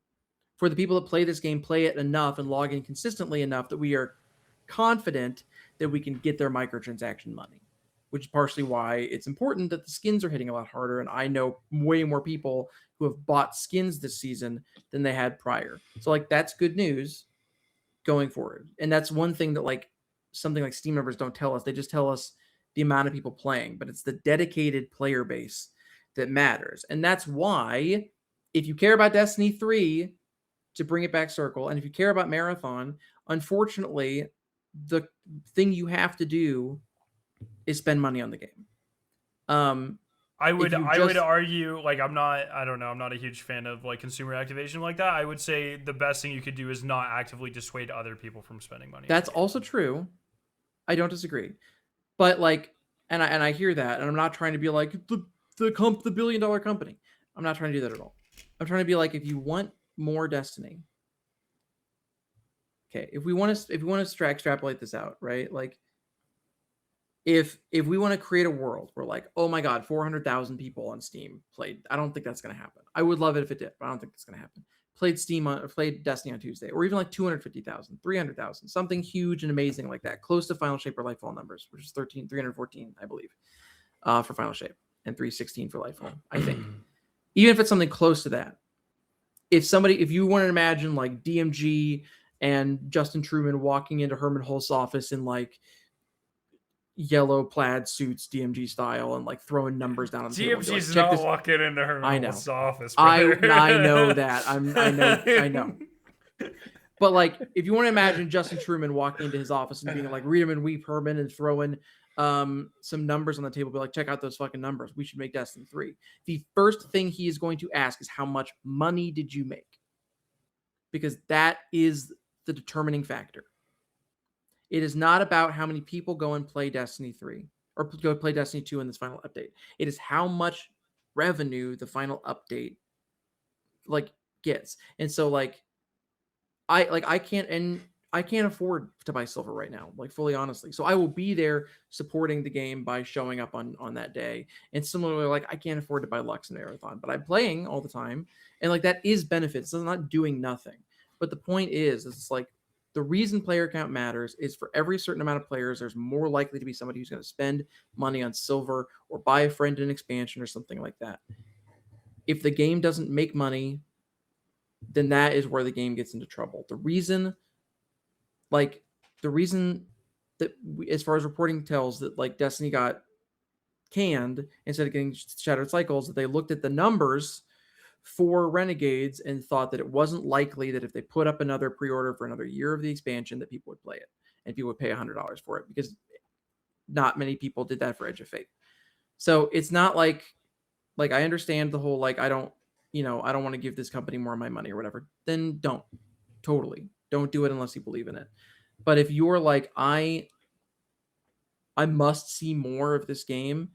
for the people that play this game, play it enough and log in consistently enough that we are confident that we can get their microtransaction money, which is partially why it's important that the skins are hitting a lot harder. And I know way more people who have bought skins this season than they had prior. So like, that's good news going forward. And that's one thing that like something like Steam numbers don't tell us. They just tell us the amount of people playing, but it's the dedicated player base that matters. And that's why if you care about Destiny 3, to bring it back circle, and if you care about Marathon, unfortunately, the thing you have to do is spend money on the game. I would argue, like, I'm not a huge fan of like consumer activation like that. I would say the best thing you could do is not actively dissuade other people from spending money. That's also true. I don't disagree. But like, and I hear that, and I'm not trying to be like the $1 billion company. I'm not trying to do that at all. I'm trying to be like, if you want more Destiny, okay, if we want to extrapolate this out, right? Like, if we want to create a world where like, oh my god, 400,000 people on Steam played, I don't think that's going to happen. I would love it if it did, but I don't think it's going to happen. Played Destiny on Tuesday, or even like 250,000, 300,000, something huge and amazing like that, close to Final Shape or Lightfall numbers, which is 314, I believe, for Final Shape, and 316 for Lightfall, I think. Even if it's something close to that, if you want to imagine like DMG and Justin Truman walking into Herman Hulst's office in like yellow plaid suits, DMG style, and like throwing numbers down on the table. DMG's like, not walking into Herman Hulst's office. I know that. I know. But like, if you want to imagine Justin Truman walking into his office and being like, "Read them and weep, Herman," and throwing some numbers on the table, be like, "Check out those fucking numbers. We should make Destiny 3." The first thing he is going to ask is, "How much money did you make?" Because that is the determining factor. It is not about how many people go and play Destiny 3 or go play Destiny 2 in this final update. It is how much revenue the final update like gets. And so like I can't afford to buy silver right now, like fully honestly. So I will be there supporting the game by showing up on that day. And similarly, like I can't afford to buy Lux and Marathon, but I'm playing all the time. And like that is benefits. So I'm not doing nothing. But the point is it's like the reason player count matters is for every certain amount of players, there's more likely to be somebody who's going to spend money on silver or buy a friend an expansion or something like that. If the game doesn't make money, then that is where the game gets into trouble. The reason that as far as reporting tells that like Destiny got canned instead of getting Shattered Cycles, that they looked at the numbers for Renegades and thought that it wasn't likely that if they put up another pre-order for another year of the expansion that people would play it and people would pay $100 for it, because not many people did that for Edge of Fate. So it's not like I understand the whole like I don't want to give this company more of my money or whatever. Then don't do it unless you believe in it. But if you're like I must see more of this game,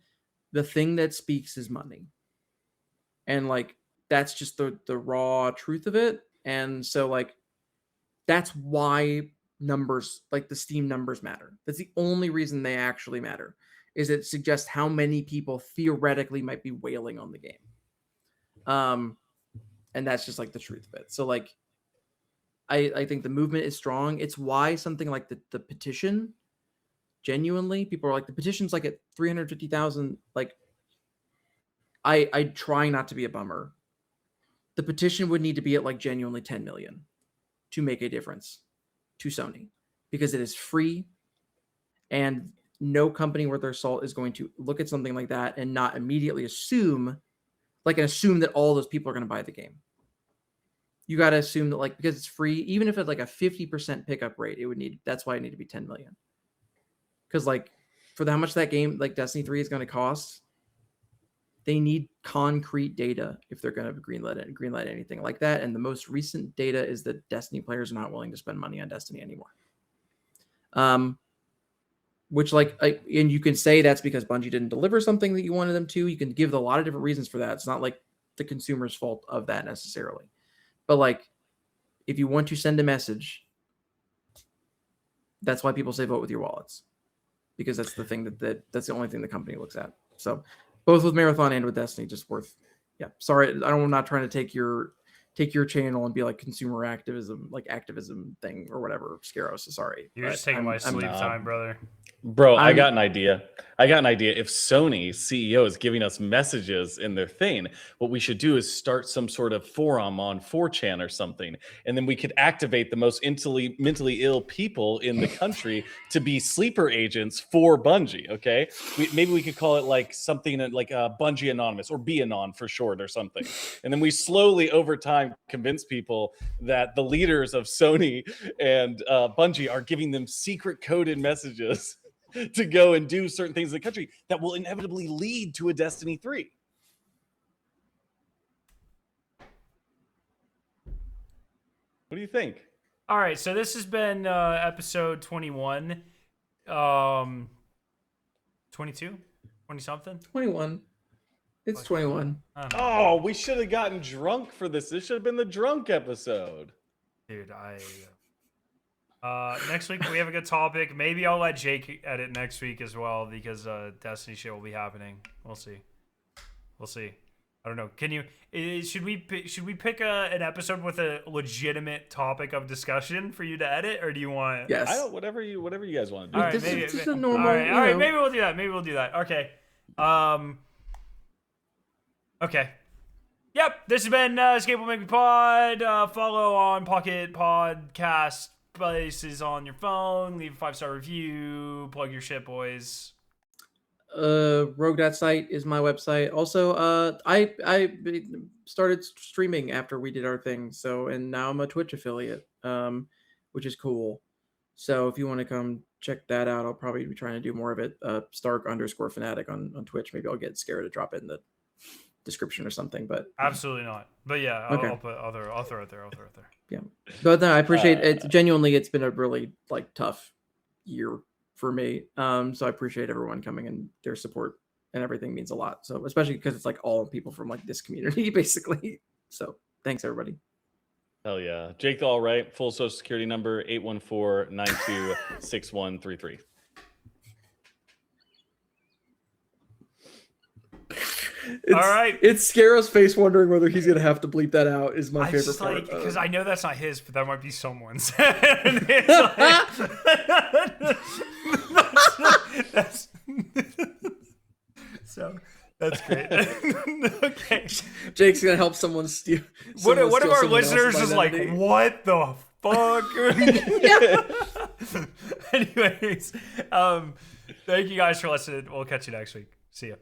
the thing that speaks is money. And like that's just the raw truth of it. And so like that's why numbers, like the Steam numbers, matter. That's the only reason they actually matter, is it suggests how many people theoretically might be wailing on the game. And that's just like the truth of it. So like I think the movement is strong. It's why something like the petition, genuinely, people are like, the petition's like at 350,000. Like I try not to be a bummer. The petition would need to be at like genuinely 10 million to make a difference to Sony, because it is free and no company worth their salt is going to look at something like that and not immediately assume that all those people are going to buy the game. You got to assume that like, because it's free, even if it's like a 50% pickup rate, that's why it need to be 10 million. Because like for how much that game, like Destiny 3 is going to cost, they need concrete data if they're going to greenlight anything like that. And the most recent data is that Destiny players are not willing to spend money on Destiny anymore. Which and you can say that's because Bungie didn't deliver something that you wanted them to. You can give a lot of different reasons for that. It's not like the consumer's fault of that necessarily. But like, if you want to send a message, that's why people say vote with your wallets, because that's the thing that's the only thing the company looks at. So both with Marathon and with Destiny, just worth. Yeah, sorry, I'm not trying to take your channel and be like consumer activism thing or whatever. Scaros, sorry. You're just taking my sleep time, brother. Bro, I got an idea. If Sony's CEO is giving us messages in their thing, what we should do is start some sort of forum on 4chan or something. And then we could activate the most mentally ill people in the country to be sleeper agents for Bungie, okay? Maybe we could call it like something like Bungie Anonymous, or BAnon for short or something. And then we slowly over time convince people that the leaders of Sony and Bungie are giving them secret coded messages to go and do certain things in the country that will inevitably lead to a Destiny 3. What do you think? All right, so this has been episode 21. 22? 20-something? 21. It's 21. Oh, we should have gotten drunk for this. This should have been the drunk episode. Dude, next week we have a good topic. Maybe I'll let Jake edit next week as well because Destiny shit will be happening. We'll see. I don't know. Can you? Should we pick an episode with a legitimate topic of discussion for you to edit, or do you want? Yes. I don't. Whatever you guys want to do. All right, This is a normal. All right. Maybe we'll do that. Okay. Okay. Yep. This has been Escape Will Make Me Pod. Follow on Pocket Podcast places on your phone. Leave a 5-star review. Plug your shit, boys. Rogue.site is my website. Also, I started streaming after we did our thing. So, and now I'm a Twitch affiliate, which is cool. So if you want to come check that out, I'll probably be trying to do more of it. Stark_fanatic on Twitch. Maybe I'll get scared to drop it in the description or something, but absolutely not. But yeah, okay. I'll throw it there. Yeah, but no, I appreciate it. Genuinely, it's been a really tough year for me. So I appreciate everyone coming and their support and everything means a lot. So especially because it's all people from this community basically. So thanks everybody. Hell yeah. Jake the All Right, full social security number 814-926133. All right. It's Scaro's face wondering whether he's going to have to bleep that out is my favorite part. Because I know that's not his, but that might be someone's. So that's great. Okay. Jake's going to help someone steal. What if our listeners is like, what the fuck? Anyways, thank you guys for listening. We'll catch you next week. See ya.